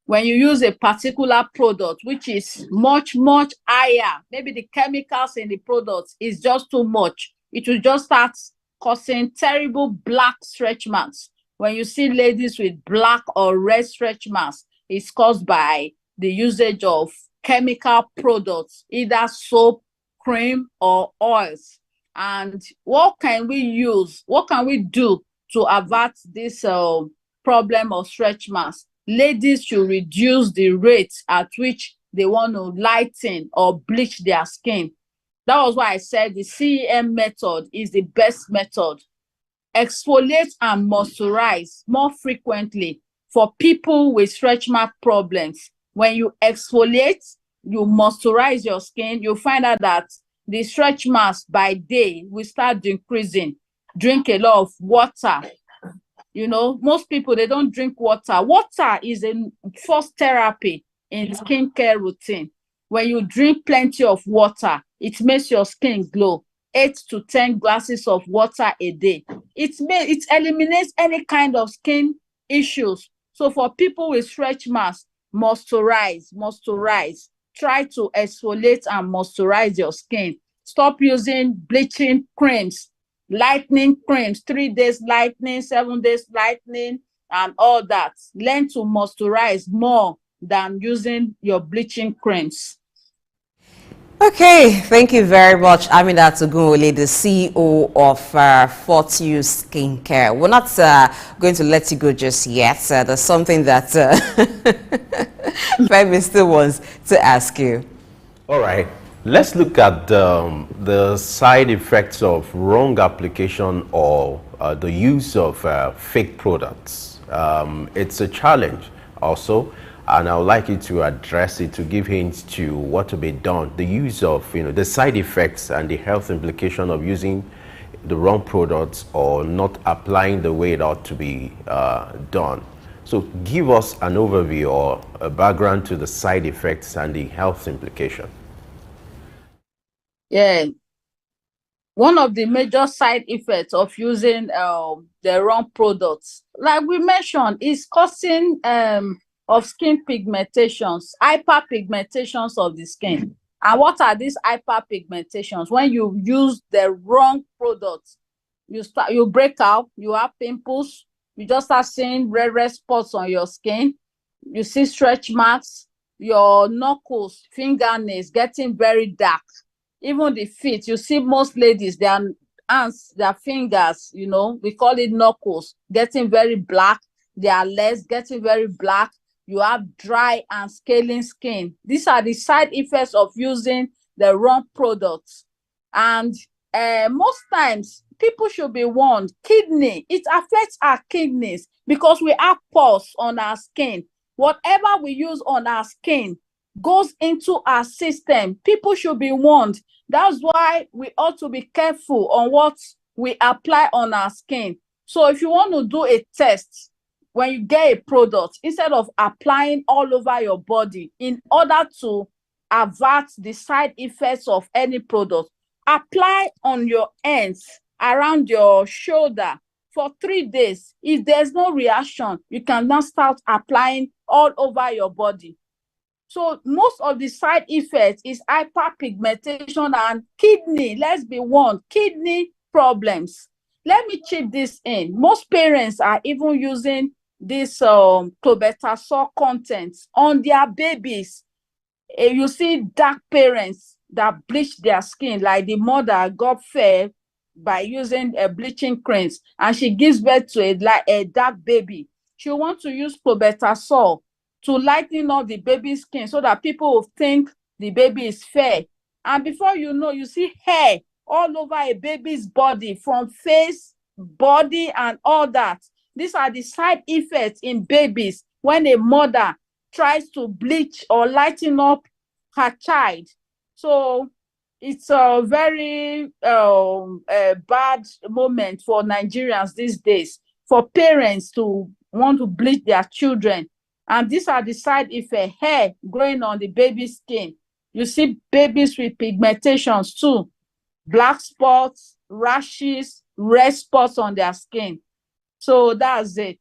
Speaker 13: when you use a particular product, which is much, much higher, maybe the chemicals in the product is just too much, it will just start causing terrible black stretch marks. When you see ladies with black or red stretch marks, it's caused by the usage of chemical products, either soap, cream, or oils. And what can we use? What can we do to avert this problem of stretch marks? Ladies should reduce the rate at which they want to lighten or bleach their skin. That was why I said the CEM method is the best method. Exfoliate and moisturize more frequently for people with stretch mark problems. When you exfoliate, you moisturize your skin, you find out that the stretch marks by day will start decreasing. Drink a lot of water. You know, most people, they don't drink water. Water is a first therapy in skincare routine. When you drink plenty of water, it makes your skin glow. 8 to 10 glasses of water a day. It eliminates any kind of skin issues. So for people with stretch marks, moisturize. Try to exfoliate and moisturize your skin. Stop using bleaching creams, lightening creams, 3 days lightening, 7 days lightening, and all that. Learn to moisturize more than using your bleaching creams.
Speaker 4: Okay, thank you very much, Amina Tugunwole, the CEO of Fortune Skincare. We're not going to let you go just yet. There's something that Femi still wants to ask you.
Speaker 6: All right, let's look at the side effects of wrong application or the use of fake products. It's a challenge also, and I would like you to address it, to give hints to what to be done. The use of, the side effects and the health implication of using the wrong products or not applying the way it ought to be done. So give us an overview or a background to the side effects and the health implication.
Speaker 13: Yeah. One of the major side effects of using the wrong products, like we mentioned, is causing of skin pigmentations, hyperpigmentations of the skin. And what are these hyperpigmentations? When you use the wrong products, you break out, you have pimples, you just start seeing red spots on your skin, you see stretch marks, your knuckles, fingernails getting very dark. Even the feet, you see most ladies, their hands, their fingers, we call it knuckles, getting very black, their legs getting very black. You have dry and scaling skin. These are the side effects of using the wrong products. And most times, people should be warned. Kidney, it affects our kidneys because we have pores on our skin. Whatever we use on our skin goes into our system. People should be warned. That's why we ought to be careful on what we apply on our skin. So if you want to do a test, when you get a product, instead of applying all over your body, in order to avert the side effects of any product, apply on your ends, around your shoulder for 3 days. If there's no reaction, you can now start applying all over your body. So most of the side effects is hyperpigmentation and kidney. Let's be warned, kidney problems. Let me chip this in. Most parents are even using this clobetasol contents on their babies. You see dark parents that bleach their skin, like the mother got fed by using bleaching creams, and she gives birth to a dark baby. She wants to use clobetasol to lighten up the baby's skin so that people will think the baby is fair. And before you know, you see hair all over a baby's body, from face, body, and all that. These are the side effects in babies when a mother tries to bleach or lighten up her child. So it's a very bad moment for Nigerians these days, for parents to want to bleach their children. And these are the side effects: hair growing on the baby's skin. You see babies with pigmentations too, black spots, rashes, red spots on their skin. So that's it.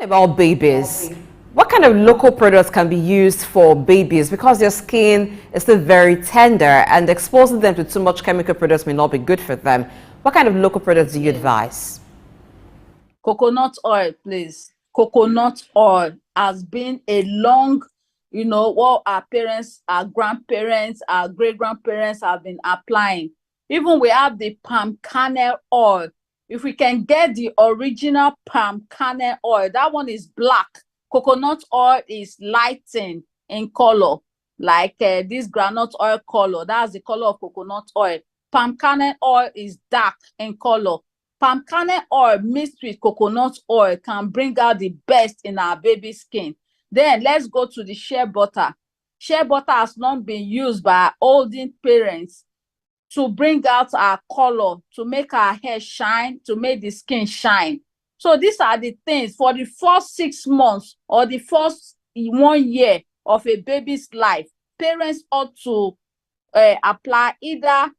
Speaker 4: About babies, What kind of local products can be used for babies because their skin is still very tender and exposing them to too much chemical products may not be good for them? What kind of local products do you advise?
Speaker 13: Coconut oil, please. Coconut oil has been a long, what our parents, our grandparents, our great-grandparents have been applying. Even we have the palm kernel oil. If we can get the original palm kernel oil, that one is black. Coconut oil is lightened in color, like this groundnut oil color. That's the color of coconut oil. Palm kernel oil is dark in color. Palm kernel oil mixed with coconut oil can bring out the best in our baby skin. Then let's go to the shea butter. Shea butter has not been used by our olden parents to bring out our color, to make our hair shine, to make the skin shine. So these are the things for the first 6 months or the first 1 year of a baby's life. Parents ought to apply either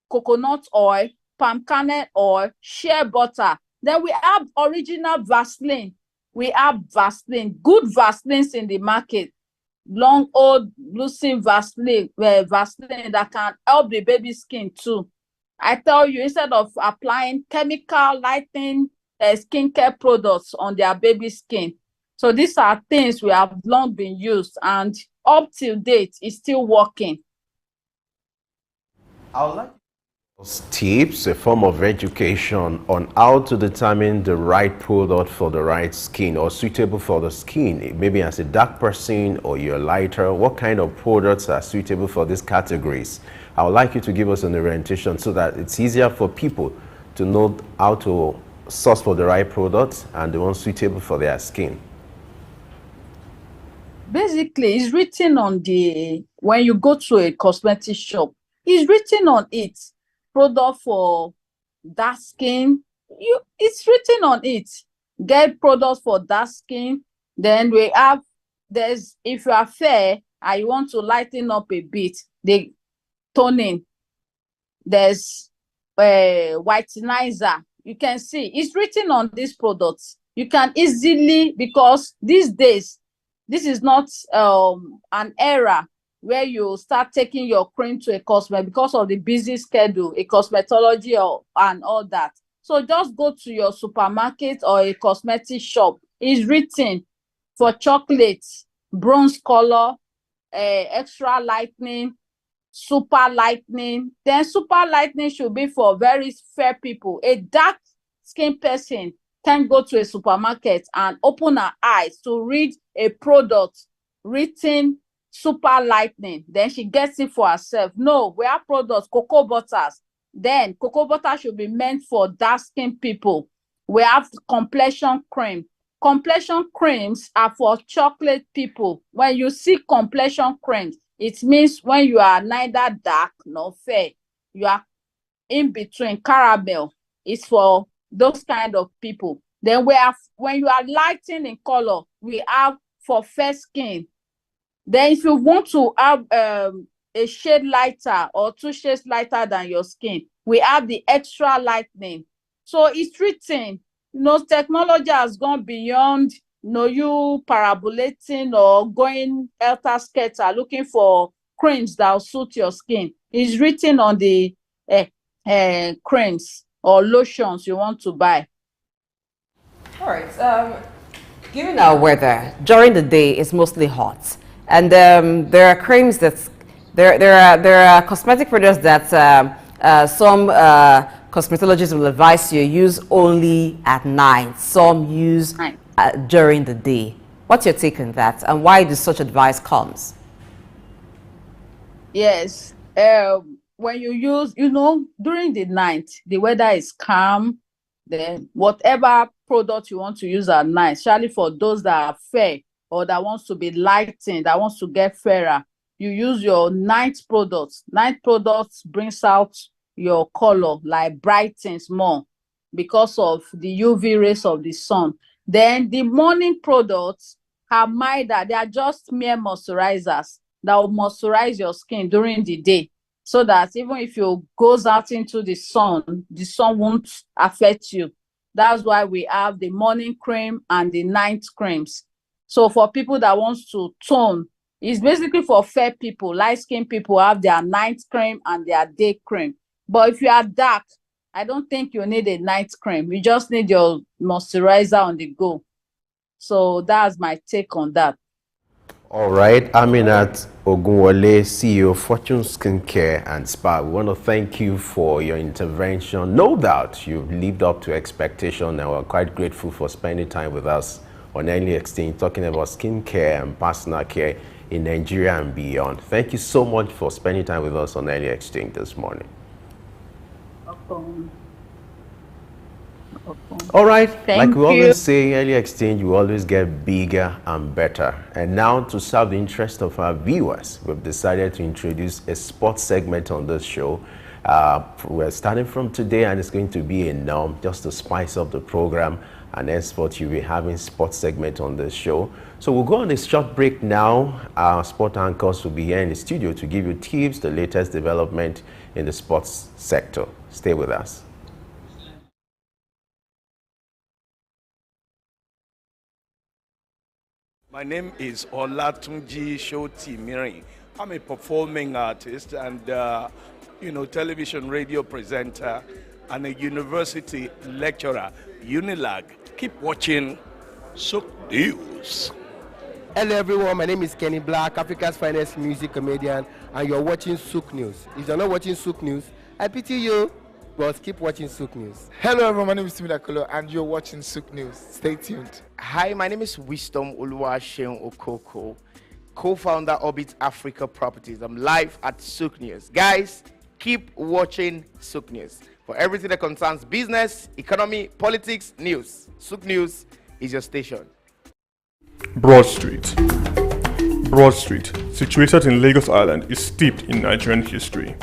Speaker 13: coconut oil, palm kernel oil, shea butter. Then we have original Vaseline. We have Vaseline, good Vaselines in the market. Long old loosening Vaseline, Vaseline that can help the baby skin too. I tell you, instead of applying chemical lighting skincare products on their baby skin. So these are things we have long been used and up till date is still working.
Speaker 6: I would like tips, a form of education on how to determine the right product for the right skin or suitable for the skin. Maybe as a dark person or you're lighter, what kind of products are suitable for these categories? I would like you to give us an orientation so that it's easier for people to know how to source for the right products and the ones suitable for their skin.
Speaker 13: Basically, it's written on when you go to a cosmetic shop, it's written on it. Product for dark skin, it's written on it. Get products for dark skin. Then we have, if you are fair and you want to lighten up a bit, the toning. There's whitenizer. You can see it's written on these products. You can easily, because these days, this is not an era where you start taking your cream to a cosmetic because of the busy schedule, a cosmetology and all that. So just go to your supermarket or a cosmetic shop. It's written for chocolate, bronze color, extra lightening, super lightening. Then super lightening should be for very fair people. A dark skin person can go to a supermarket and open her eyes to read a product written super lightening, then she gets it for herself. No, we have products, cocoa butters. Then cocoa butter should be meant for dark skin people. We have complexion cream. Complexion creams are for chocolate people. When you see complexion creams, it means when you are neither dark nor fair, you are in between. Caramel is for those kind of people. Then we have, when you are lighting in color, we have for fair skin. Then if you want to have a shade lighter or 2 shades lighter than your skin, we have the extra lightening. So it's written, technology has gone beyond, you parabolating or going helter-skelter looking for creams that will suit your skin. It's written on the creams or lotions you want to buy.
Speaker 4: All right. Given our weather, during the day it's mostly hot. And there are creams that there are cosmetic products that some cosmetologists will advise you use only at night. Some use during the day. What's your take on that, and why does such advice comes?
Speaker 13: Yes, when you use, during the night, the weather is calm. Then whatever product you want to use at night, especially for those that are fair or that wants to be lightened, that wants to get fairer, you use your night products. Night products brings out your color, like brightens more because of the UV rays of the sun. Then the morning products are milder. They are just mere moisturizers that will moisturize your skin during the day, so that even if you goes out into the sun won't affect you. That's why we have the morning cream and the night creams. So for people that wants to tone, it's basically for fair people. Light-skinned people have their night cream and their day cream. But if you are dark, I don't think you need a night cream. You just need your moisturizer on the go. So that's my take on that.
Speaker 6: All right, Aminat Ogunwole, CEO, Fortune Skincare and Spa. We want to thank you for your intervention. No doubt you've lived up to expectation, and we're quite grateful for spending time with us on Early Exchange, talking about skincare and personal care in Nigeria and beyond. Thank you so much for spending time with us on Early Exchange this morning. All right, like we always say, Early Exchange will always get bigger and better. And now, to serve the interest of our viewers, we've decided to introduce a sports segment on this show. We're starting from today, and it's going to be a norm just to spice up the program. And henceforth, you'll be having sports segment on this show. So we'll go on a short break now. Our sport anchors will be here in the studio to give you tips, the latest development in the sports sector. Stay with us.
Speaker 8: My name is Olatunji Shoti. I'm a performing artist and, television radio presenter and a university lecturer, Unilag. Keep watching Sook News.
Speaker 9: Hello everyone, my name is Kenny Black, Africa's finest music comedian, and you're watching Sook News. If you're not watching Sook News, I pity you, but keep watching Sook News.
Speaker 10: Hello everyone, my name is Timidakolo and you're watching Sook News. Stay tuned.
Speaker 11: Hi, my name is Wisdom Oluwaseun Okoko, co-founder Orbit Africa Properties. I'm live at Sook News. Guys, keep watching Sook News. For everything that concerns business, economy, politics, news, Sook News is your station.
Speaker 14: Broad Street. Broad Street, situated in Lagos Island, is steeped in Nigerian history.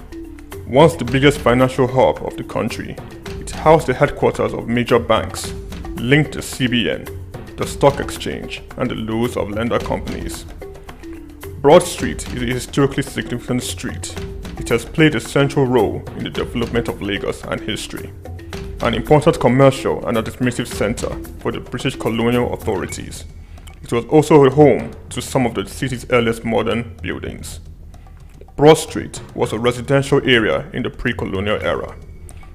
Speaker 14: Once the biggest financial hub of the country, it housed the headquarters of major banks, linked the CBN, the stock exchange, and the loads of lender companies. Broad Street is a historically significant street. It has played a central role in the development of Lagos and history, an important commercial and administrative center for the British colonial authorities. It was also a home to some of the city's earliest modern buildings. Broad Street was a residential area in the pre-colonial era.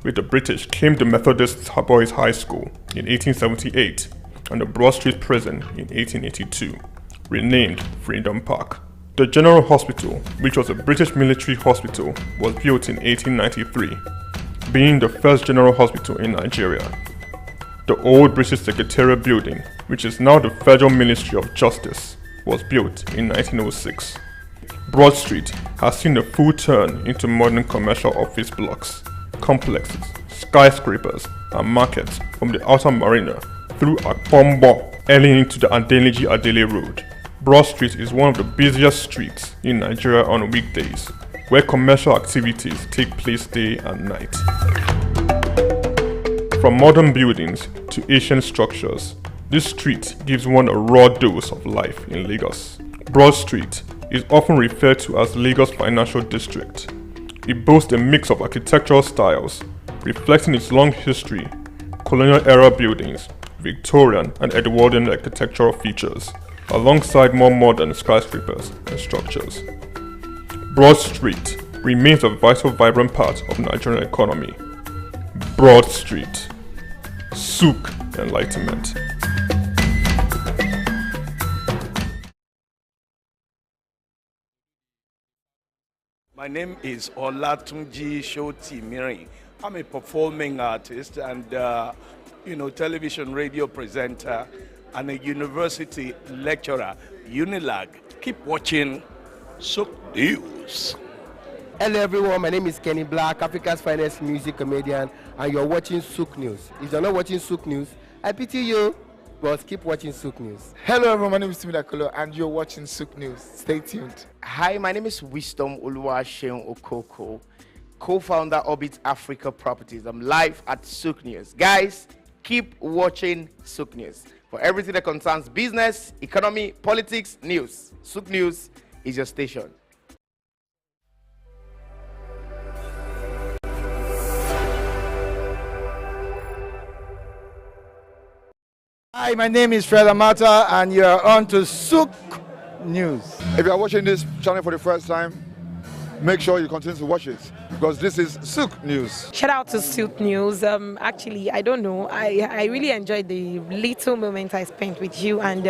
Speaker 14: With the British came the Methodist Boys High School in 1878 and the Broad Street Prison in 1882, renamed Freedom Park. The General Hospital, which was a British military hospital, was built in 1893, being the first general hospital in Nigeria. The old British Secretariat building, which is now the Federal Ministry of Justice, was built in 1906. Broad Street has seen a full turn into modern commercial office blocks, complexes, skyscrapers, and markets from the outer marina through Akpombo, early into the Adeniji Adele Road. Broad Street is one of the busiest streets in Nigeria on weekdays, where commercial activities take place day and night. From modern buildings to ancient structures, this street gives one a raw dose of life in Lagos. Broad Street is often referred to as Lagos Financial District. It boasts a mix of architectural styles, reflecting its long history, colonial-era buildings, Victorian and Edwardian architectural features, alongside more modern skyscrapers and structures. Broad Street remains a vital, vibrant part of the Nigerian economy. Broad Street. Sook Enlightenment.
Speaker 8: My name is Olatunji Shoti. I'm a performing artist and, television radio presenter and a university lecturer, Unilag. Keep watching Sook News.
Speaker 9: Hello everyone, my name is Kenny Black, Africa's finest music comedian, and you're watching Sook News. If you're not watching Sook News, I pity you, but keep watching Sook News.
Speaker 10: Hello everyone, my name is Timidakolo and you're watching Sook News. Stay tuned.
Speaker 11: Hi, my name is Wisdom Oluwaseun Okoko, co-founder Orbit Africa Properties. I'm live at Sook News. Guys, keep watching Sook News. For everything that concerns business, economy, politics, news, Sook News is your station.
Speaker 15: Hi, my name is Fred Amata, and you are on to Souk News.
Speaker 16: If you are watching this channel for the first time, make sure you continue to watch it because this is Souk News.
Speaker 17: Shout out to Souk News. Actually, I don't know. I really enjoyed the little moment I spent with you, and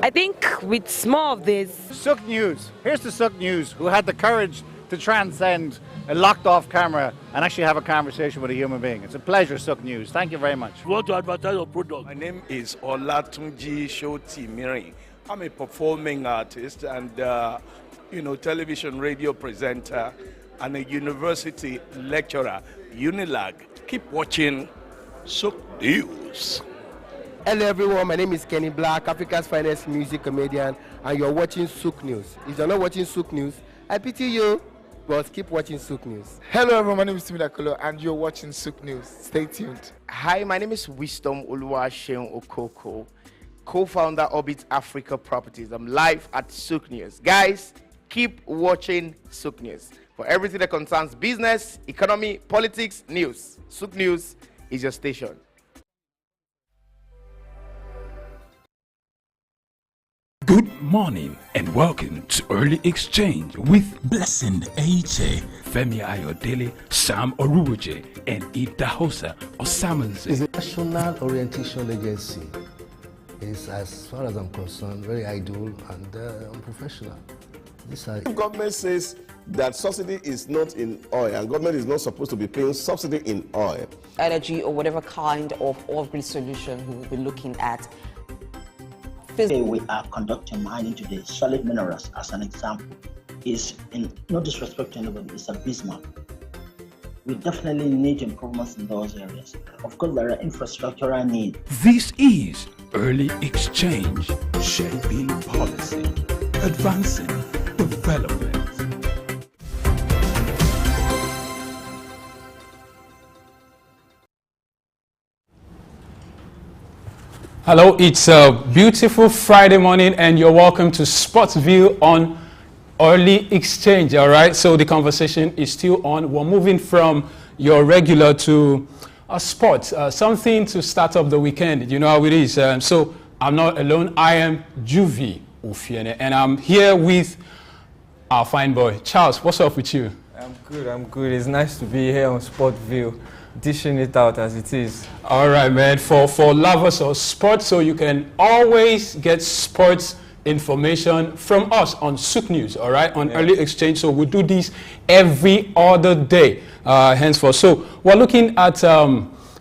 Speaker 17: I think with more of this.
Speaker 18: Souk News. Here's the Souk News who had the courage to transcend a locked-off camera and actually have a conversation with a human being. It's a pleasure, Souk News. Thank you very much.
Speaker 8: You want to advertise your product? My name is Olatunji Shoti. I'm a performing artist and television radio presenter and a university lecturer, Unilag. Keep watching Souk News.
Speaker 9: Hello everyone, my name is Kenny Black, Africa's finest music comedian, and you're watching Souk News. If you're not watching Souk News, I pity you, but keep watching Souk News.
Speaker 10: Hello everyone, my name is Timmy Dakolo and you're watching Souk News. Stay tuned.
Speaker 11: Hi, my name is Wisdom Oluwaseun Okoko, co-founder Orbit Africa Properties. I'm live at Souk News. Guys, keep watching Souk News. For everything that concerns business, economy, politics, news, Souk News is your station.
Speaker 1: Good morning and welcome to Early Exchange with Blessing Aiche, Femi Ayodele, Sam Oruoje, and Idahosa Osamanze.
Speaker 2: It's a national orientation agency. It's, as far as I'm concerned, very idle and unprofessional.
Speaker 3: The government says that subsidy is not in oil and government is not supposed to be paying subsidy in oil.
Speaker 4: Energy or whatever kind of oil-based solution we will be looking at.
Speaker 5: Today we are conducting mining today. Solid minerals, as an example, is, in no disrespect to anybody, it's abysmal. We definitely need improvements in those areas. Of course, there are infrastructural needs.
Speaker 1: This is Early Exchange, shaping policy, advancing development. Hello, it's a beautiful Friday morning and you're welcome to Sports View on Early Exchange, all right? So the conversation is still on. We're moving from your regular to a sport, something to start up the weekend. You know how it is. So I'm not alone. I am Juvie Ufiene and I'm here with our fine boy. Charles, what's up with you?
Speaker 19: I'm good. It's nice to be here on Sport View, dishing it out as it is.
Speaker 1: All right, man. For lovers of sports, so you can always get sports information from us on Souk News, all right, on Early Exchange. So we do this every other day, henceforth. So we're looking at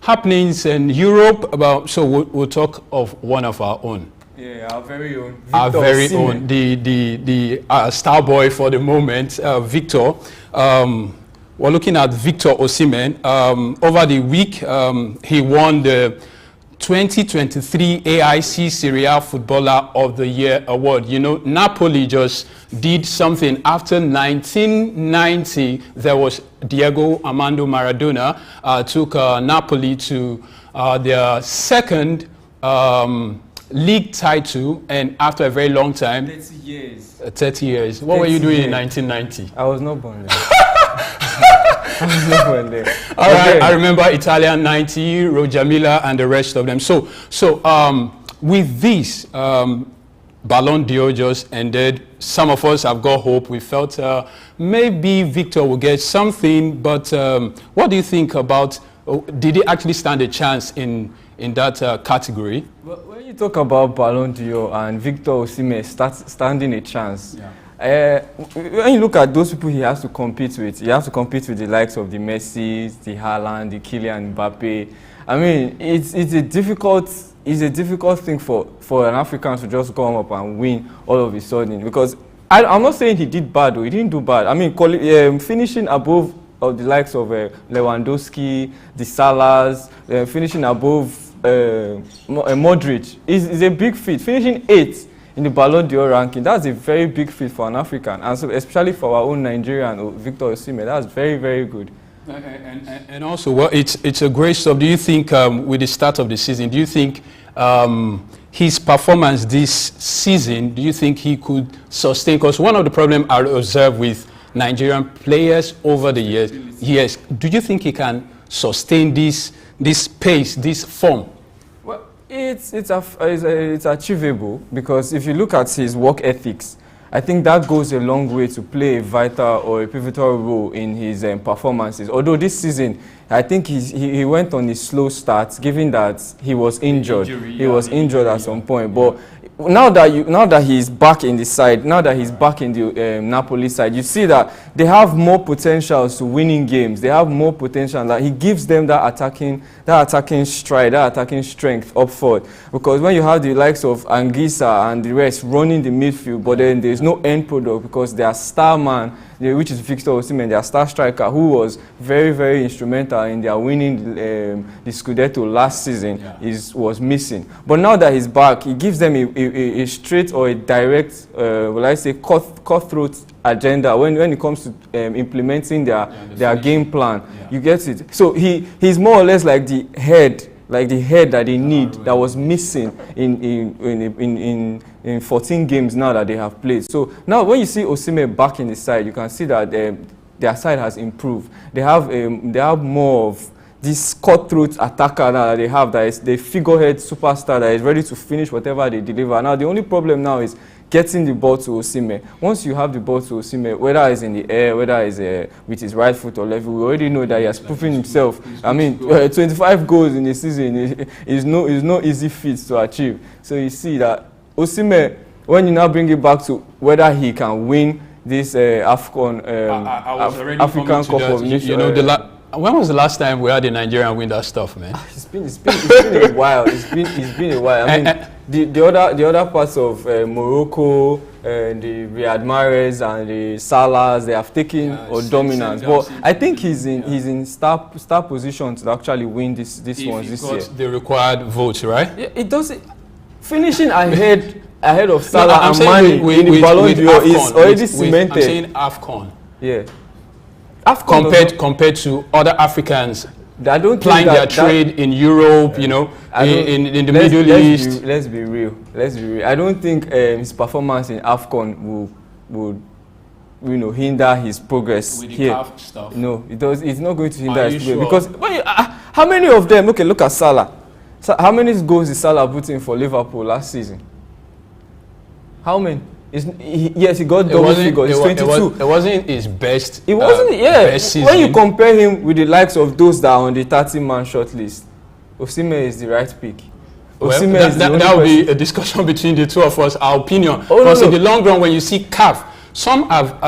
Speaker 1: happenings in Europe. So we'll talk of one of our own.
Speaker 19: Yeah, our very own. Victor
Speaker 1: Our very
Speaker 19: Osimhen.
Speaker 1: own, the star boy for the moment, Victor. We're looking at Victor Osimhen. Over the week, he won the 2023 AIC Serie A Footballer of the Year award. You know, Napoli just did something. After 1990, there was Diego Armando Maradona took Napoli to their second league title, and after a very long time,
Speaker 19: 30 years.
Speaker 1: 30 years. What were you doing in 1990?
Speaker 19: I was not born there. I was not born there.
Speaker 1: All right, I remember Italian 90, Roger Miller, and the rest of them. So with this, Ballon d'Or just ended. Some of us have got hope. We felt maybe Victor will get something, but what do you think about, did he actually stand a chance in that category?
Speaker 19: Well, when you talk about Ballon d'Or and Victor Osimhen standing a chance, when you look at those people he has to compete with, he has to compete with the likes of the Messi, the Haaland, the Kylian Mbappe. I mean, it's a difficult thing for an African to just come up and win all of a sudden. Because I'm not saying he did bad, or he didn't do bad. I mean, finishing above the likes of Lewandowski, the Salahs, finishing above Modric is a big feat. Finishing 8th in the Ballon d'Or ranking, that's a very big feat for an African, and so especially for our own Nigerian, Victor Osimhen, that's very, very good.
Speaker 1: And also, well, it's a great stuff. Do you think, with the start of the season, do you think his performance this season, do you think he could sustain? Because one of the problems I observed with Nigerian players over the years, yes, do you think he can sustain this pace, this form?
Speaker 19: Well, It's achievable, because if you look at his work ethics, I think that goes a long way to play a vital or a pivotal role in his performances. Although this season, I think he went on a slow start, given that he was injured. He was injured at some point. But now that he's back in the side, now that he's back in the Napoli side, you see that they have more potentials to winning games. They have more potential. That he gives them that attacking stride, that attacking strength up front. Because when you have the likes of Anguissa and the rest running the midfield, but then there's no end product, because their star man, which is Victor Osimhen, their star striker, who was very, very instrumental in their winning the Scudetto last season, was missing. But now that he's back, he gives them a straight or a direct, will I say, cutthroat agenda when it comes to implementing their game plan. You get it? So he's more or less like the head that they need, that was missing in 14 games now that they have played. So now when you see Osimhen back in the side, you can see that their side has improved. They have more of this cutthroat attacker now that they have, that is the figurehead superstar that is ready to finish whatever they deliver. Now the only problem now is getting the ball to Osimhen. Once you have the ball to Osimhen, whether it's in the air, whether it's with his right foot or left, we already know that he has proven himself. I mean, 25 goals in a season is no easy feat to achieve. So you see that Osimhen, when you now bring it back to whether he can win this African Cup of Nations.
Speaker 20: When was the last time we had a Nigerian win that stuff, man?
Speaker 19: It's been a while. It's been a while. I mean, the other parts of Morocco, the Riyad Mahrez and the Salahs, they have taken dominance. But I think he's in star position to actually win this one this year.
Speaker 20: The required votes, right?
Speaker 19: Yeah, it doesn't. Finishing ahead of Salah and Mane in the Ballon d'Or is already cemented.
Speaker 20: I'm saying AFCON.
Speaker 19: Yeah.
Speaker 20: Compared to other Africans plying their trade in Europe, in the Middle East.
Speaker 19: Let's be real. I don't think his performance in AFCON would hinder his progress
Speaker 20: with the
Speaker 19: here.
Speaker 20: CAF stuff.
Speaker 19: No, it does. It's not going to hinder his progress. Because how many of them? Look at Salah. How many goals did Salah put in for Liverpool last season? How many? Yes, he got double figures. It's 22.
Speaker 20: It wasn't his best.
Speaker 19: It wasn't.
Speaker 20: Best season.
Speaker 19: When you compare him with the likes of those that are on the 30-man shortlist, Osimhen is the right pick.
Speaker 20: That will be a discussion between the two of us. Our opinion. Because in the long run, when you see CAF, some have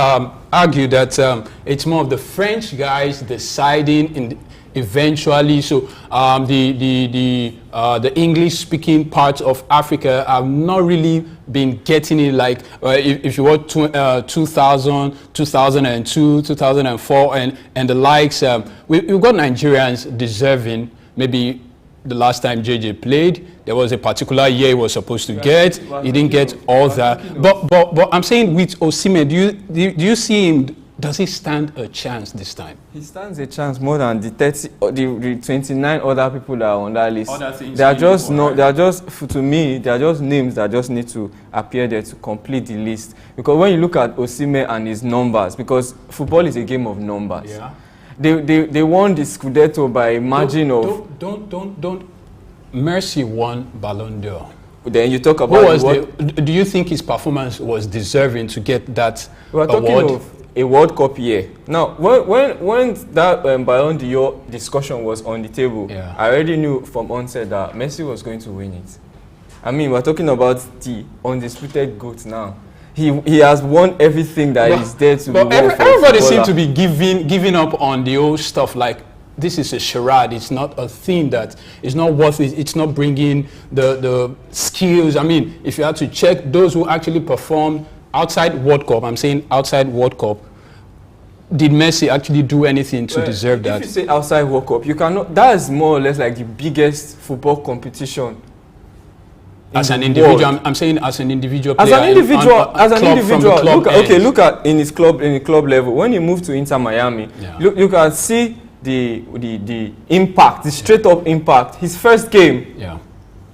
Speaker 20: argued that it's more of the French guys deciding eventually. So the English-speaking parts of Africa have not really been getting it. Like if you watch 2000, 2002, 2004, and the likes. We've got Nigerians deserving. Maybe the last time JJ played, there was a particular year he was supposed to get. He didn't get all that. But I'm saying with Osimhen, do you see him? Does he stand a chance this time?
Speaker 19: He stands a chance more than the 29 other people that are on that list. They are just to me, they are just names that just need to appear there to complete the list. Because when you look at Osimhen and his numbers, because football is a game of numbers. Yeah. They won the Scudetto by a margin of.
Speaker 20: Don't. Messi won Ballon d'Or.
Speaker 19: Then you talk about.
Speaker 20: Do you think his performance was deserving to get that award?
Speaker 19: Talking of a World Cup year. Now, when that Ballon d'Or discussion was on the table, I already knew from onset that Messi was going to win it. I mean, we're talking about the undisputed GOAT now. He has won everything that is there to be won.
Speaker 20: Everybody seems to be giving up on the old stuff, like this is a charade. It's not a thing that is not worth it. It's not bringing the skills. I mean, if you had to check those who actually performed outside World Cup, I'm saying outside World Cup, did Messi actually do anything to deserve that?
Speaker 19: If you say outside World Cup, you cannot. That is more or less like the biggest football competition.
Speaker 20: As an individual, I'm saying as an individual player.
Speaker 19: As an individual, look at in the club level. When you move to Inter Miami, you can see the impact, the straight up impact. His first game,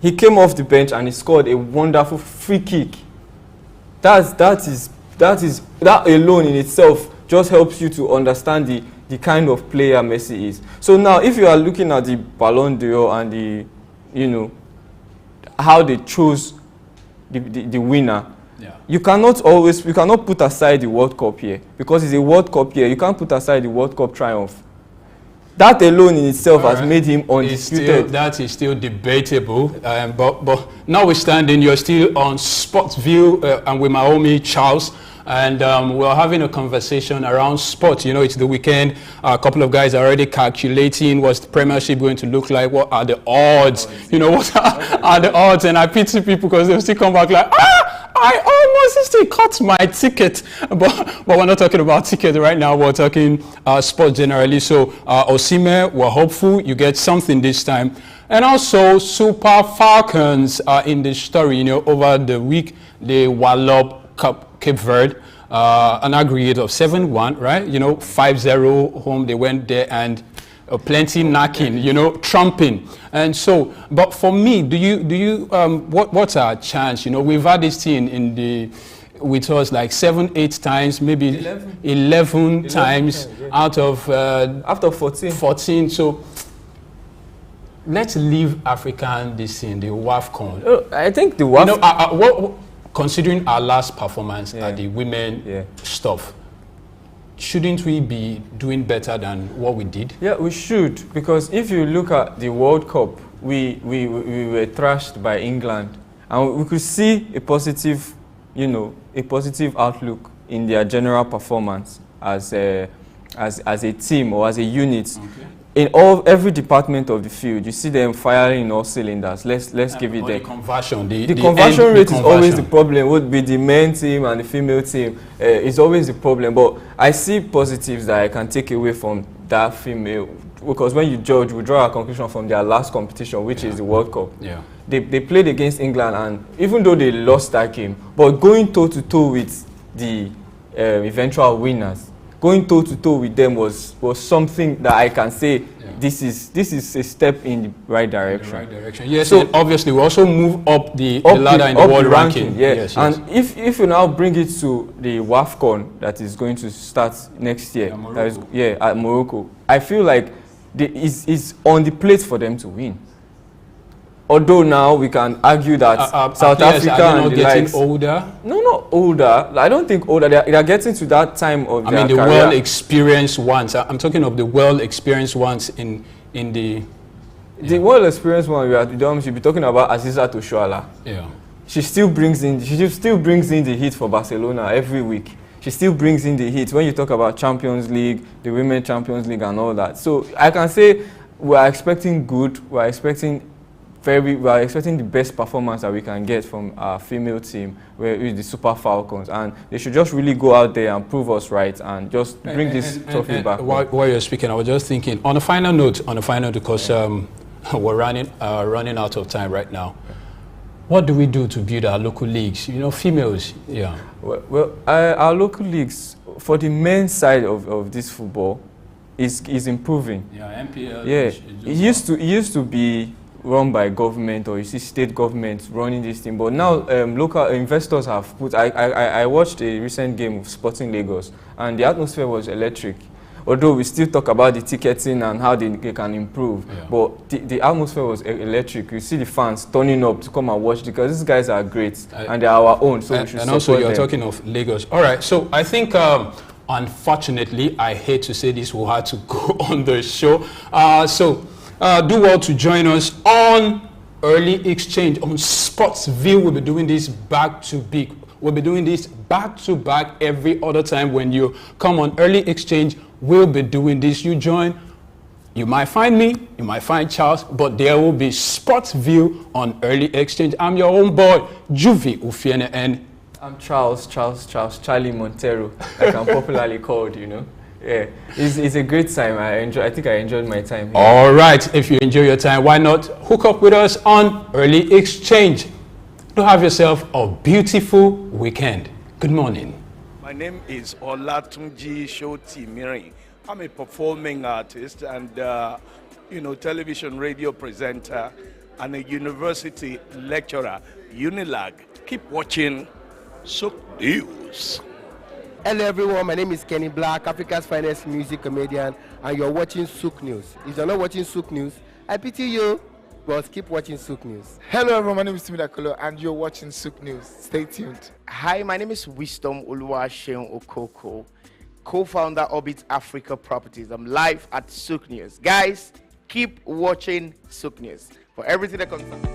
Speaker 19: he came off the bench and he scored a wonderful free kick. That alone in itself just helps you to understand the kind of player Messi is. So now, if you are looking at the Ballon d'Or and the how they chose the winner.
Speaker 20: Yeah.
Speaker 19: You cannot put aside the World Cup here, because it's a World Cup here. You can't put aside the World Cup triumph. That alone in itself has made him undisputed.
Speaker 20: That is still debatable, but notwithstanding, you're still on Sportsview and with my homie Charles, and we're having a conversation around sports. You know, it's the weekend. A couple of guys are already calculating what's the Premiership going to look like. What are the odds? You know, what are the odds? And I pity people because they'll still come back like, I almost still cut my ticket, but we're not talking about ticket right now. We're talking sports generally. So Osimhen, we're hopeful you get something this time. And also Super Falcons are in the story. You know, over the week they wallop Cape Verde, an aggregate of 7-1, right? You know, 5-0 home. They went there and plenty knocking, you know, trumping. And so, but for me, what's our chance? You know, we've had this team with us like 7-8 times, maybe 11 times out of
Speaker 19: after 14.
Speaker 20: 14. So let's leave African this in the WAFCON.
Speaker 19: I think the WAFCON.
Speaker 20: You know, considering our last performance at the women stuff, shouldn't we be doing better than what we did?
Speaker 19: Yeah, we should, because if you look at the World Cup, we were thrashed by England, and we could see a positive, you know, a positive outlook in their general performance as a team or as a unit. Okay. In every department of the field, you see them firing in all cylinders. Let's give it them.
Speaker 20: The conversion, the
Speaker 19: conversion rate is always the problem. Would be the men team and the female team is always the problem. But I see positives that I can take away from that female, because when you judge, we draw a conclusion from their last competition, which is the World Cup.
Speaker 20: Yeah.
Speaker 19: They played against England, and even though they lost that game, but going toe to toe with the eventual winners. Going toe-to-toe with them was something that I can say this is a step in the right direction.
Speaker 20: Yes, so obviously we also move up the ladder in the world ranking.
Speaker 19: Yes. And if you now bring it to the WAFCON that is going to start next year, at Morocco, I feel like it's on the plate for them to win. Although now we can argue that South Africa and the likes,
Speaker 20: older.
Speaker 19: No, not older. I don't think older. They are getting to that time of their
Speaker 20: the
Speaker 19: career.
Speaker 20: well experienced ones. I'm talking of the well experienced ones in the.
Speaker 19: The well experienced one we should be talking about Aziza Toshuala.
Speaker 20: Yeah.
Speaker 19: She still brings in the heat for Barcelona every week. She still brings in the heat when you talk about Champions League, the Women Champions League, and all that. So I can say we are expecting good. We are expecting the best performance that we can get from our female team, with the Super Falcons, and they should just really go out there and prove us right and just bring this trophy back.
Speaker 20: While you're speaking, I was just thinking on a final note, because we're running out of time right now. What do we do to build our local leagues? You know, females. Yeah.
Speaker 19: Well, our local leagues for the men's side of this football is improving.
Speaker 20: Yeah, MPL.
Speaker 19: Yeah, it used to be run by government, or you see state governments running this thing, but now local investors have put. I watched a recent game of Sporting Lagos, and the atmosphere was electric. Although we still talk about the ticketing and how they can improve, but the atmosphere was electric. You see the fans turning up to come and watch, because these guys are great and they are our own, so we should support them.
Speaker 20: And also you're talking of Lagos. All right, so I think unfortunately, I hate to say this, we'll have to go on the show. Do well to join us on Early Exchange on Sportsview. We'll be doing this back to back. We'll be doing this back to back every other time. When you come on Early Exchange, we'll be doing this. You join. You might find me, you might find Charles, but there will be Sportsview on Early Exchange. I'm your own boy, Juvie Ufiene, and
Speaker 19: I'm Charlie Montero, like I'm popularly called, you know. Yeah, it's a great time. I think I enjoyed my time here.
Speaker 20: All right, if you enjoy your time, why not hook up with us on Early Exchange? Do have yourself a beautiful weekend. Good morning.
Speaker 8: My name is Olatunji Shotimiri. I'm a performing artist and television radio presenter and a university lecturer, Unilag. Keep watching Souk News.
Speaker 9: Hello everyone, my name is Kenny Black, Africa's finest music comedian, and you're watching Souk News. If you're not watching Souk News, I pity you, but keep watching Souk News.
Speaker 10: Hello everyone, my name is Timmy Dakolo and you're watching Souk News. Stay tuned.
Speaker 11: Hi, my name is Wisdom Oluwaseun Okoko, co-founder Orbit Africa Properties. I'm live at Souk News. Guys, keep watching Souk News for everything that concerns.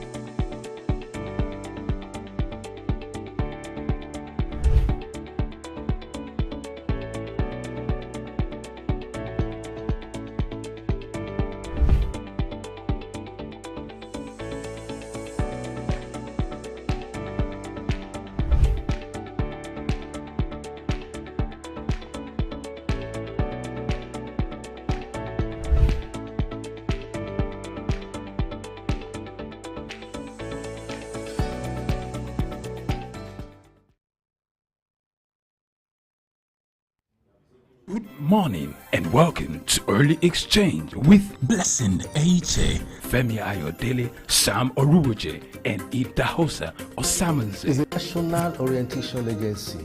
Speaker 1: Good morning and welcome to Early Exchange with Blessing Eiche, Femi Ayodele, Sam Oruwoje, and Idahosa Osamanze.
Speaker 2: It's a national orientation agency.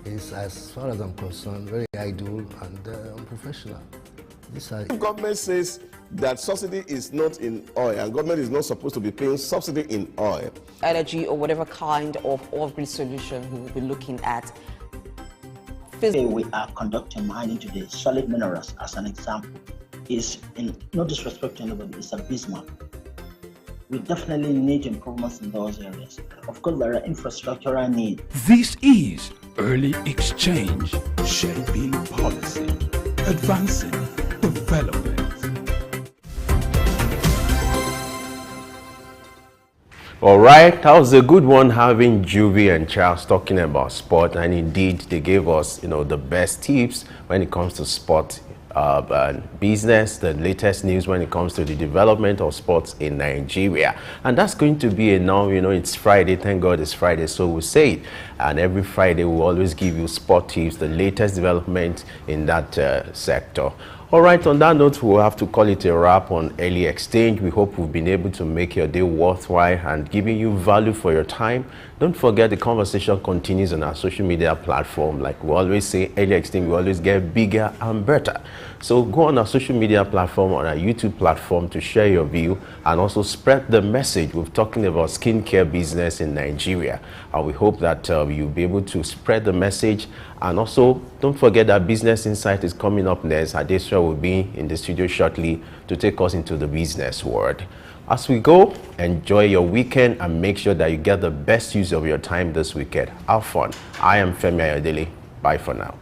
Speaker 2: It's, as far as I'm concerned, very ideal and unprofessional.
Speaker 3: Government says that subsidy is not in oil, and government is not supposed to be paying subsidy in oil.
Speaker 4: Energy or whatever kind of off-grid solution we will be looking at.
Speaker 5: Today we are conducting mining today. Solid minerals, as an example, is, in no disrespect to anybody, is abysmal. We definitely need improvements in those areas. Of course, there are infrastructural needs.
Speaker 1: This is Early Exchange, shaping policy, advancing development.
Speaker 6: All right, that was a good one, having Juvie and Charles talking about sport, and indeed they gave us, the best tips when it comes to sport business, the latest news when it comes to the development of sports in Nigeria. And that's going to be enough. It's Friday, thank God it's Friday, so we say it. And every Friday we'll always give you sport tips, the latest development in that sector. All right, on that note, we'll have to call it a wrap on Early Exchange. We hope we've been able to make your day worthwhile and giving you value for your time. Don't forget, the conversation continues on our social media platform. Like we always say, Early Exchange, we always get bigger and better. So go on our social media platform, on our YouTube platform, to share your view and also spread the message. We're talking about skincare business in Nigeria, and we hope that you'll be able to spread the message. And also, don't forget that Business Insight is coming up next. Adesha will be in the studio shortly to take us into the business world. As we go, enjoy your weekend and make sure that you get the best use of your time this weekend. Have fun. I am Femi Ayodele. Bye for now.